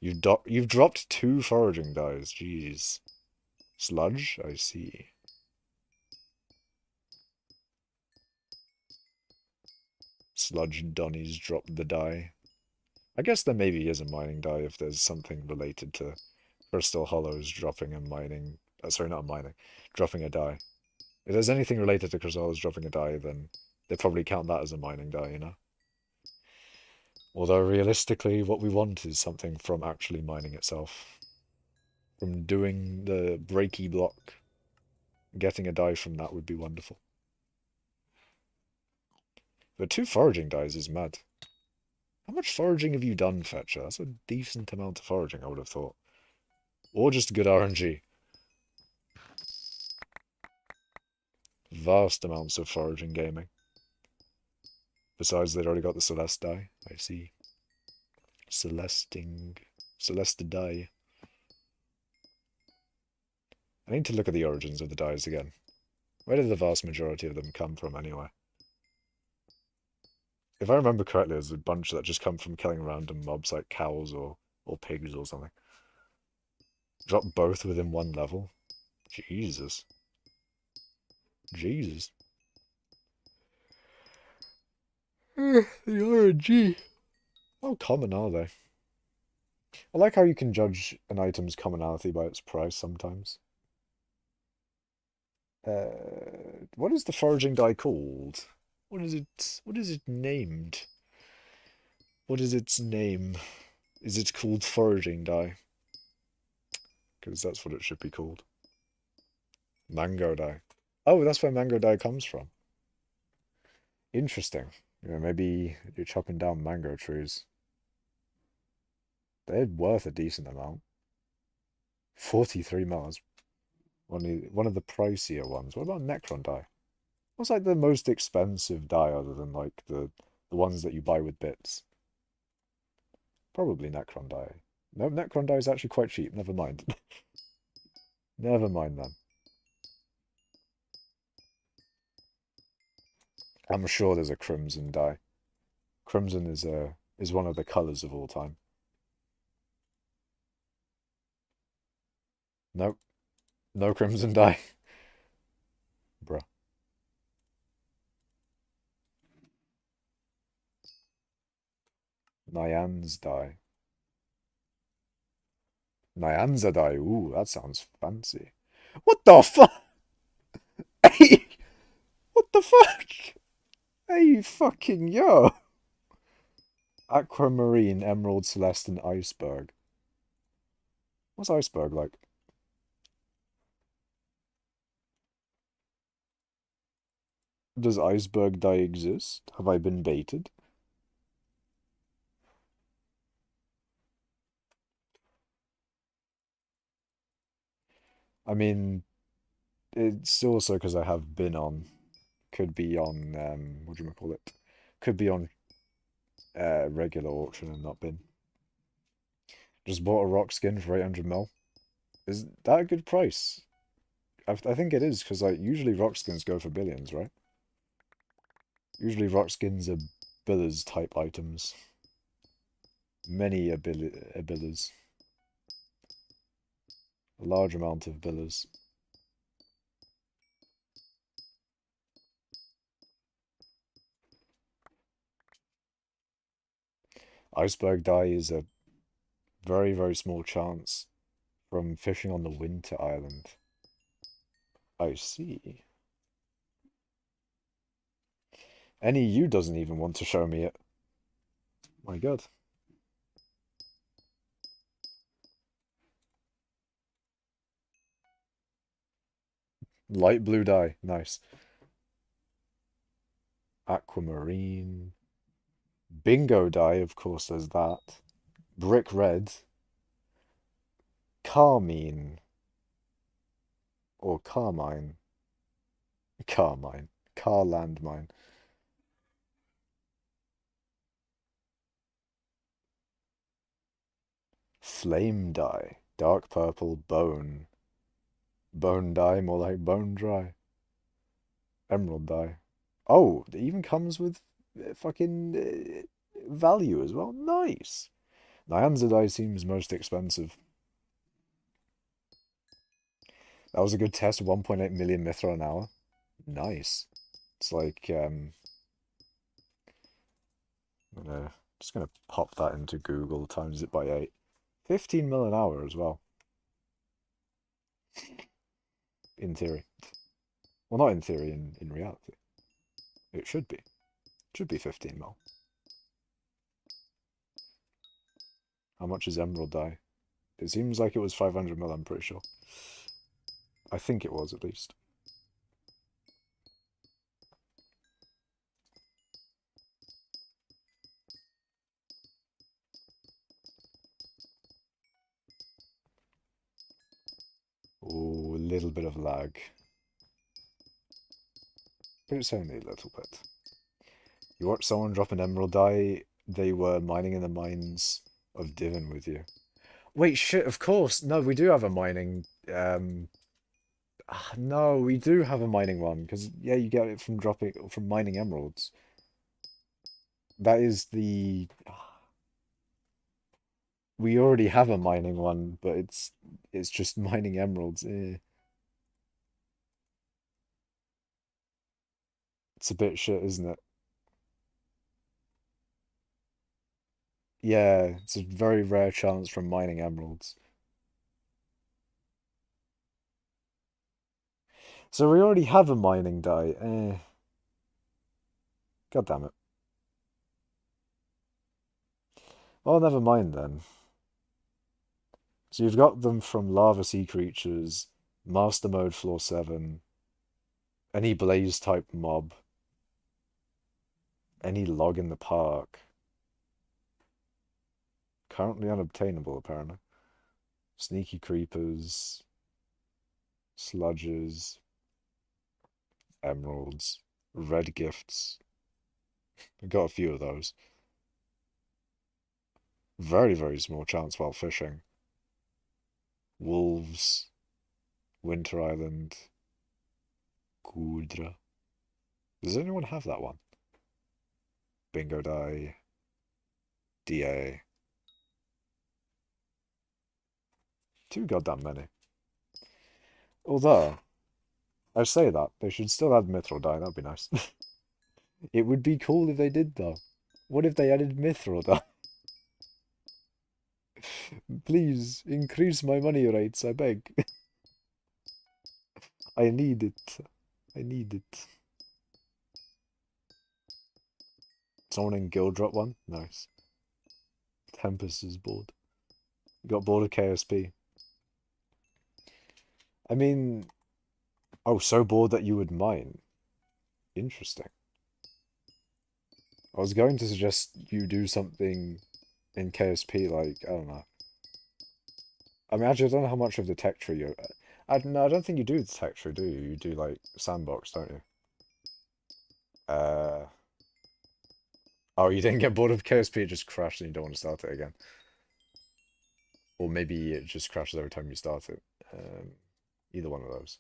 You've dropped 2 foraging dies, jeez. Sludge? I see. Sludge Donnies dropped the die. I guess there maybe is a mining die if there's something related to Crystal Hollows dropping a mining... sorry, not a mining. Dropping a die. If there's anything related to Crystal Hollows dropping a die, then they probably count that as a mining die, you know? Although realistically, what we want is something from actually mining itself. From doing the breaky block. Getting a die from that would be wonderful. But 2 foraging dies is mad. How much foraging have you done, Fetcher? That's a decent amount of foraging, I would have thought. Or just good RNG. Vast amounts of foraging gaming. Besides, they'd already got the Celeste die. I see. Celeste die. I need to look at the origins of the dies again. Where did the vast majority of them come from anyway? If I remember correctly, there's a bunch that just come from killing random mobs like cows or pigs or something. Drop both within one level? Jesus. Jesus. The RNG. How common are they? I like how you can judge an item's commonality by its price sometimes. What is the foraging die called? What is it? What is it named? What is its name? Is it called foraging die? Because that's what it should be called. Mango die. Oh, that's where mango die comes from. Interesting. You know, maybe you're chopping down mango trees. They're worth a decent amount. 43 mils. One of the pricier ones. What about Necron die? What's like the most expensive die other than like the ones that you buy with bits? Probably Necron die. No, Necron die is actually quite cheap. Never mind. Never mind then. I'm sure there's a crimson die. Crimson is one of the colors of all time. Nope. No crimson die. Bruh. Nyan's die. Nyanza die. Ooh, that sounds fancy. What the fuck? Hey! What the fuck? Hey, fucking yo! Aquamarine, Emerald, Celeste, and Iceberg. What's Iceberg like? Does Iceberg die exist? Have I been baited? I mean, it's also because I have been on. Could be on, what do you call it? Could be on regular auction and not been. Just bought a rock skin for 800 mil. Is that a good price? I think it is, because like usually rock skins go for billions, right? Usually rock skins are billers type items. Many billers. A large amount of billers. Iceberg die is a very, very small chance from fishing on the Winter Island. I see. NEU doesn't even want to show me it. My god. Light blue dye. Nice. Aquamarine. Bingo dye, of course, there's that. Brick red. Carmine. Or Carmine. Carmine. Car landmine. Flame dye. Dark purple bone. Bone dye, more like bone dry. Emerald dye. Oh, it even comes with fucking value as well. Nice. Nyanza dye seems most expensive. That was a good test. 1.8 million mithril an hour. Nice. It's like just gonna pop that into Google, times it by 8. 15 mil an hour as well. In theory. Well, not in theory, in reality. It should be. It should be 15 mil. How much is emerald dye? It seems like it was 500 mil, I'm pretty sure. I think it was, at least. Oh, a little bit of lag. But it's only a little bit. You watch someone drop an emerald dye, they were mining in the mines of Divin with you. Wait, shit, of course. No, we do have a mining no, we do have a mining one, because yeah, you get it from mining emeralds. That is the we already have a mining one, but it's just mining emeralds. It's a bit shit, isn't it? Yeah, it's a very rare chance from mining emeralds. So we already have a mining die. God damn it. Well, never mind then. So you've got them from Lava Sea Creatures, Master Mode Floor 7, any Blaze type mob, any log in the park. Currently unobtainable, apparently. Sneaky Creepers, Sludges, Emeralds, Red Gifts. We've got a few of those. Very, very small chance while fishing. Wolves, Winter Island, Kudra. Does anyone have that one? Bingo die, DA. Too goddamn many. Although, I say that, they should still add mithril dye, that'd be nice. It would be cool if they did, though. What if they added mithril dye? Please, increase my money rates, I beg. I need it. I need it. Someone in guild drop one? Nice. Tempest is bored. Got bored of KSP. I mean, oh, so bored that you would mine. Interesting. I was going to suggest you do something in KSP, like, I don't know. I mean, actually, I don't know how much of the tech tree you... no, I don't think you do the tech tree, do you? You do, like, sandbox, don't you? Oh, you didn't get bored of KSP, it just crashed and you don't want to start it again. Or maybe it just crashes every time you start it. Either one of those.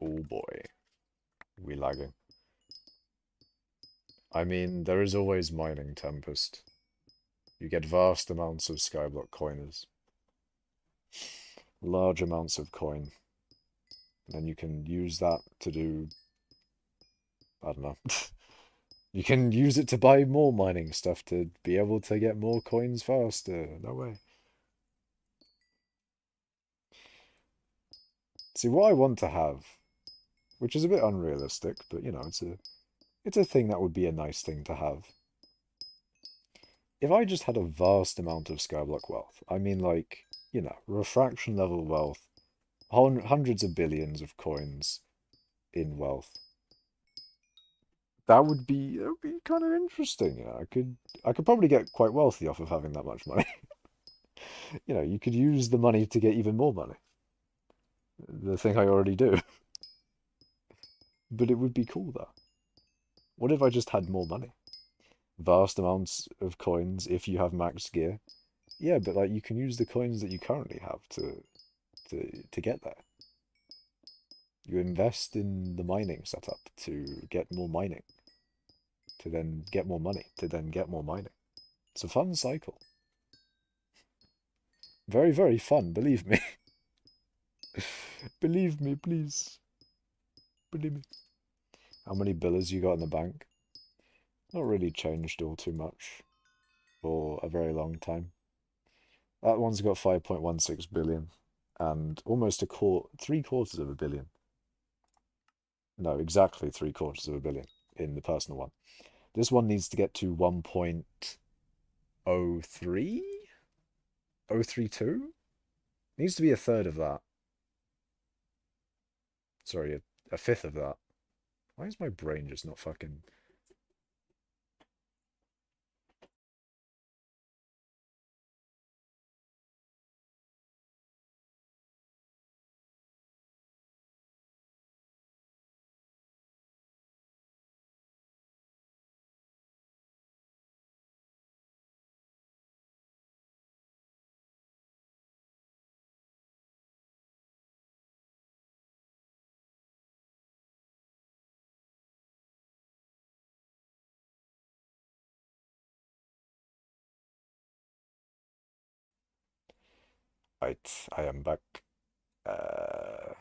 Oh boy. We lagging. I mean, there is always mining, Tempest. You get vast amounts of Skyblock coiners. Large amounts of coin. And you can use that to do... I don't know. You can use it to buy more mining stuff to be able to get more coins faster. No way. See, what I want to have, which is a bit unrealistic, but you know, it's a thing that would be a nice thing to have. If I just had a vast amount of Skyblock wealth, I mean like, you know, refraction level wealth, hundreds of billions of coins in wealth. That would be kind of interesting. You know, I could probably get quite wealthy off of having that much money. You know, you could use the money to get even more money. The thing I already do. But it would be cool though. What if I just had more money? Vast amounts of coins if you have max gear. Yeah, but like you can use the coins that you currently have to get there. You invest in the mining setup to get more mining, to then get more money, to then get more mining. It's a fun cycle. Very, very fun, believe me. Believe me, please. Believe me. How many billers you got in the bank? Not really changed all too much for a very long time. That one's got 5.16 billion and almost three-quarters of a billion. No, exactly three-quarters of a billion in the personal one. This one needs to get to 1.03? 032? Needs to be a third of that. Sorry, a fifth of that. Why is my brain just not fucking... Right, I am back. Uh,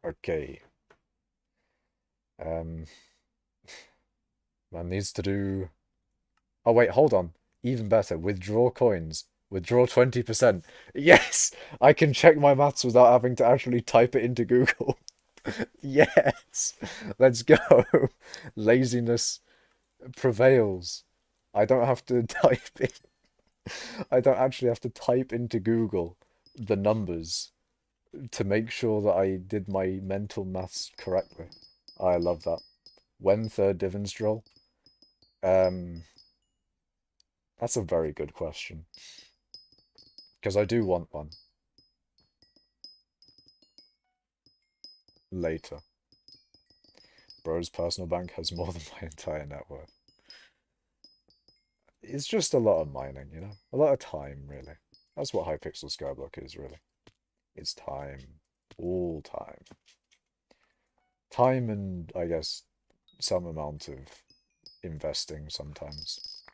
okay. Um, Man needs to do. Oh wait, hold on. Even better, withdraw coins. Withdraw 20%. Yes, I can check my maths without having to actually type it into Google. Yes, let's go. Laziness prevails. I don't have to type it. I don't actually have to type into Google the numbers to make sure that I did my mental maths correctly. I love that. When third divans draw? Um, that's a very good question. Because I do want one later. Bro's personal bank has more than my entire net worth. It's just a lot of mining, you know? A lot of time, really. That's what hypixel Skyblock is, really. It's time. All time. Time and, I guess, some amount of investing sometimes.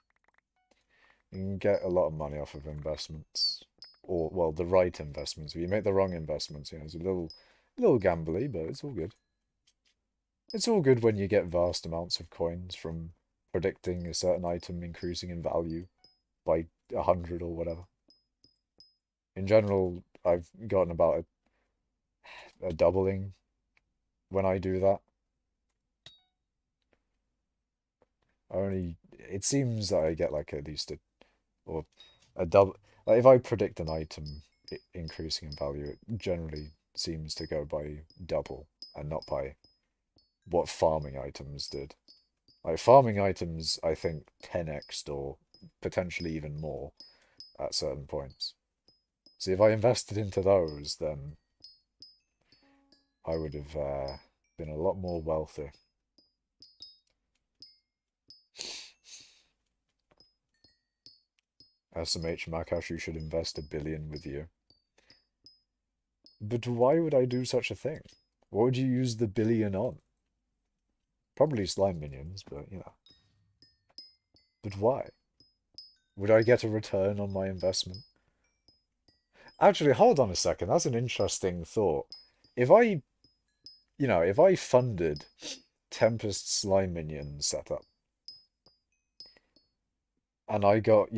You can get a lot of money off of investments. Or, well, the right investments. If you make the wrong investments, you know, it's a little gambly, but it's all good. It's all good when you get vast amounts of coins from predicting a certain item increasing in value by 100 or whatever. In general, I've gotten about a doubling when I do that. It seems that I get like at least or a double. Like if I predict an item increasing in value, it generally seems to go by double and not by what farming items did. Like farming items, I think 10x or potentially even more at certain points. See, if I invested into those, then I would have been a lot more wealthy. SMH Makash, you should invest 1 billion with you. But why would I do such a thing? What would you use the billion on? Probably slime minions, but you know. But why? Would I get a return on my investment? Actually, hold on a second. That's an interesting thought. If I, if I funded Tempest slime minion setup and I got,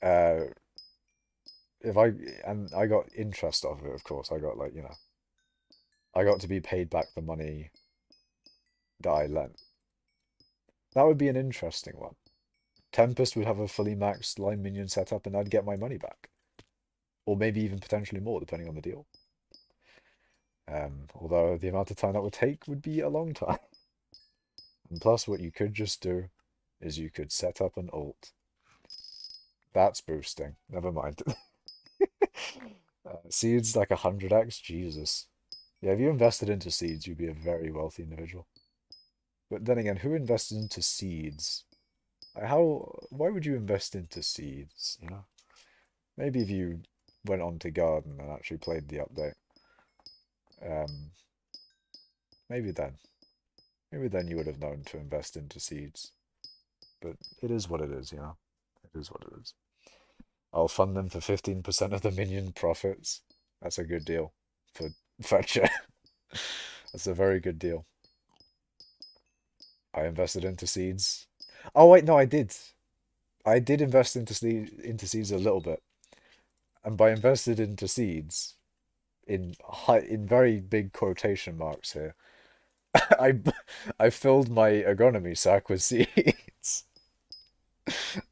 uh, if I and I got interest off of it, of course, I got like, I got to be paid back the money that I lent. That would be an interesting one. Tempest would have a fully maxed line minion setup and I'd get my money back. Or maybe even potentially more, depending on the deal. Although the amount of time that would take would be a long time. And plus, what you could just do is you could set up an alt. That's boosting. Never mind. Seeds like 100x? Jesus. Yeah, if you invested into seeds, you'd be a very wealthy individual. But then again, who invested into seeds? Why would you invest into seeds, you know? Maybe if you went on to Garden and actually played the update. Um, maybe then. Maybe then you would have known to invest into seeds. But it is what it is, you know? It is what it is. I'll fund them for 15% of the minion profits. That's a good deal for Fetcher. That's a very good deal. I invested into seeds. Oh wait, no, I did. I did invest into seeds a little bit. And by invested into seeds, in very big quotation marks here, I I filled my agronomy sack with seeds.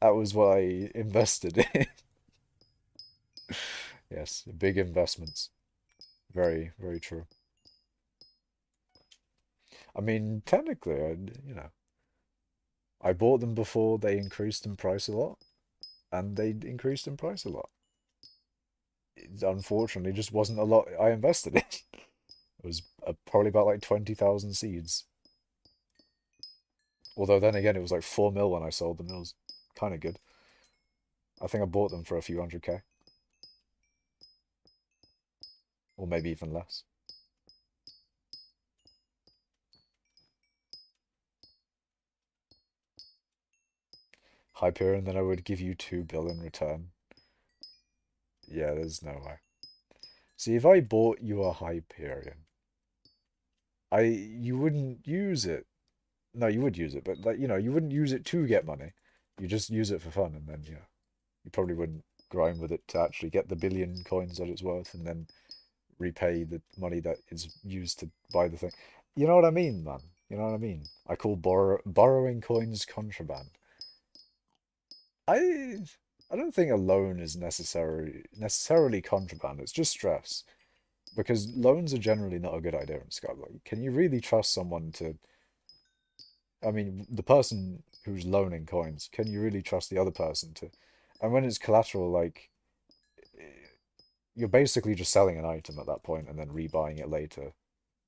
That was what I invested in. Yes, big investments. Very, very true. I mean, technically, I bought them before they increased in price a lot, and they increased in price a lot. It unfortunately just wasn't a lot I invested in. It was probably about like 20,000 seeds. Although then again, it was like 4 mil when I sold them. It was kind of good. I think I bought them for a few hundred K. Or maybe even less. Hyperion, then I would give you 2 bill in return. Yeah, there's no way. See, if I bought you a Hyperion, you wouldn't use it. No, you would use it, but like, you wouldn't use it to get money. You just use it for fun, and then yeah, you probably wouldn't grind with it to actually get the billion coins that it's worth, and then repay the money that is used to buy the thing. You know what I mean, man? You know what I mean? I call borrowing coins contraband. I I don't think a loan is necessarily contraband. It's just stress because loans are generally not a good idea in Skyblock. Can you really trust someone to? I mean, the person who's loaning coins, can you really trust the other person to? And when it's collateral, like you're basically just selling an item at that point and then rebuying it later,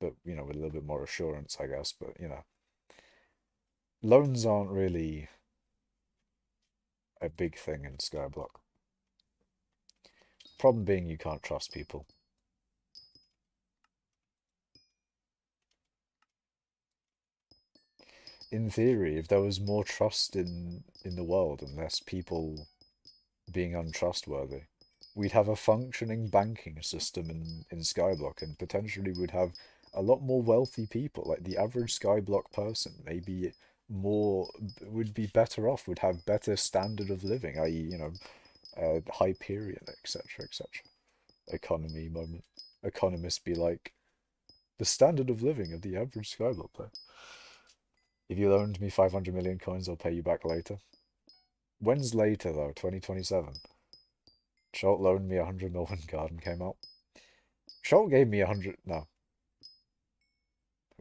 but with a little bit more assurance, I guess. But loans aren't really a big thing in Skyblock. Problem being you can't trust people. In theory, if there was more trust in the world and less people being untrustworthy, we'd have a functioning banking system in Skyblock and potentially would have a lot more wealthy people. Like the average Skyblock person, maybe more would be better off, would have better standard of living, i.e., Hyperion, etc., etc. Economy moment. Economists be like, the standard of living of the average Skyblock player. If you loaned me 500 million coins, I'll pay you back later. When's later, though? 2027? Schalt loaned me 100 mil when Garden came out. Schalt gave me 100... No.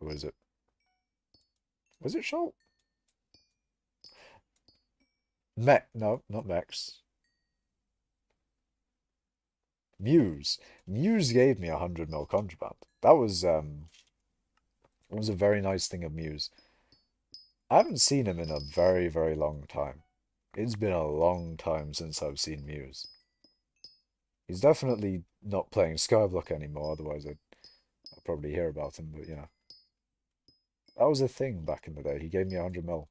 Who was it? Was it Schalt? No, not Mex. Muse. Muse gave me 100 mil contraband. That was a very nice thing of Muse. I haven't seen him in a very, very long time. It's been a long time since I've seen Muse. He's definitely not playing Skyblock anymore, otherwise I'd probably hear about him, but that was a thing back in the day. He gave me 100 mil.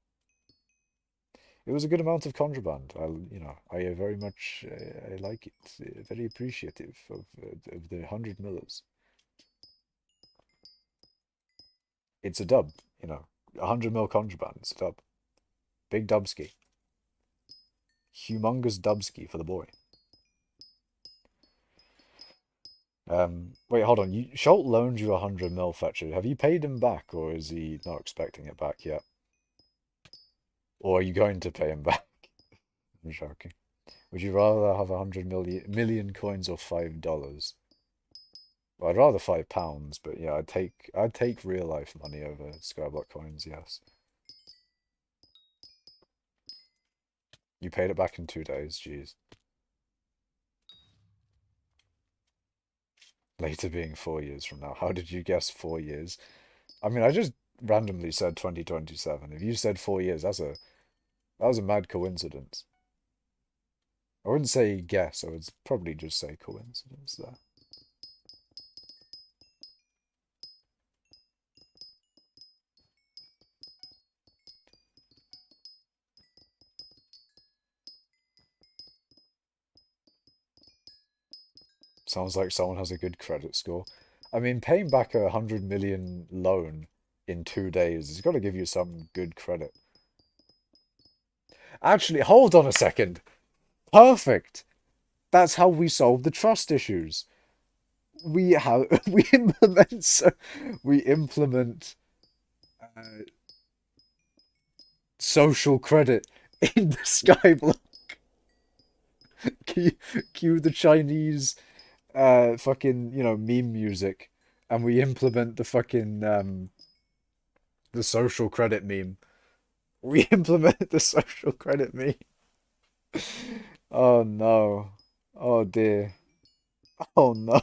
It was a good amount of contraband. I very much I like it. Very appreciative of the 100 millers. It's a dub, 100 mil contraband. It's a dub. Big dubski. Humongous dubski for the boy. Wait, hold on. Schult loaned you 100 mil, Fetcher. Have you paid him back, or is he not expecting it back yet? Or are you going to pay him back? I'm joking. Would you rather have 100 million coins or $5? Well, I'd rather £5, but yeah, I'd take real life money over Skyblock coins, yes. You paid it back in 2 days, jeez. Later being 4 years from now. How did you guess 4 years? I mean, I just randomly said 2027. If you said 4 years, that was a mad coincidence. I wouldn't say guess, I would probably just say coincidence there. Sounds like someone has a good credit score. I mean, paying back a 100 million loan in 2 days has got to give you some good credit. Actually, hold on a second. Perfect. That's how we solve the trust issues. We have we implement uh, social credit in the Skyblock. Cue, cue the Chinese fucking meme music, and we implement the fucking the social credit meme. We implement the social credit meme. Oh no. Oh dear. Oh no.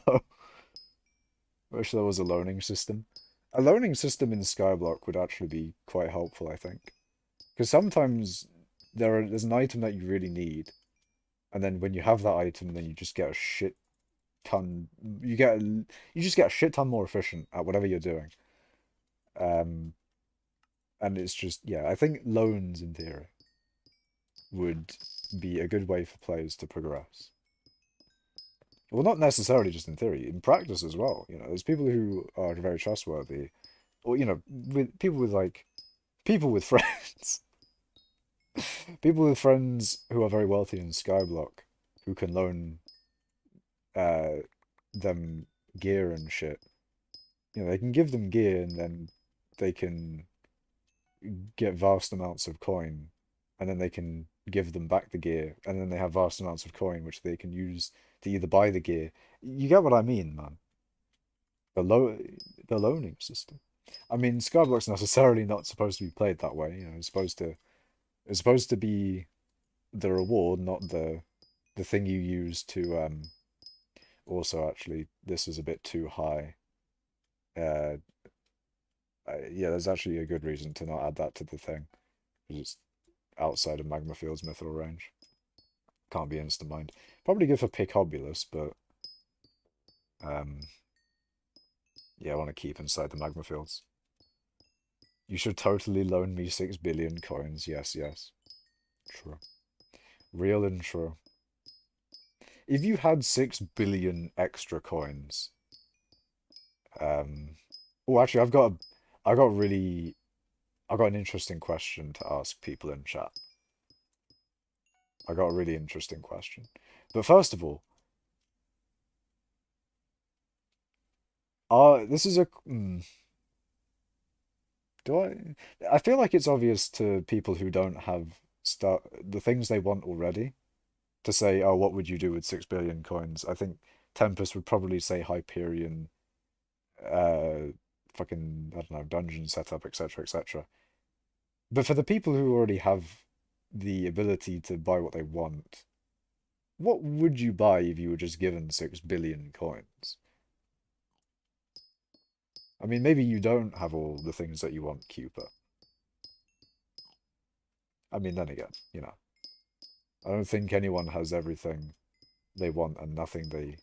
Wish there was a loaning system. A loaning system in Skyblock would actually be quite helpful, I think. Because sometimes there's an item that you really need, and then when you have that item, then you just get a shit ton. You just get a shit ton more efficient at whatever you're doing. Um, and it's just yeah, I think loans in theory would be a good way for players to progress. Well, not necessarily just in theory, in practice as well. There's people who are very trustworthy, or with people with people with friends, people with friends who are very wealthy in Skyblock, who can loan uh them gear and shit. They can give them gear and then they can get vast amounts of coin, and then they can give them back the gear, and then they have vast amounts of coin which they can use to either buy the gear. You get what I mean, man? The lo the loaning system. I mean, Skyblock's necessarily not supposed to be played that way. It's supposed to be the reward, not the thing you use to also actually this is a bit too high. Uh yeah, there's actually a good reason to not add that to the thing, because it's outside of magmafields mithril range. Can't be instant mined. Probably good for pick hobulus, but um yeah, I want to keep inside the magmafields. You should totally loan me 6 billion coins. Yes, yes. True. Real and true. If you had 6 billion extra coins, um oh actually I got an interesting question to ask people in chat. I got a really interesting question. But first of all, this is a do I feel like it's obvious to people who don't have start the things they want already to say, oh, what would you do with 6 billion coins? I think Tempest would probably say Hyperion, uh, fucking, I don't know, dungeon setup, etc., etc. But for the people who already have the ability to buy what they want, what would you buy if you were just given 6 billion coins? I mean, maybe you don't have all the things that you want, Cooper. I mean, then again, I don't think anyone has everything they want and nothing they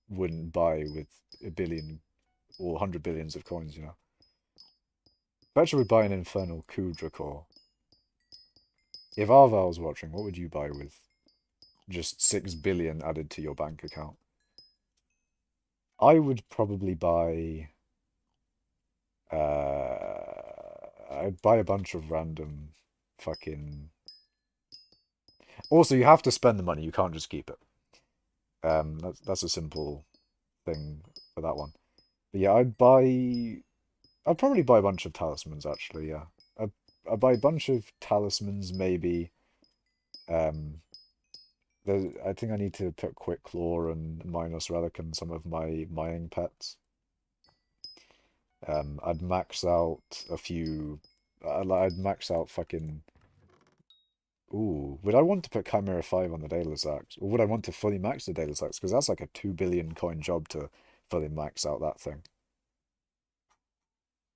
wouldn't buy with a billion or 100 billions of coins. Bet you would buy an Infernal Kudra core. If Arval was watching, what would you buy with just 6 billion added to your bank account? I would probably buy I'd buy a bunch of random fucking. Also, you have to spend the money, you can't just keep it. That's a simple thing for that one. But yeah, I'd probably buy a bunch of talismans actually, yeah. I'd buy a bunch of talismans, maybe. Um I think I need to put Quick Claw and Minus Relic in some of my mining pets. I'd max out a few. I'd max out fucking. Ooh, would I want to put Chimera 5 on the Daedalus Axe? Or would I want to fully max the Daedalus Axe? Because that's like a 2 billion coin job to fully max out that thing.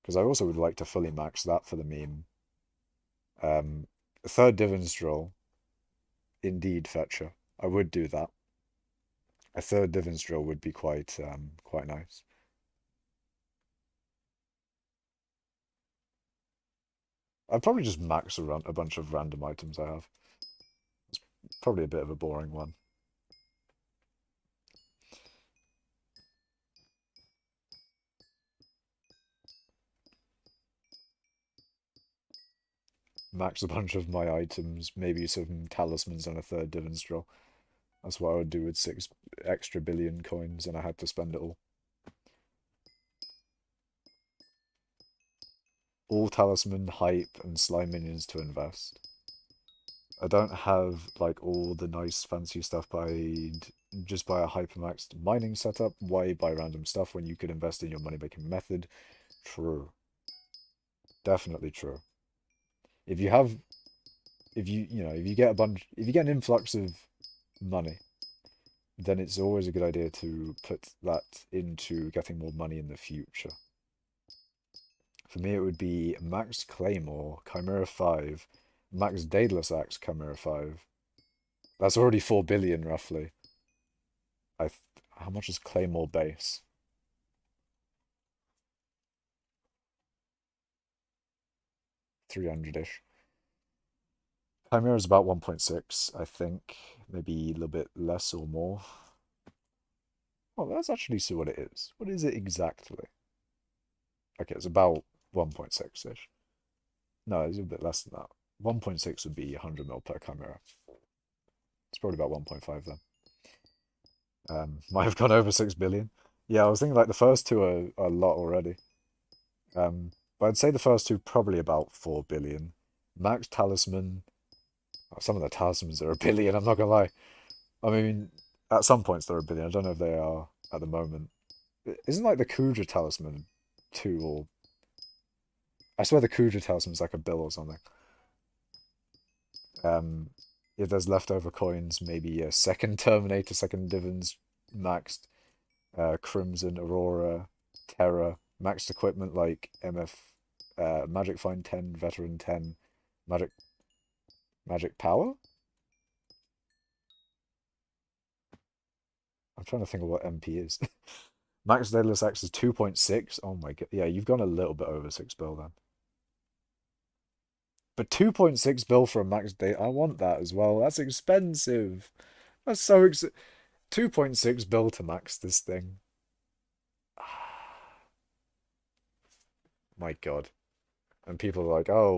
Because I also would like to fully max that for the meme. A third Divans Drill, indeed, Fetcher. I would do that. A third Divans Drill would be quite nice. I'd probably just max a bunch of random items I have. It's probably a bit of a boring one. Max a bunch of my items, maybe some talismans and a third Divans Drill. That's what I would do with 6 extra billion coins, and I had to spend it all. All talisman, hype, and slime minions to invest. I don't have like all the nice fancy stuff, but I'd just buy a hypermaxed mining setup. Why buy random stuff when you could invest in your money making method? True. Definitely true. If you have if you get if you get an influx of money, then it's always a good idea to put that into getting more money in the future. For me, it would be Max Claymore, Chimera 5, Max Daedalus Axe, Chimera 5. That's already 4 billion, roughly. How much is Claymore base? 300-ish. Chimera is about 1.6, I think. Maybe a little bit less or more. Oh, let's actually see what it is. What is it exactly? Okay, it's about 1.6-ish. No, it's a bit less than that. 1.6 would be 100 mil per chimera. It's probably about 1.5 then. Might have gone over 6 billion. Yeah, I was thinking like the first two are a lot already. But I'd say the first two probably about 4 billion. Max talisman. Some of the talismans are a billion, I'm not gonna lie. I mean, at some points they're a billion. I don't know if they are at the moment. Isn't like the Kudra talisman two or I swear the Kudra talisman's like a bill or something. If there's leftover coins, maybe a second Terminator, second Divans maxed, Crimson, Aurora, Terra, maxed equipment like Magic Find 10, Veteran 10, Magic Magic Power? I'm trying to think of what MP is. Max Daedalus X is 2.6. Oh my god. Yeah, you've gone a little bit over 6 bill then. But 2.6 bill for a max day, I want that as well. That's expensive. That's so 2.6 bill to max this thing. My god. And people are like, oh,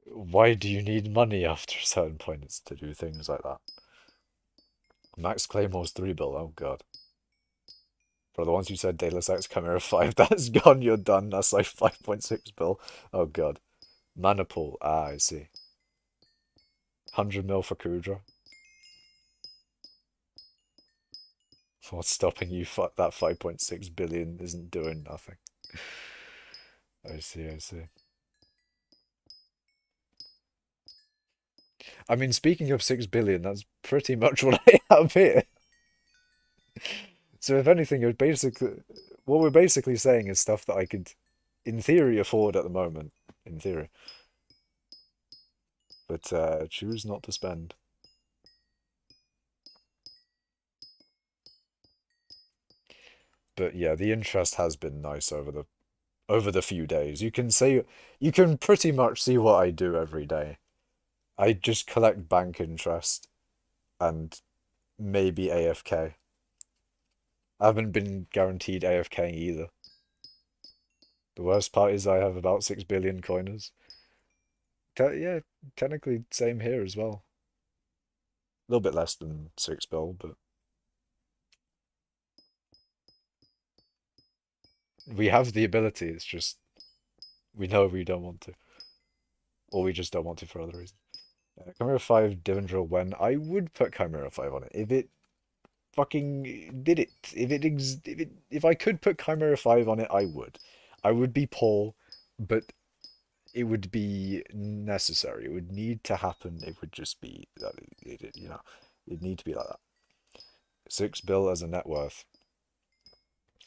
why do you need money after a certain point? It's to do things like that. Max Claymore's 3 bill, oh god. For the ones who said Daedalus X Chimera 5, that's gone, you're done. That's like 5.6 bill. Oh god. Manipool, I see. 100 mil for Kudra. What's stopping you? That 5.6 billion isn't doing nothing. I see, I see. I mean, speaking of 6 billion, that's pretty much what I have here. So if anything, you're basically what we're basically saying is stuff that I could, in theory, afford at the moment. In theory. But choose not to spend. But yeah, the interest has been nice over the few days. You can pretty much see what I do every day. I just collect bank interest and maybe AFK. I haven't been guaranteed AFK either. The worst part is I have about 6 billion coiners. Yeah, technically same here as well. A little bit less than 6 bill, but we have the ability. It's just we know we don't want to, or we just don't want to for other reasons. Chimera 5 Divandril when I would put Chimera 5 on it if it fucking did it. If I could put Chimera 5 on it, I would. I would be poor, but it would be necessary. It would need to happen. It would just be that you know, it'd need to be like that. 6 bill as a net worth.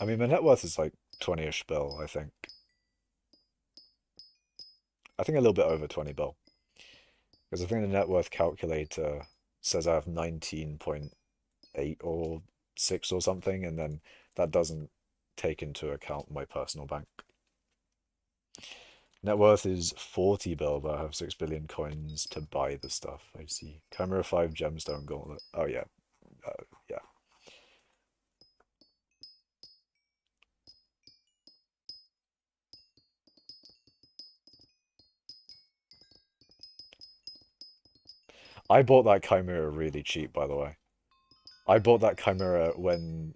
I mean, my net worth is like 20-ish bill, I think. I think a little bit over 20 bill. Because I think the net worth calculator says I have 19.8 or 6 or something, and then that doesn't take into account my personal bank. Net worth is 40 bill, but I have 6 billion coins to buy the stuff. I see. Chimera 5 gemstone gauntlet. Oh, yeah. Yeah. I bought that Chimera really cheap, by the way. I bought that Chimera when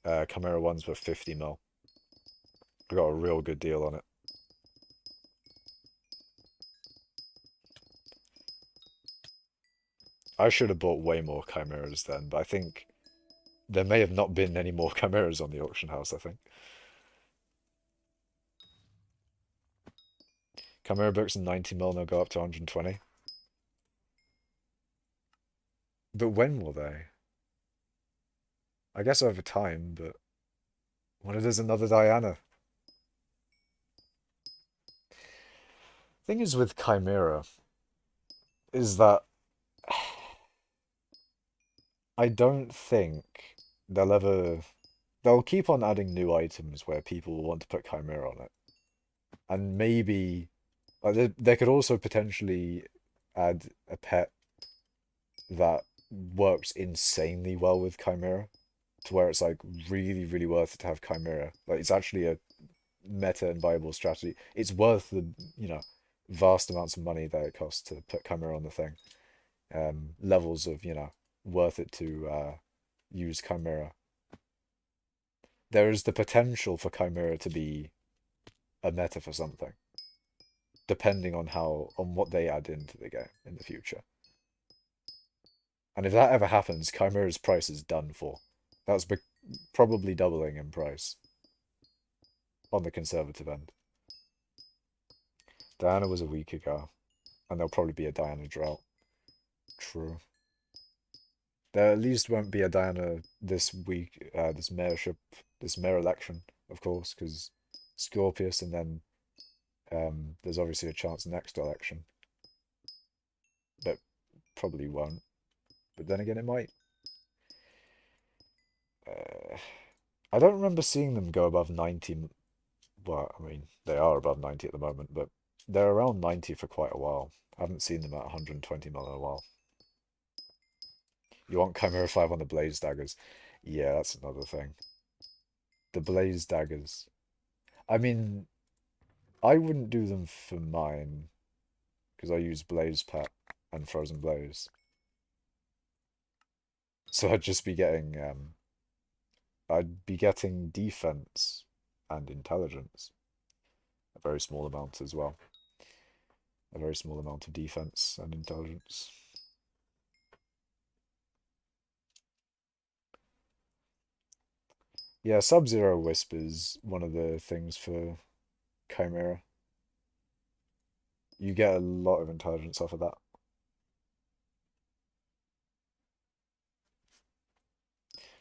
Chimera 1s were 50 mil. I got a real good deal on it. I should have bought way more Chimeras then, but I think there may have not been any more Chimeras on the auction house, I think. Chimera books in 90 mil now go up to 120. But when will they? I guess over time, but what if there's another Diana? Thing is with Chimera is that I don't think they'll keep on adding new items where people will want to put Chimera on it. And maybe like they could also potentially add a pet that works insanely well with Chimera. to where it's like really, really worth it to have Chimera. Like it's actually a meta and viable strategy. It's worth the, vast amounts of money that it costs to put Chimera on the thing. Levels of, worth it to use Chimera. There is the potential for Chimera to be a meta for something, depending on what they add into the game in the future. And if that ever happens, Chimera's price is done for. That's probably doubling in price on the conservative end. Diana was a week ago, and there'll probably be a Diana drought. True. There at least won't be a Diana this week, this mayorship, this mayor election, of course, because Scorpius, and then there's obviously a chance next election, but probably won't. But then again, it might. I don't remember seeing them go above 90. Well, I mean, they are above 90 at the moment, but they're around 90 for quite a while. I haven't seen them at 120 mil in a while. You want Chimera 5 on the Blaze Daggers? Yeah, that's another thing. The Blaze Daggers. I mean, I wouldn't do them for mine, because I use Blaze Pet and Frozen Blaze. So I'd be getting defense and intelligence. A very small amount as well. A very small amount of defense and intelligence. Yeah, Sub-Zero Wisp is one of the things for Chimera. You get a lot of intelligence off of that.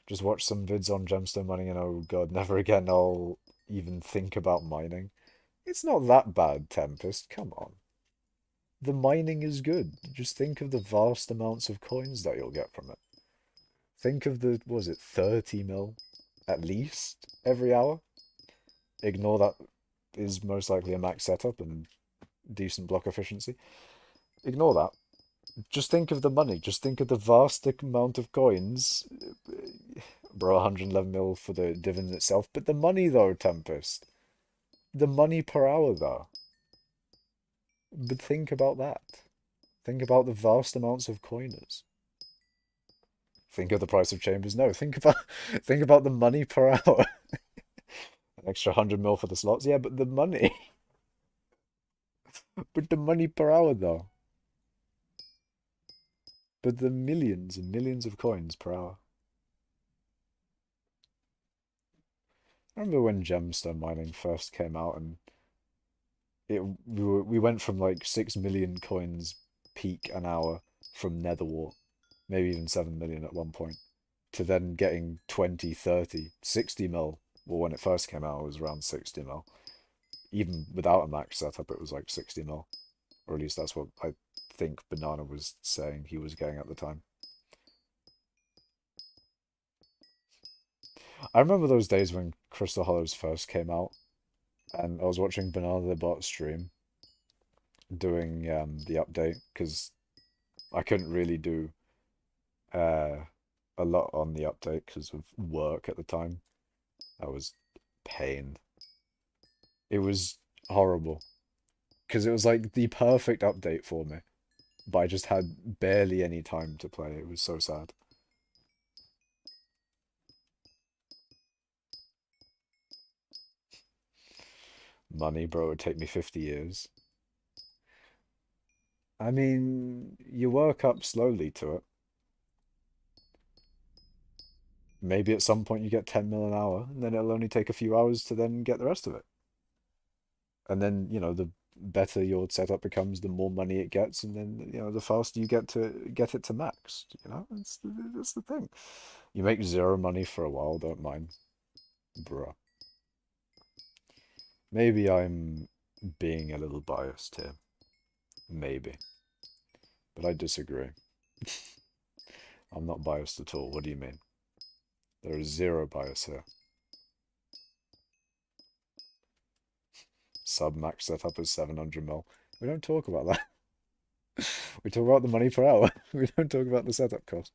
Just watch some vids on gemstone mining and oh god, never again I'll even think about mining. It's not that bad, Tempest, come on. The mining is good. Just think of the vast amounts of coins that you'll get from it. Think of the, what was it, 30 mil at least every hour? Ignore that is most likely a max setup and decent block efficiency. Ignore that. Just think of the money. Just think of the vast amount of coins. Bro, 111 mil for the dividend itself. But the money though, Tempest. The money per hour though. But think about that. Think about the vast amounts of coiners. Think of the price of chambers. No, think about the money per hour. An extra 100 mil for the slots. Yeah, but the money. But the money per hour though. But the millions and millions of coins per hour. I remember when gemstone mining first came out, and we went from like 6 million coins peak an hour from Netherwart, maybe even 7 million at one point, to then getting 20, 30, 60 mil. Well, when it first came out, it was around 60 mil. Even without a max setup, it was like 60 mil. Or at least that's what I think Banana was saying he was getting at the time. I remember those days when Crystal Hollows first came out, and I was watching Banana the Bot stream doing the update, because I couldn't really do a lot on the update because of work at the time. I was pain. It was horrible because it was like the perfect update for me, but I just had barely any time to play. It was so sad. Money, bro, it would take me 50 years. I mean, you work up slowly to it. Maybe at some point you get 10 mil an hour, and then it'll only take a few hours to then get the rest of it. And then, the better your setup becomes, the more money it gets, and then, the faster you get it to max. That's the thing. You make zero money for a while, don't mind. Bruh. Maybe I'm being a little biased here. Maybe. But I disagree. I'm not biased at all. What do you mean? There is zero bias here. Sub-max setup is 700 mil. We don't talk about that. We talk about the money per hour. We don't talk about the setup cost.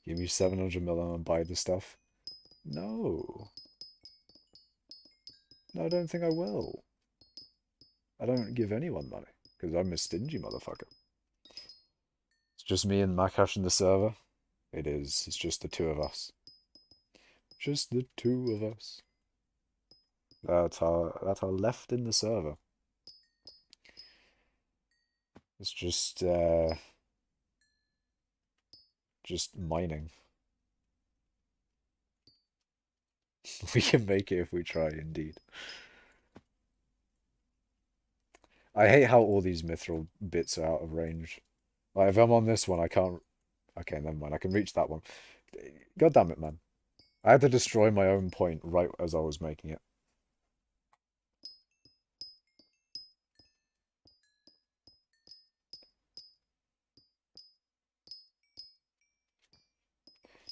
Give me 700 million and buy the stuff. No. No, I don't think I will. I don't give anyone money, because I'm a stingy motherfucker. It's just me and Makash in the server. It is. It's just the two of us. Just the two of us. That are left in the server. It's just mining. We can make it if we try, indeed. I hate how all these mithril bits are out of range. Like, if I'm on this one, I can't... Okay, never mind. I can reach that one. God damn it, man. I had to destroy my own point right as I was making it.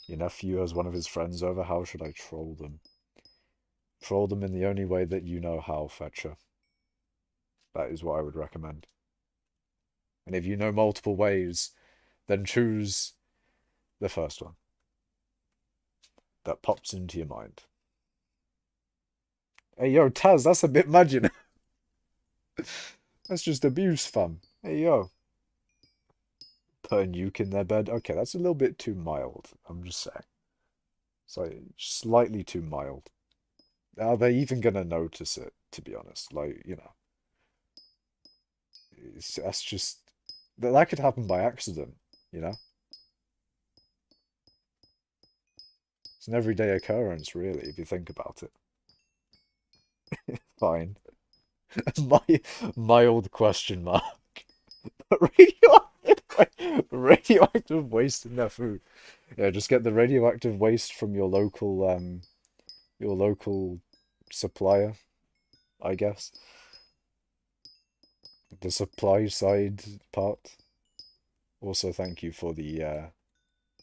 Your nephew has one of his friends over. How should I troll them? Troll them in the only way that you know how, Fetcher. That is what I would recommend. And if you know multiple ways, then choose the first one that pops into your mind. Hey, yo, Taz, that's a bit mudging. That's just abuse, fam. Hey, yo. Put a nuke in their bed. Okay, that's a little bit too mild. I'm just saying. So, slightly too mild. Are they even gonna notice it, to be honest? Like, you know. That's just... That could happen by accident, you know? It's an everyday occurrence, really, if you think about it. Fine. Mild question mark. Radioactive waste in their food. Yeah, just get the radioactive waste from your local supplier, I guess. The supply side part. Also, thank you for the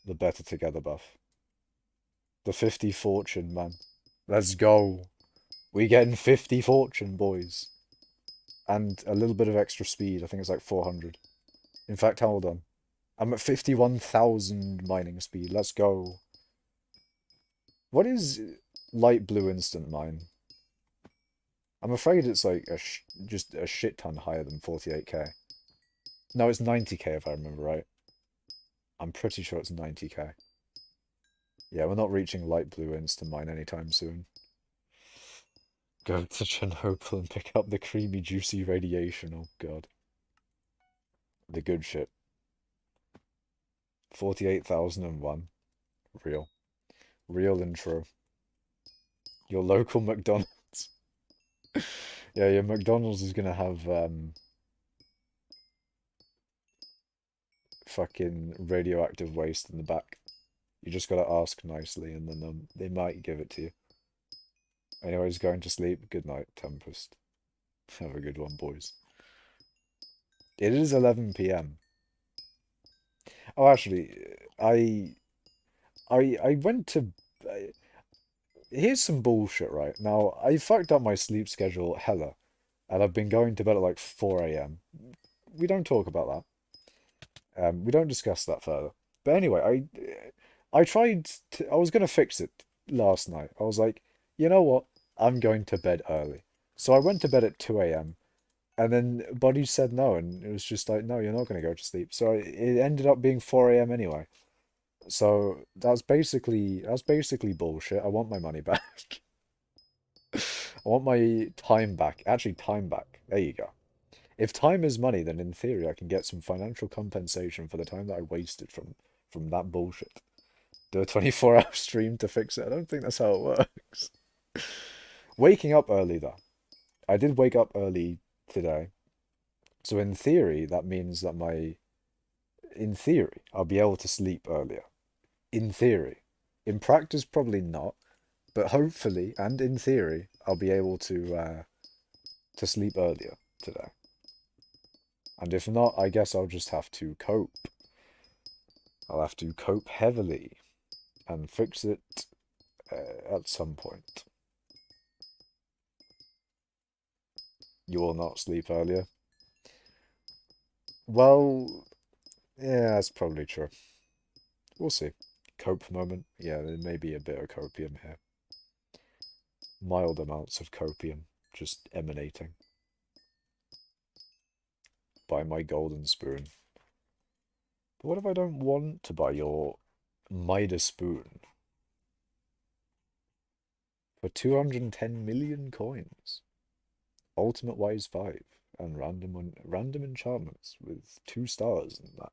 Better Together buff. The 50 fortune, man. Let's go. We getting 50 fortune, boys. And a little bit of extra speed. I think it's like 400. In fact, hold on. I'm at 51,000 mining speed. Let's go. What is light blue instant mine? I'm afraid it's like just a shit ton higher than 48k. No, it's 90k if I remember right. I'm pretty sure it's 90k. Yeah, we're not reaching light blue instant mine anytime soon. Go to Chernobyl and pick up the creamy, juicy radiation. Oh, God. The good shit. 48,001. Real. Real and true. Your local McDonald's. Yeah, your McDonald's is gonna have fucking radioactive waste in the back. You just gotta ask nicely and then they might give it to you. Anyways, going to sleep. Good night, Tempest. Have a good one, boys. It is 11 p.m. Oh, actually, I went to... Here's some bullshit, right? Now, I fucked up my sleep schedule hella, and I've been going to bed at like 4 a.m. We don't talk about that. We don't discuss that further. But anyway, I tried to... I was going to fix it last night. I was like, you know what? I'm going to bed early. So I went to bed at 2 a.m. And then Buddy said no, and it was just like, no, you're not going to go to sleep. So it ended up being 4 a.m. anyway. So that's basically bullshit. I want my money back. I want my time back. Actually, time back. There you go. If time is money, then in theory I can get some financial compensation for the time that I wasted from that bullshit. Do a 24-hour stream to fix it. I don't think that's how it works. Waking up early though. I did wake up early today. So in theory, that means that in theory, I'll be able to sleep earlier. In theory. In practice, probably not. But hopefully, and in theory, I'll be able to sleep earlier today. And if not, I guess I'll just have to cope. I'll have to cope heavily and fix it at some point. You will not sleep earlier. Well, yeah, that's probably true. We'll see. Cope moment. Yeah, there may be a bit of copium here. Mild amounts of copium just emanating by my golden spoon. But what if I don't want to buy your Midas spoon for 210 million coins? Ultimate Wise 5 and random enchantments with 2 stars and that.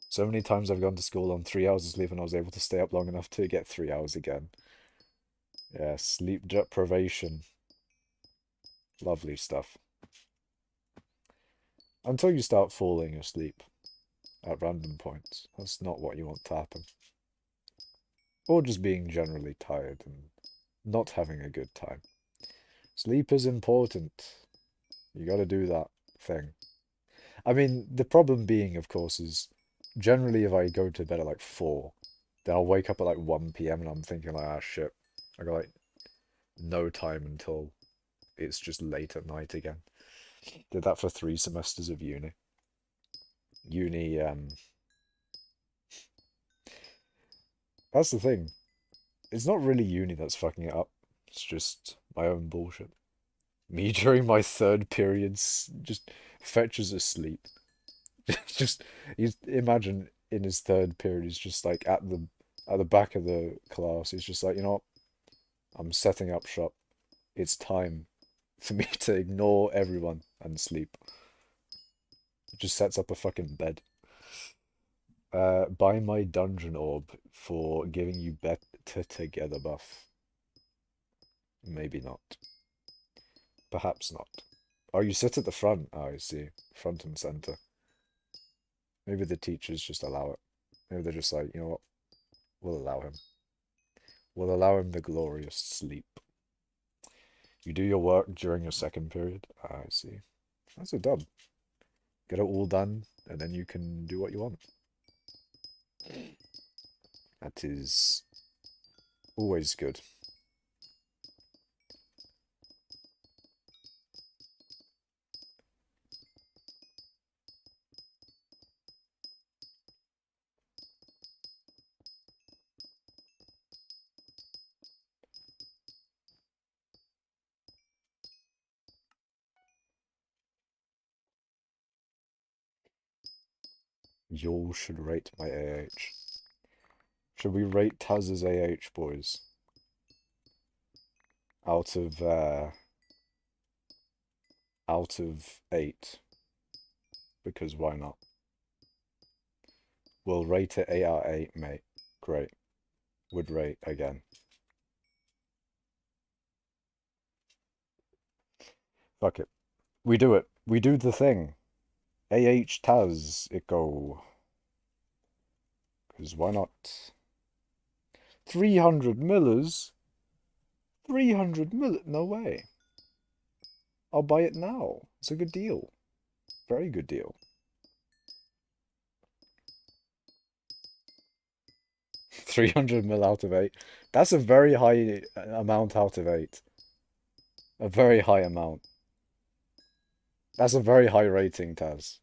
So many times I've gone to school on 3 hours of sleep and I was able to stay up long enough to get 3 hours again. Yeah, sleep deprivation. Lovely stuff. Until you start falling asleep at random points. That's not what you want to happen. Or just being generally tired and not having a good time. Sleep is important. You gotta do that thing. I mean, the problem being, of course, is generally if I go to bed at like 4, then I'll wake up at like 1 p.m. and I'm thinking like, ah, shit. I got like no time until it's just late at night again. Did that for 3 semesters of uni. That's the thing. It's not really uni that's fucking it up. It's just my own bullshit. Me during my third periods just fetches asleep. Just he's imagine in his third period he's just like at the back of the class. He's just like, you know what? I'm setting up shop. It's time for me to ignore everyone and sleep. He just sets up a fucking bed. Buy my dungeon orb for giving you better together buff. Maybe not. Perhaps not. Oh, you sit at the front. Oh, I see. Front and center. Maybe the teachers just allow it. Maybe they're just like, you know what? We'll allow him. We'll allow him the glorious sleep. You do your work during your second period. Ah, I see. That's a dub. Get it all done, and then you can do what you want. That is always good. Y'all should rate my AH. Should we rate Taz's AH, boys? Out of 8. Because why not? We'll rate it 8 out of 8, mate. Great. Would rate again. Fuck it. We do it. We do the thing. AH Taz, it go. Because why not? 300 millers? 300 mil? No way. I'll buy it now. It's a good deal. Very good deal. 300 mil out of 8. That's a very high amount out of 8. A very high amount. That's a very high rating, Taz.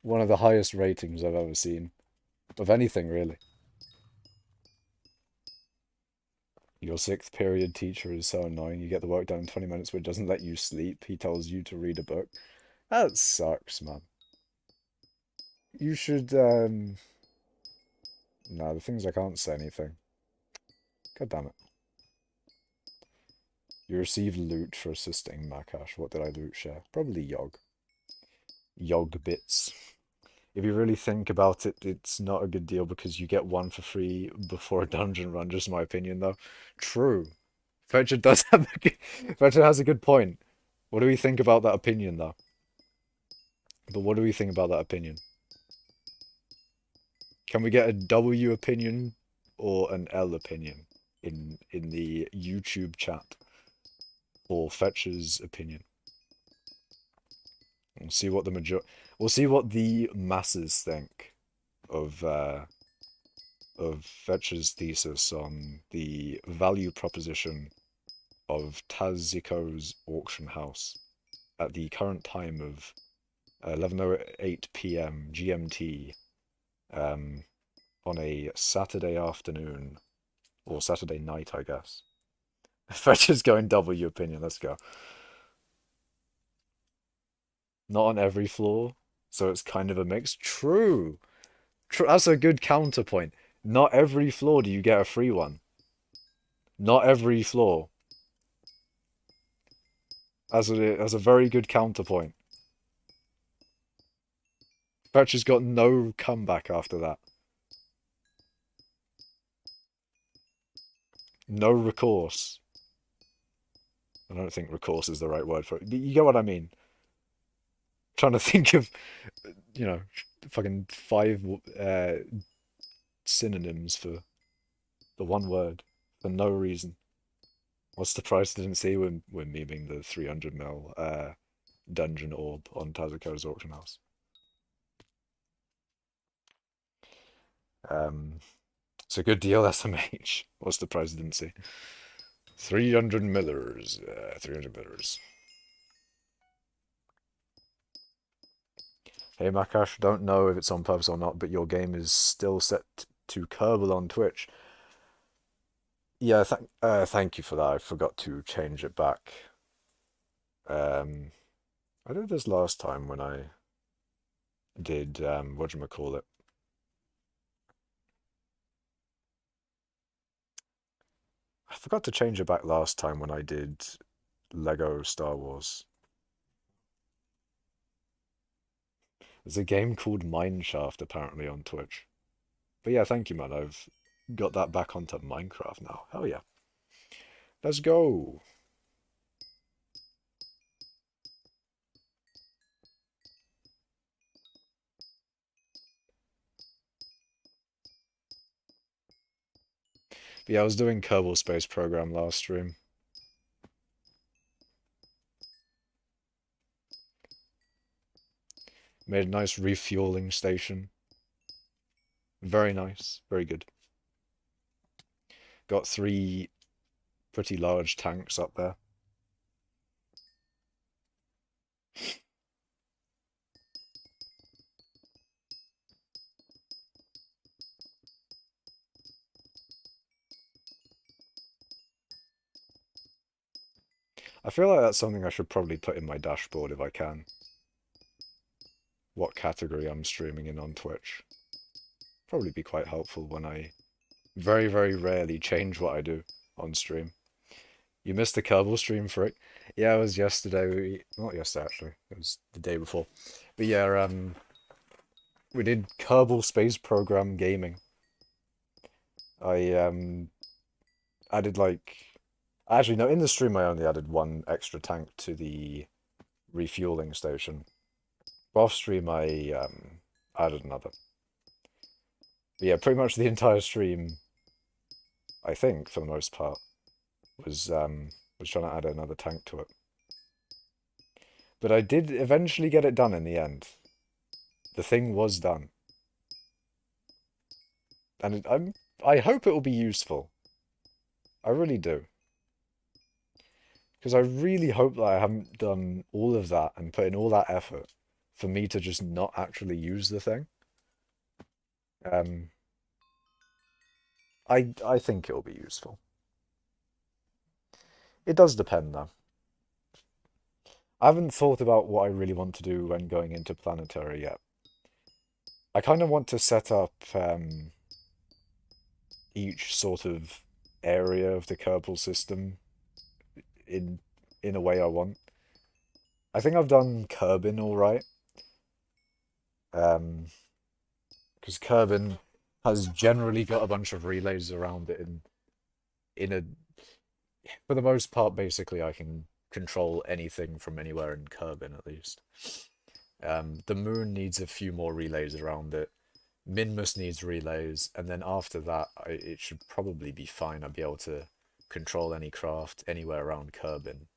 One of the highest ratings I've ever seen. Of anything, really. Your 6th period teacher is so annoying. You get the work done in 20 minutes, but doesn't let you sleep. He tells you to read a book. That sucks, man. You should, No, the things I can't say anything. God damn it. You received loot for assisting Makash. What did I loot share? Probably Yog. Yog bits. If you really think about it, it's not a good deal because you get 1 for free before a dungeon run, just my opinion though. True. Fetcher does have Fetcher has a good point. What do we think about that opinion though? But what do we think about that opinion? Can we get a W opinion or an L opinion in the YouTube chat? Or Fetcher's opinion? We'll see what we'll see what the masses think of Fetcher's thesis on the value proposition of Taziko's auction house. at the current time of 11:08 p.m. GMT, um, on a Saturday afternoon, or Saturday night, I guess. Fetch is going double your opinion. Let's go. Not on every floor, so it's kind of a mix. True. True. That's a good counterpoint. Not every floor do you get a free one. Not every floor. As a very good counterpoint. Fetch has got no comeback after that. No recourse. I don't think recourse is the right word for it. But you get what I mean. Trying to think of, you know, fucking five synonyms for the one word for no reason. What's the price I didn't see when we're memeing the 300 mil dungeon orb on Tazuko's auction house? It's a good deal, SMH. What's the price I didn't see? 300 millers. 300 millers. Hey Makash, don't know if it's on purpose or not, but your game is still set to Kerbal on Twitch. Yeah, thank you for that. I forgot to change it back. I did this last time when I did whatchamacallit. I forgot to change it back last time when I did Lego Star Wars. There's a game called Mineshaft apparently on Twitch. But yeah, thank you, man. I've got that back onto Minecraft now. Hell yeah. Let's go. But yeah, I was doing Kerbal Space Program last stream. Made a nice refueling station. Very nice. Very good. Got 3 pretty large tanks up there. I feel like that's something I should probably put in my dashboard if I can. What category I'm streaming in on Twitch. Probably be quite helpful when I very, very rarely change what I do on stream. You missed the Kerbal stream, Frick? Yeah, it was yesterday. Not yesterday, actually. It was the day before. But yeah, we did Kerbal Space Program Gaming. I added like... Actually, no, in the stream I only added 1 extra tank to the refueling station. Off stream I added another. But yeah, pretty much the entire stream, I think, for the most part, was trying to add another tank to it. But I did eventually get it done in the end. The thing was done. And I hope it will be useful. I really do. Because I really hope that I haven't done all of that and put in all that effort for me to just not actually use the thing. I think it'll be useful. It does depend, though. I haven't thought about what I really want to do when going into planetary yet. I kind of want to set up each sort of area of the Kerbal system in a way I want. I think I've done Kerbin all right. Because Kerbin has generally got a bunch of relays around it in a for the most part, basically I can control anything from anywhere in Kerbin at least. The moon needs a few more relays around it. Minmus needs relays, and then after that, it should probably be fine. I'll be able to control any craft anywhere around Kerbin,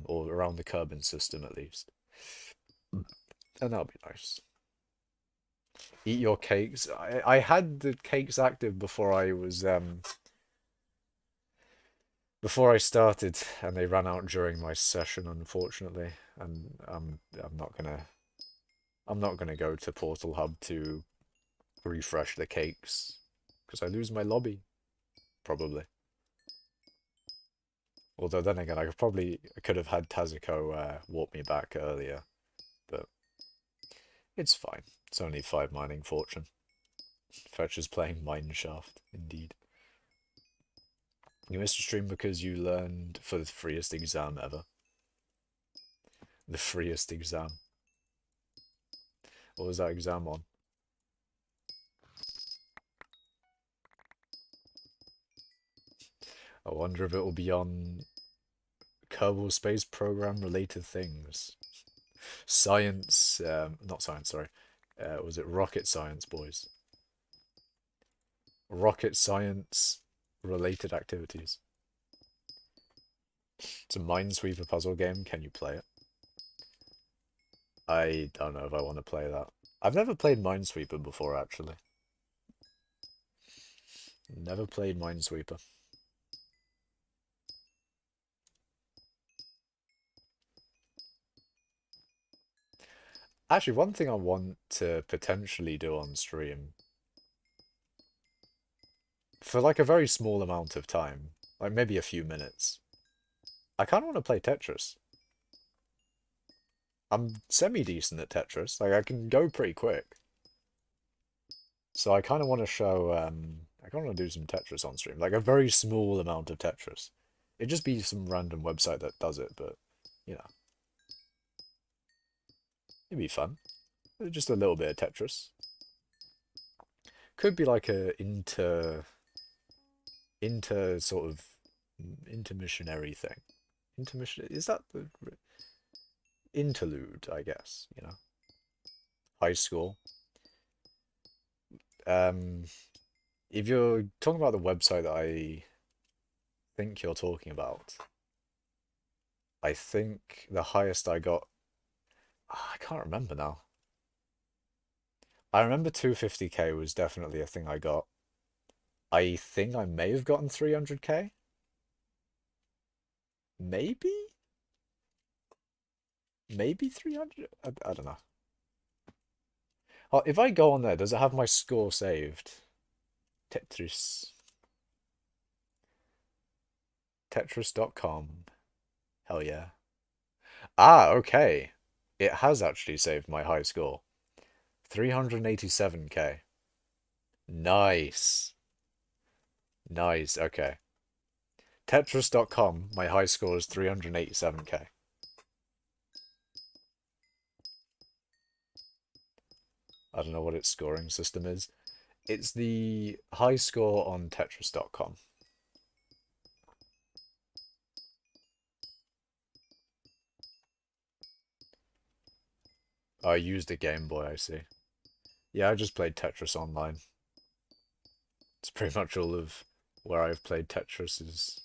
or around the Kerbin system at least. And that'll be nice. Eat your cakes. I had the cakes active before I was before I started, and they ran out during my session, unfortunately. And I'm not gonna go to Portal Hub to refresh the cakes because I lose my lobby probably. Although then again, I could have had Tazuko warp me back earlier, but it's fine. It's only 5 mining fortune. Fetch is playing Mineshaft, indeed. You missed a stream because you learned for the freest exam ever. The freest exam. What was that exam on? I wonder if it will be on Kerbal Space Program related things. Science, not science, sorry. Was it rocket science, boys? Rocket science related activities. It's a Minesweeper puzzle game. Can you play it? I don't know if I want to play that. I've never played Minesweeper before, actually. Never played Minesweeper. Actually, one thing I want to potentially do on stream, for like a very small amount of time, like maybe a few minutes, I kind of want to play Tetris. I'm semi-decent at Tetris. Like, I can go pretty quick. So I kind of want to show, I kind of want to do some Tetris on stream. Like, a very small amount of Tetris. It'd just be some random website that does it, but, you know. It'd be fun. Just a little bit of Tetris. Could be like a inter sort of intermissionary thing. Intermission, is that the interlude, I guess, you know. High school. Um, if you're talking about the website that I think you're talking about, I think the highest I got, I can't remember now. I remember 250k was definitely a thing I got. I think I may have gotten 300k. Maybe? Maybe 300? I don't know. Oh, if I go on there, does it have my score saved? Tetris. Tetris.com. Hell yeah. Ah, okay. It has actually saved my high score. 387k. Nice. Nice, okay. Tetris.com, my high score is 387k. I don't know what its scoring system is. It's the high score on Tetris.com. I used a Game Boy, I see. Yeah, I just played Tetris online. It's pretty much all of where I've played Tetris is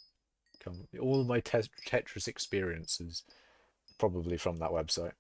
come. All of my Tetris experiences probably from that website.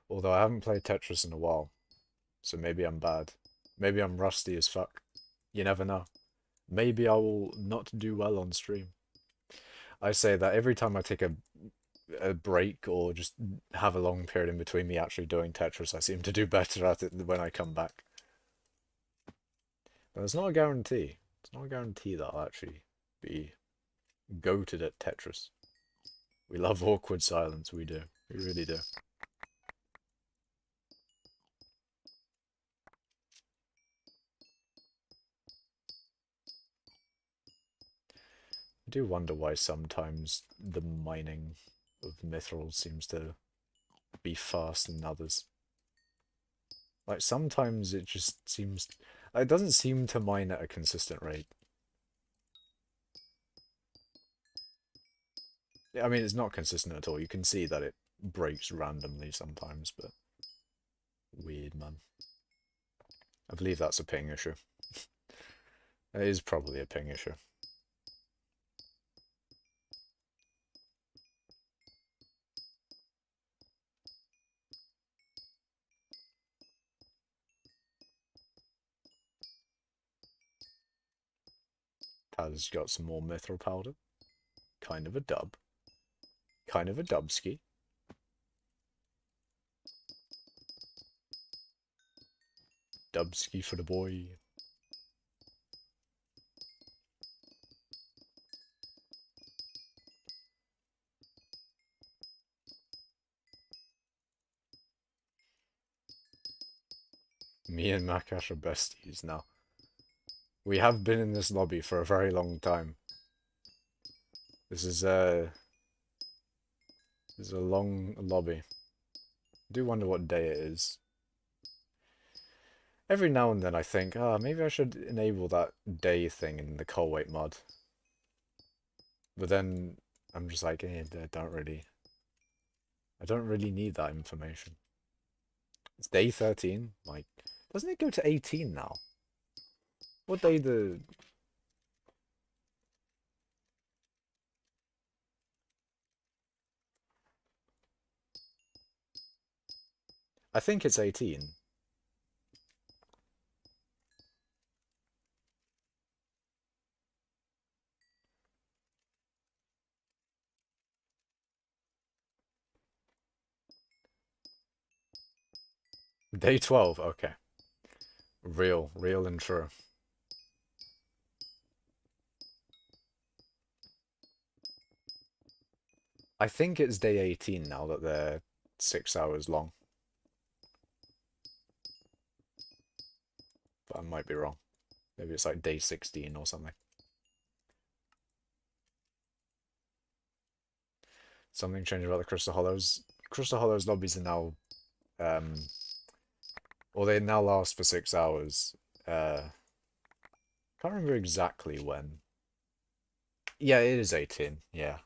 Although I haven't played Tetris in a while, so maybe I'm bad. Maybe I'm rusty as fuck. You never know. Maybe I will not do well on stream. I say that every time I take a break or just have a long period in between me actually doing Tetris, I seem to do better at it when I come back. But it's not a guarantee. It's not a guarantee that I'll actually be goated at Tetris. We love awkward silence, we do. We really do. I do wonder why sometimes the mining of mithril seems to be fast than others. Like sometimes it just seems, it doesn't seem to mine at a consistent rate. I mean, it's not consistent at all. You can see that it breaks randomly sometimes, but weird, man. I believe that's a ping issue. It is probably a ping issue. Taz got some more mithril powder. Kind of a dub. Kind of a dubski. Dubski for the boy. Me and Makash are besties now. We have been in this lobby for a very long time. This is a long lobby. I do wonder what day it is. Every now and then I think, maybe I should enable that day thing in the coal weight mod. But then I'm just like, I don't really need that information. It's day 13. Like, doesn't it go to 18 now? What day the... I think it's 18. Day 12, okay. Real and true. I think it's day 18 now that they're 6 hours long. But I might be wrong. Maybe it's like day 16 or something. Something changed about the Crystal Hollows. Crystal Hollows lobbies are now, or they now last for 6 hours. Can't remember exactly when. Yeah, it is 18, yeah.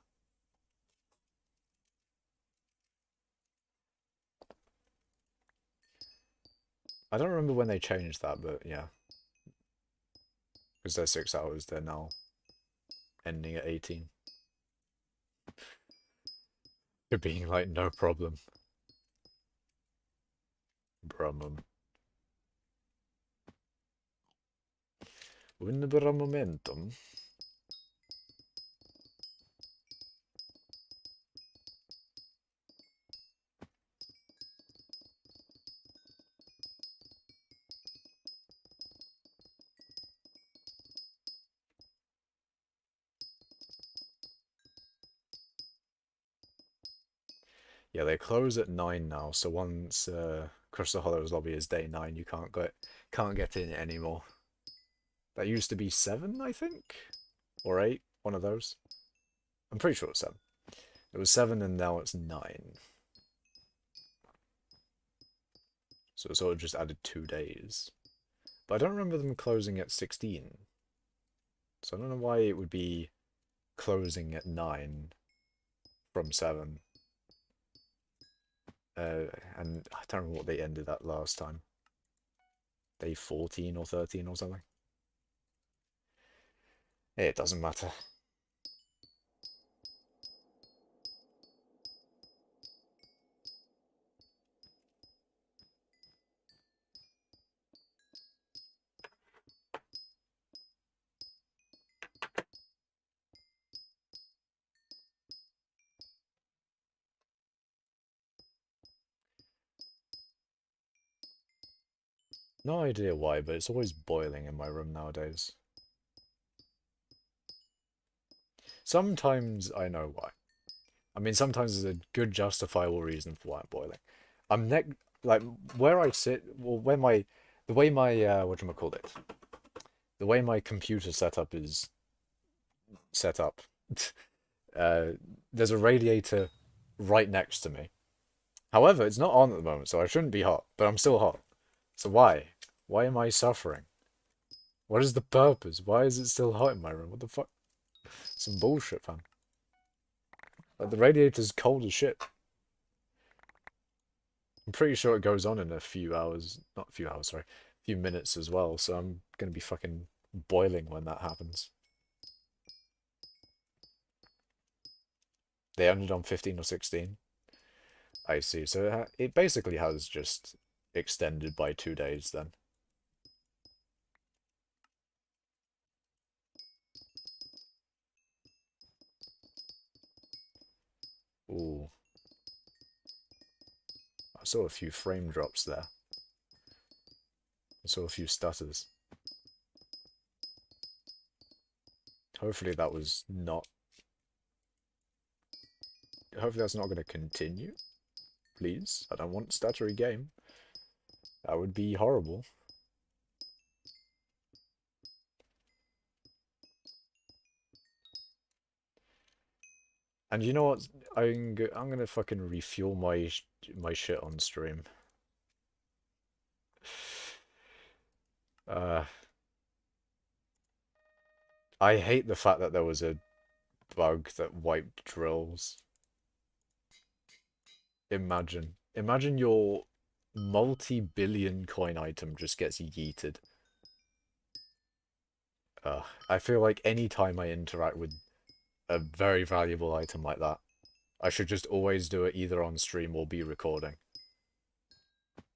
I don't remember when they changed that, but yeah. Because they're 6 hours, they're now ending at 18. You're being like, no problem. Brumum. Un momentum. Yeah, they close at 9 now, so once Crystal Hollows lobby is day 9, you can't get in anymore. That used to be 7, I think? Or 8, one of those. I'm pretty sure it's 7. It was 7 and now it's 9. So it sort of just added 2 days. But I don't remember them closing at 16. So I don't know why it would be closing at 9 from 7. And I don't remember what they ended at last time. Day 14 or 13 or something. It doesn't matter. No idea why, but it's always boiling in my room nowadays. Sometimes I know why. I mean, sometimes there's a good justifiable reason for why I'm boiling. I'm like where I sit. Well, the way my whatchamacallit, the way my computer setup is set up. There's a radiator right next to me, However, it's not on at the moment, so I shouldn't be hot, but I'm still hot. So why? Why am I suffering? What is the purpose? Why is it still hot in my room? What the fuck? Some bullshit, fam. Like, the radiator's cold as shit. I'm pretty sure it goes on in a few hours. Not a few hours, sorry. A few minutes as well, so I'm gonna be fucking boiling when that happens. They ended on 15 or 16. I see. So it basically has just extended by 2 days then. Ooh. I saw a few frame drops there. I saw a few stutters. Hopefully that was not... Hopefully that's not going to continue. Please. I don't want stuttery game. That would be horrible. And you know what? I'm gonna fucking refuel my shit on stream. Uh, I hate the fact that there was a bug that wiped drills. Imagine your multi-billion coin item just gets yeeted. I feel like any time I interact with a very valuable item like that, I should just always do it either on stream or be recording.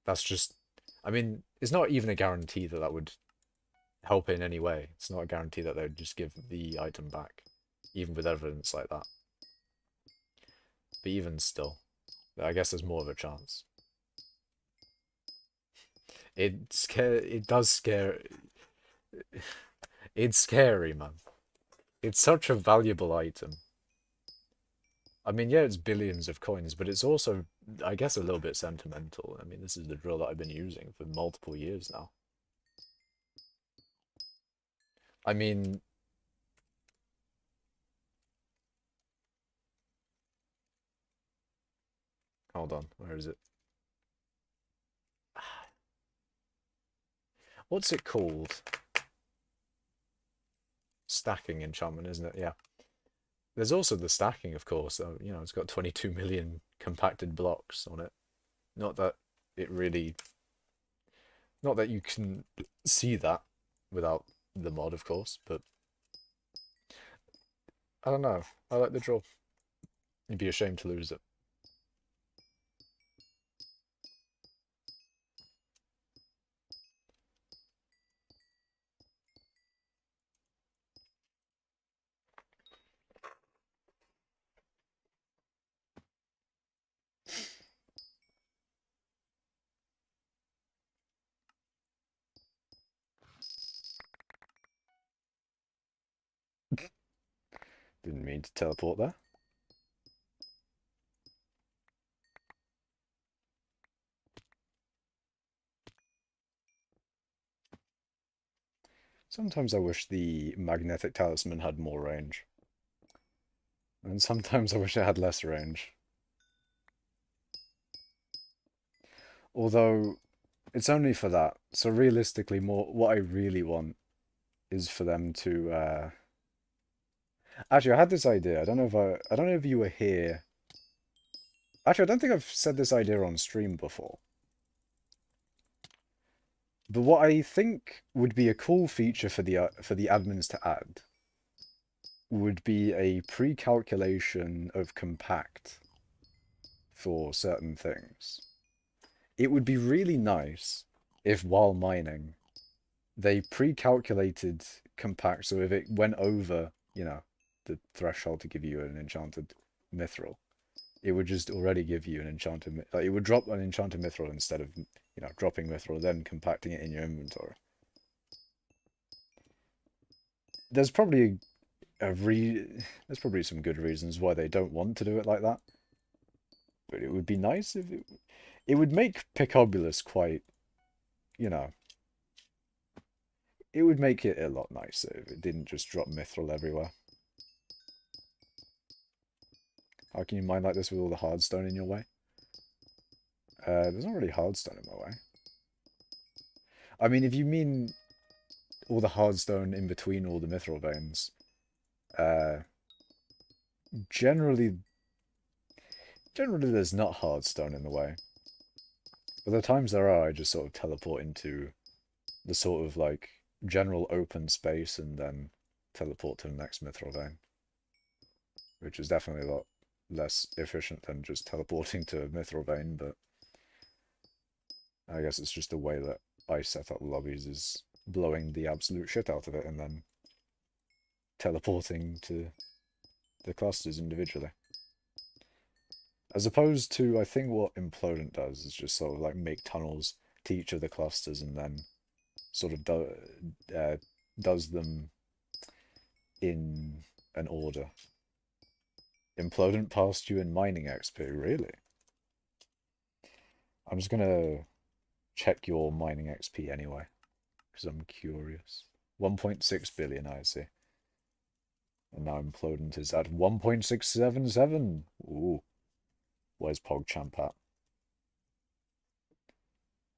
That's just, I mean, it's not even a guarantee that that would help in any way. It's not a guarantee that they would just give the item back, even with evidence like that. But even still, I guess there's more of a chance. It does scare. It's scary, man. It's such a valuable item. I mean, yeah, it's billions of coins, but it's also, I guess, a little bit sentimental. I mean, this is the drill that I've been using for multiple years now. I mean, hold on, where is it? What's it called? Stacking enchantment, isn't it? Yeah. There's also the stacking, of course. So, you know, it's got 22 million compacted blocks on it. Not that it really... Not that you can see that without the mod, of course, but... I don't know. I like the draw. You'd be ashamed to lose it. Didn't mean to teleport there. Sometimes I wish the magnetic talisman had more range. And sometimes I wish it had less range. Although, it's only for that. So realistically, more what I really want is for them to... Actually, I had this idea. I don't know if you were here. Actually, I don't think I've said this idea on stream before. But what I think would be a cool feature for the admins to add would be a pre-calculation of compact for certain things. It would be really nice if, while mining, they pre-calculated compact, so if it went over, you know, the threshold to give you an enchanted mithril, it would just already give you an enchanted, like, it would drop an enchanted mithril instead of, you know, dropping mithril, then compacting it in your inventory. There's probably there's probably some good reasons why they don't want to do it like that. But it would be nice if it would make Picobulus quite, you know, it would make it a lot nicer if it didn't just drop mithril everywhere. How can you mine like this with all the hardstone in your way? There's not really hardstone in my way. I mean, if you mean all the hardstone in between all the mithril veins, uh, generally, generally there's not hardstone in the way. But the times there are, I just sort of teleport into the sort of like general open space and then teleport to the next mithril vein, which is definitely a lot less efficient than just teleporting to a mithril vein, but I guess it's just the way that I set up lobbies is blowing the absolute shit out of it and then teleporting to the clusters individually. As opposed to, I think what Implodent does is just sort of like make tunnels to each of the clusters and then sort of does them in an order. Implodent passed you in mining XP, really? I'm just gonna check your mining XP anyway, because I'm curious. 1.6 billion, I see. And now Implodent is at 1.677. Ooh. Where's PogChamp at?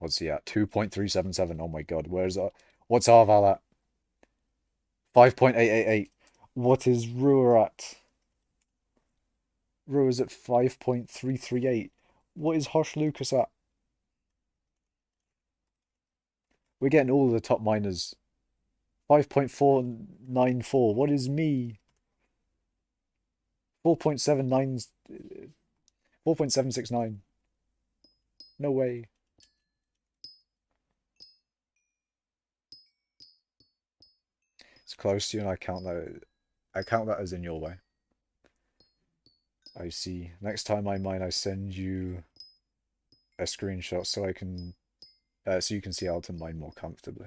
What's he at? 2.377. Oh my god, where's that? What's Arval at? 5.888. What is Ruhr at? Ruhr's at 5.338. What is Hosh Lucas at? We're getting all of the top miners. 5.494. What is me? 4.79. 4.769. No way. It's close to you, and I count that as in your way. I see. Next time I mine, I send you a screenshot so you can see how to mine more comfortably.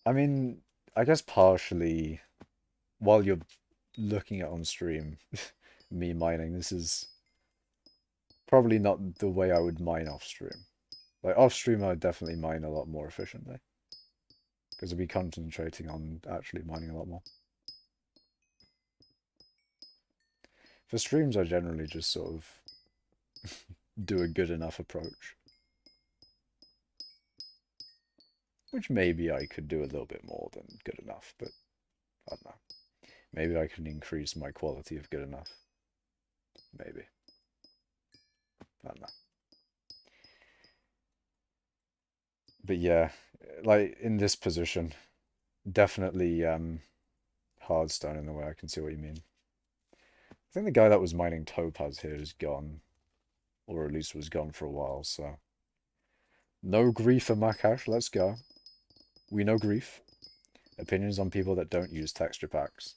I mean, I guess partially while you're looking at on stream me mining, this is probably not the way I would mine off stream. Like off stream, I would definitely mine a lot more efficiently because I'd be concentrating on actually mining a lot more. For streams, I generally just sort of do a good enough approach. Which maybe I could do a little bit more than good enough, but I don't know. Maybe I can increase my quality of good enough. Maybe. I don't know. But yeah, like in this position, definitely hardstone in the way. I can see what you mean. I think the guy that was mining topaz here is gone, or at least was gone for a while, so no grief for Makash, let's go. We know grief. Opinions on people that don't use texture packs.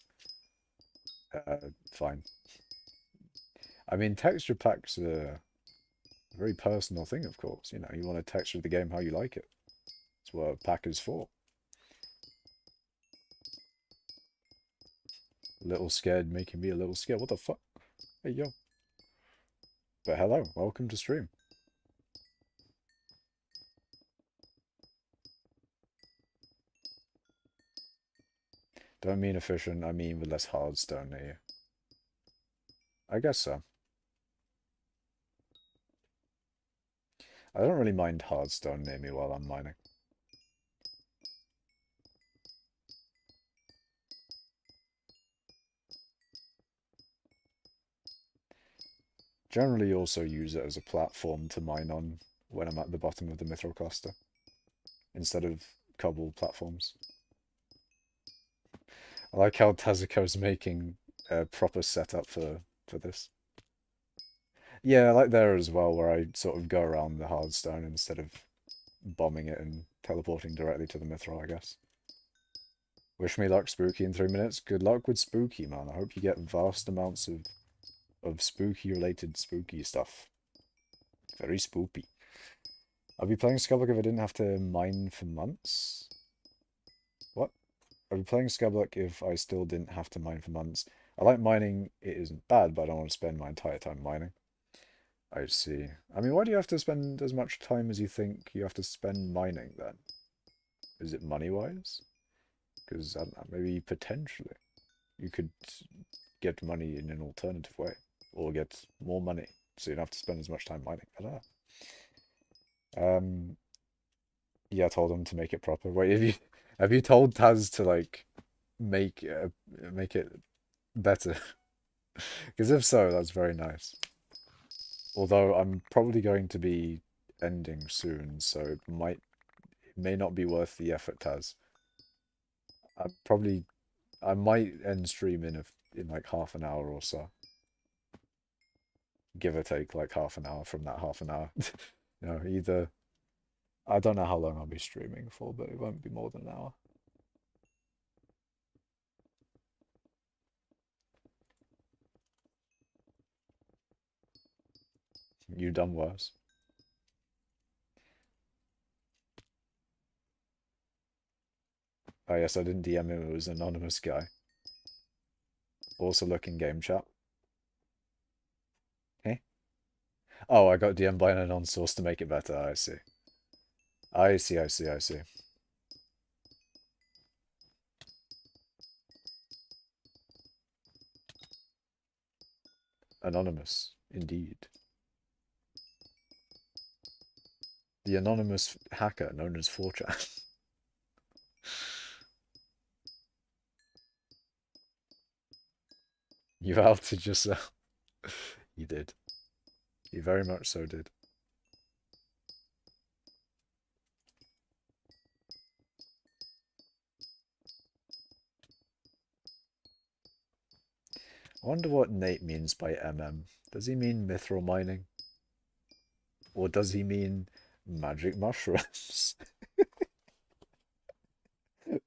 Fine. I mean, texture packs are a very personal thing, of course. You know, you want to texture the game how you like it. That's what a pack is for. A little scared, making me a little scared. What the fuck? Hey, yo. But hello, welcome to stream. Don't mean efficient, I mean with less hardstone near you. I guess so. I don't really mind hardstone near me while I'm mining. Generally also use it as a platform to mine on when I'm at the bottom of the mithril cluster, instead of cobble platforms. I like how Tazuko's making a proper setup for this. Yeah, I like there as well, where I sort of go around the hardstone instead of bombing it and teleporting directly to the mithril, I guess. Wish me luck, Spooky, in 3 minutes. Good luck with Spooky, man. I hope you get vast amounts of spooky-related spooky stuff. Very spoopy. I'd be playing Skyblock if I didn't have to mine for months. What? I'd be playing Skyblock if I still didn't have to mine for months. I like mining, it isn't bad, but I don't want to spend my entire time mining. I see. I mean, why do you have to spend as much time as you think you have to spend mining then? Is it money-wise? Because, I don't know, maybe potentially you could get money in an alternative way, or get more money so you don't have to spend as much time mining. Um, yeah, I told him to make it proper. Wait, have you told Taz to like make it better? Because if so, that's very nice. Although I'm probably going to be ending soon, so it may not be worth the effort, Taz. I might end stream in like half an hour or so. Give or take like half an hour from that half an hour. Either I don't know how long I'll be streaming for, but it won't be more than an hour. You done worse. Oh yes, I didn't DM him, it was an anonymous guy. Also looking game chat. Hey? Oh, I got DM'd by an anon source to make it better. I see. I see, I see, I see. Anonymous, indeed. The anonymous hacker known as 4chan. You outed yourself. You did. You very much so did. I wonder what Nate means by MM. Does he mean mithril mining? Or does he mean magic mushrooms?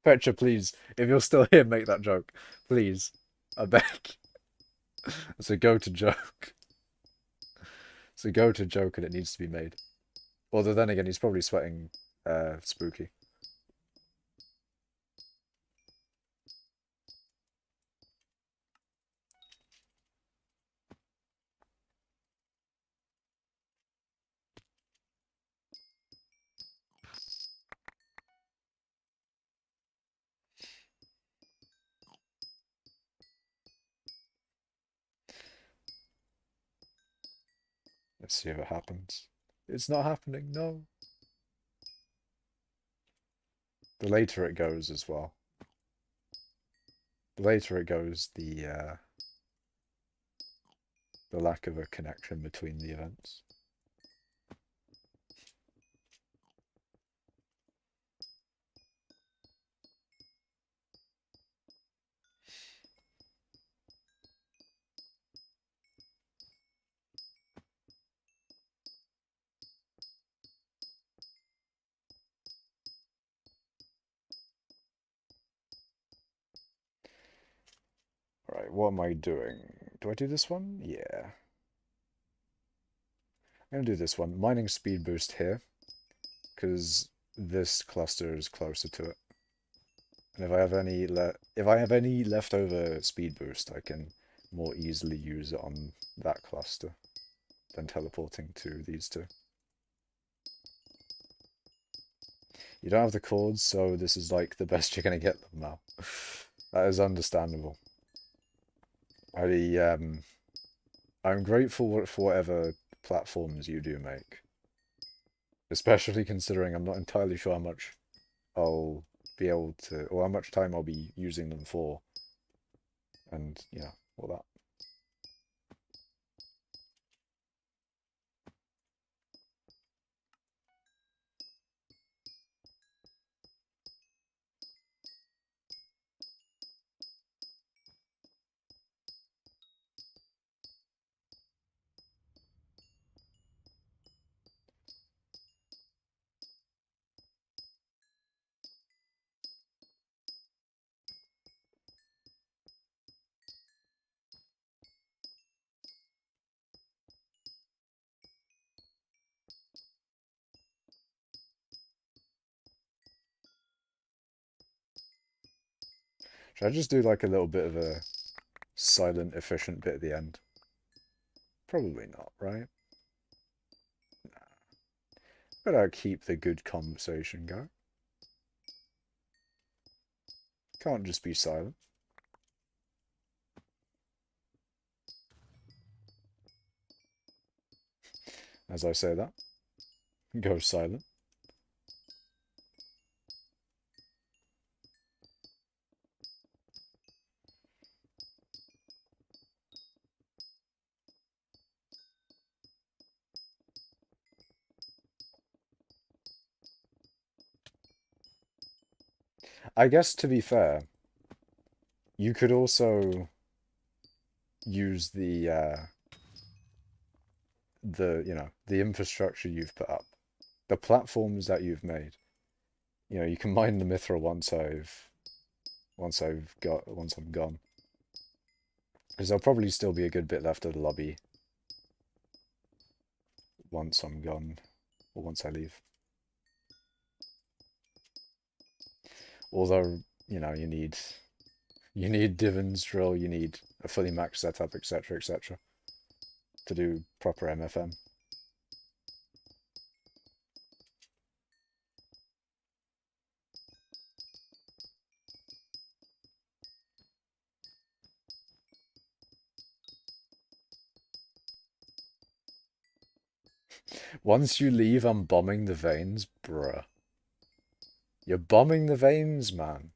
Petra, please, if you're still here, make that joke. Please. I beg. It's a go-to joke. It's a go-to joke and it needs to be made. Although then again, he's probably sweating spooky. Let's see if it happens. It's not happening, no. The later it goes as well. The later it goes, the lack of a connection between the events. Alright, what am I doing? Do I do this one? Yeah. I'm gonna do this one. Mining speed boost here, because this cluster is closer to it. And if I have any leftover speed boost, I can more easily use it on that cluster than teleporting to these two. You don't have the cords, so this is like the best you're gonna get them now. That is understandable. I'm grateful for whatever platforms you do make. Especially considering I'm not entirely sure how much I'll be able to, or how much time I'll be using them for. And, yeah, all that. Should I just do like a little bit of a silent, efficient bit at the end? Probably not, right? Gotta keep the good conversation going. Can't just be silent. as I say that. Go silent. I guess to be fair, you could also use the infrastructure you've put up, the platforms that you've made. You know, you can mine the mithril once I'm gone. Because there'll probably still be a good bit left of the lobby once I'm gone, or once I leave. Although, you need divans drill, you need a fully maxed setup, etc., etc., to do proper MFM. Once you leave, I'm bombing the veins, bruh. You're bombing the veins, man.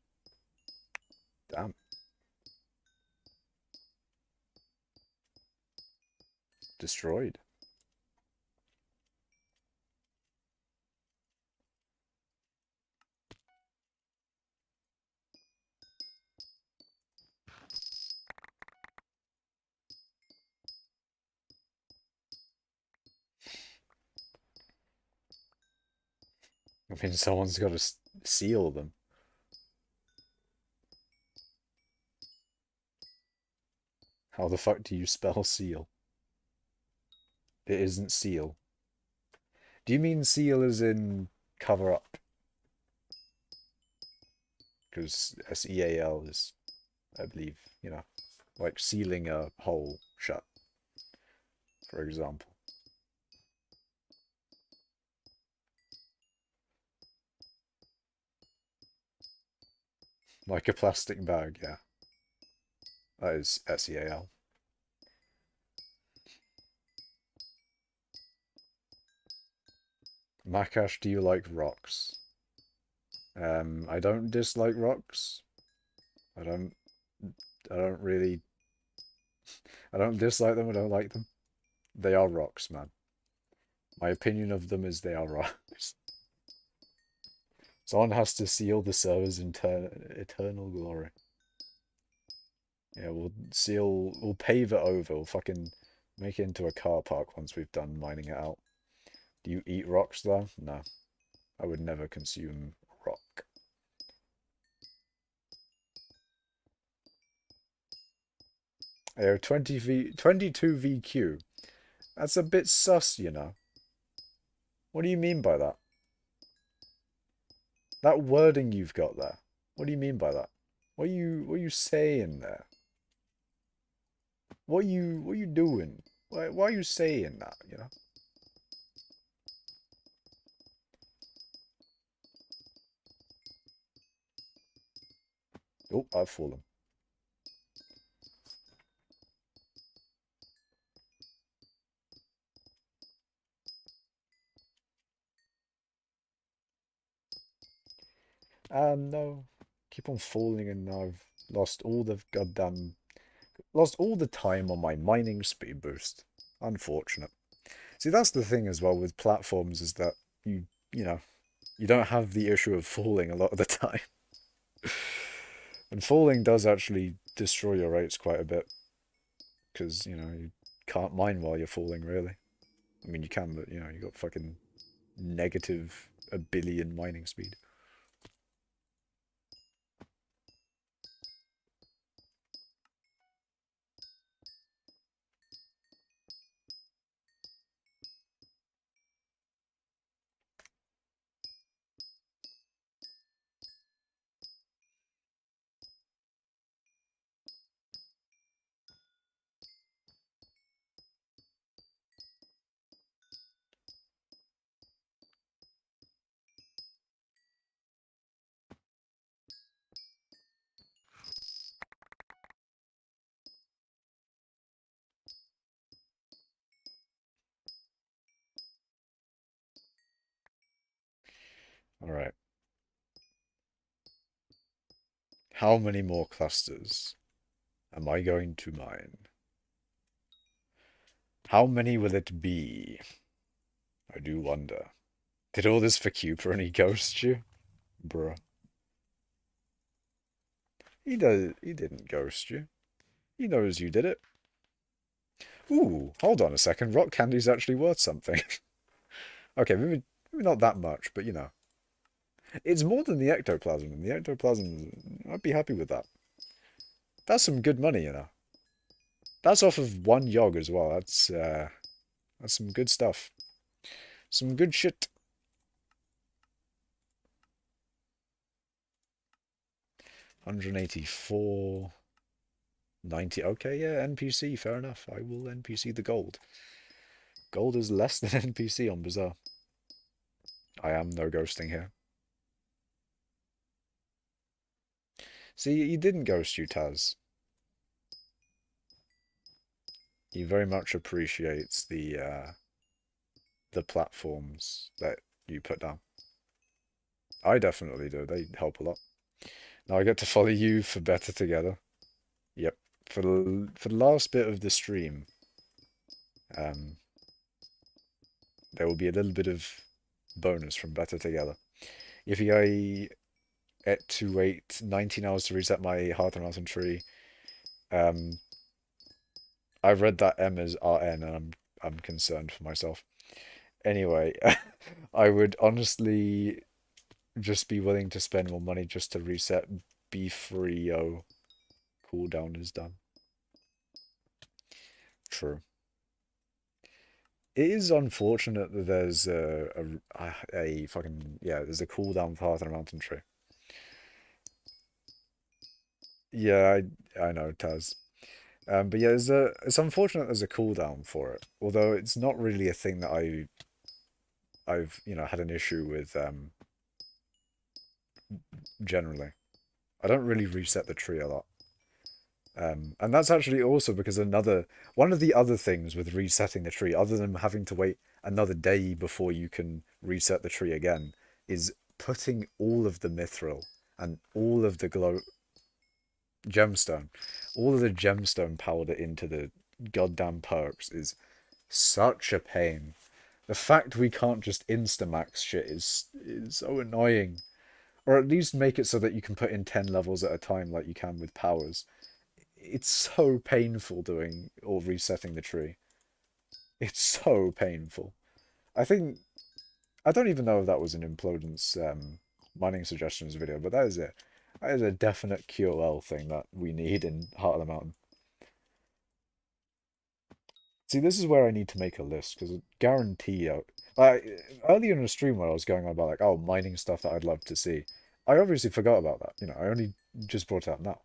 Damn. Destroyed. I mean, someone's got to seal them. How the fuck do you spell seal? It isn't seal. Do you mean seal as in cover up? Because SEAL is, I believe, like sealing a hole shut, for example. Like a plastic bag, yeah. That is SEAL. Makash, do you like rocks? I don't dislike rocks. I don't I don't really I don't dislike them, I don't like them. They are rocks, man. My opinion of them is they are rocks. Someone has to seal the server's eternal glory. Yeah, we'll pave it over, we'll fucking make it into a car park once we've done mining it out. Do you eat rocks though? No. I would never consume rock. Air 22 VQ. That's a bit sus, you know. What do you mean by that? That wording you've got there. What do you mean by that? What are you saying there? What are you doing? Why are you saying that, you know? Oh, I've fallen. No. Keep on falling and I've lost all the time on my mining speed boost. Unfortunate. See, that's the thing as well with platforms is that you know, you don't have the issue of falling a lot of the time. And falling does actually destroy your rates quite a bit because, you can't mine while you're falling, really. I mean, you can, but, you got fucking negative a billion mining speed. Alright. How many more clusters am I going to mine? How many will it be? I do wonder. Did all this for Cooper and he ghost you? Bruh. He didn't ghost you. He knows you did it. Ooh, hold on a second. Rock candy's actually worth something. Okay, maybe not that much, but you know. It's more than the ectoplasm, and the ectoplasm, I'd be happy with that. That's some good money, you know. That's off of one yog as well. That's some good stuff. Some good shit. 184. 90. Okay, yeah, NPC, fair enough. I will NPC the gold. Gold is less than NPC on Bazaar. I am no ghosting here. See, he didn't ghost you, Taz. He very much appreciates the platforms that you put down. I definitely do. They help a lot. Now I get to follow you for better together. Yep. For the last bit of the stream, um, there will be a little bit of bonus from better together. If I to wait 19 hours to reset my Hearth and Mountain tree, um, I read that M is RN, and I'm concerned for myself. Anyway, I would honestly just be willing to spend more money just to reset B3O. Cooldown is done. True. It is unfortunate that there's a fucking yeah, there's a cooldown path on a mountain tree. Yeah, I know, Taz. But yeah, it's unfortunate there's a cooldown for it. Although it's not really a thing that I've had an issue with generally. I don't really reset the tree a lot. And that's actually also because one of the other things with resetting the tree, other than having to wait another day before you can reset the tree again, is putting all of the mithril and all of the gemstone, all of the gemstone powder into the goddamn perks is such a pain. The fact we can't just instamax shit is so annoying. Or at least make it so that you can put in 10 levels at a time like you can with powers. It's so painful doing or resetting the tree. It's so painful. I think I don't even know if that was an Implodence mining suggestions video, but that is it. That is a definite QOL thing that we need in Heart of the Mountain. See, this is where I need to make a list because I guarantee earlier in the stream where I was going on about like, oh, mining stuff that I'd love to see. I obviously forgot about that. I only just brought it up now.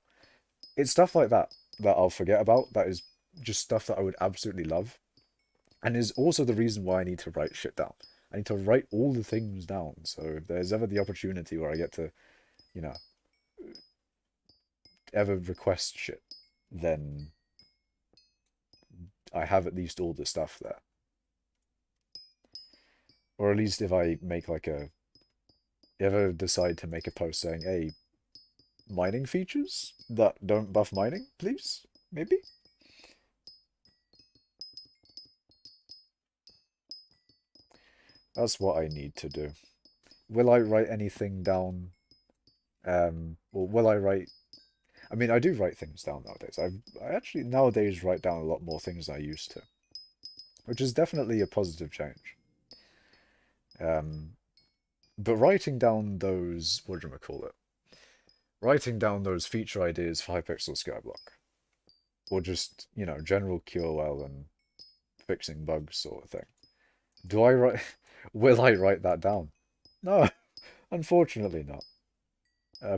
It's stuff like that that I'll forget about. That is just stuff that I would absolutely love. And is also the reason why I need to write shit down. I need to write all the things down. So if there's ever the opportunity where I get to, you know, ever request shit, then I have at least all the stuff there. Or at least if I make like ever decide to make a post saying, hey, mining features that don't buff mining, please? Maybe? That's what I need to do. Will I write anything down? Or will I write... I mean, I do write things down nowadays. I actually nowadays write down a lot more things than I used to, which is definitely a positive change. But writing down those... What do you call it? Writing down those feature ideas for hypixel Skyblock. Or just, general QOL and fixing bugs sort of thing. Do I write... Will I write that down? No, unfortunately not.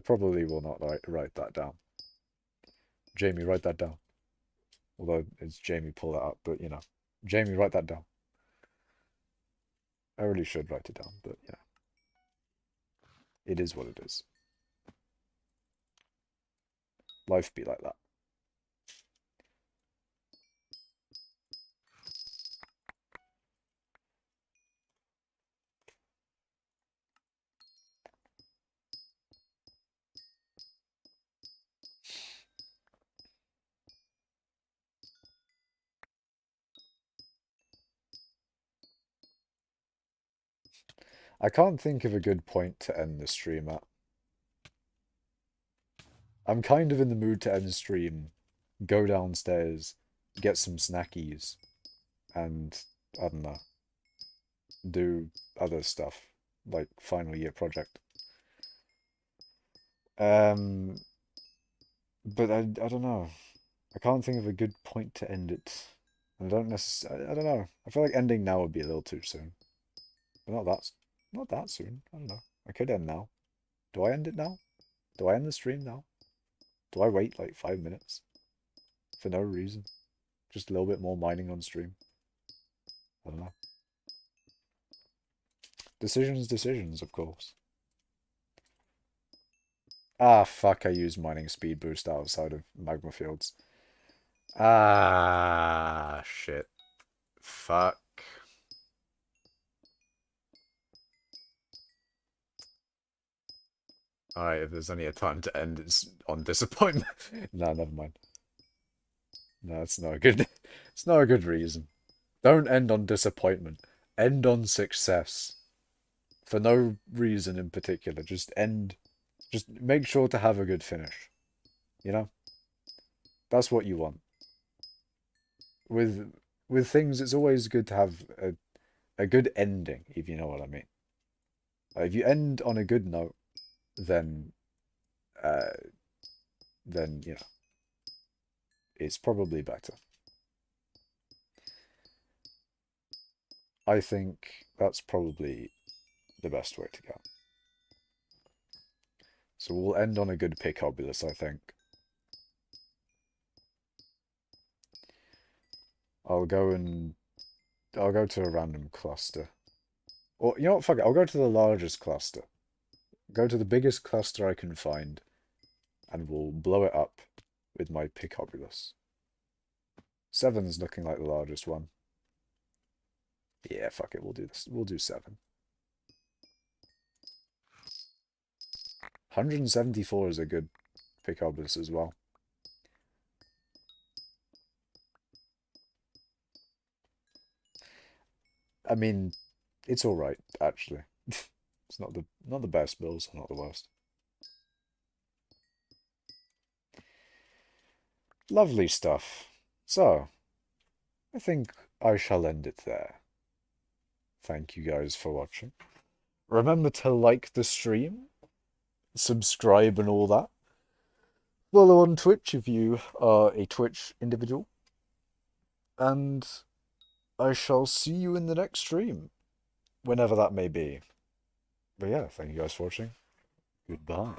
Probably will not write that down. Jamie, write that down. Although it's Jamie pull that up, but Jamie, write that down. I really should write it down, but it is what it is. Life be like that. I can't think of a good point to end the stream at. I'm kind of in the mood to end the stream, go downstairs, get some snackies, and I don't know, do other stuff like final year project. Um, but I don't know. I can't think of a good point to end it. I don't necessarily. I don't know. I feel like ending now would be a little too soon. But not that soon. I don't know. I could end now. Do I end it now? Do I end the stream now? Do I wait like 5 minutes for no reason? Just a little bit more mining on stream. I don't know. Decisions, of course. Ah, fuck, I used mining speed boost outside of magmafields. Ah, shit. Fuck. Alright, if there's only a time to end, it's on disappointment. No, never mind. No, it's not a good it's not a good reason. Don't end on disappointment. End on success. For no reason in particular. Just make sure to have a good finish. You know? That's what you want. With things, it's always good to have a good ending, if you know what I mean. If you end on a good note, then uh, then you know it's probably better. I think that's probably the best way to go. So we'll end on a good Picobulus, I think. I'll go to a random cluster. Or you know what, fuck it, I'll go to the largest cluster. Go to the biggest cluster I can find, and we'll blow it up with my Picobulus. 7's looking like the largest one. Yeah, fuck it, we'll do this. We'll do 7. 174 is a good Picobulus as well. I mean, it's alright, actually. It's not the best, but also not the worst. Lovely stuff. So, I think I shall end it there. Thank you guys for watching. Remember to like the stream, subscribe and all that. Follow on Twitch if you are a Twitch individual. And I shall see you in the next stream, whenever that may be. But yeah, thank you guys for watching. Goodbye.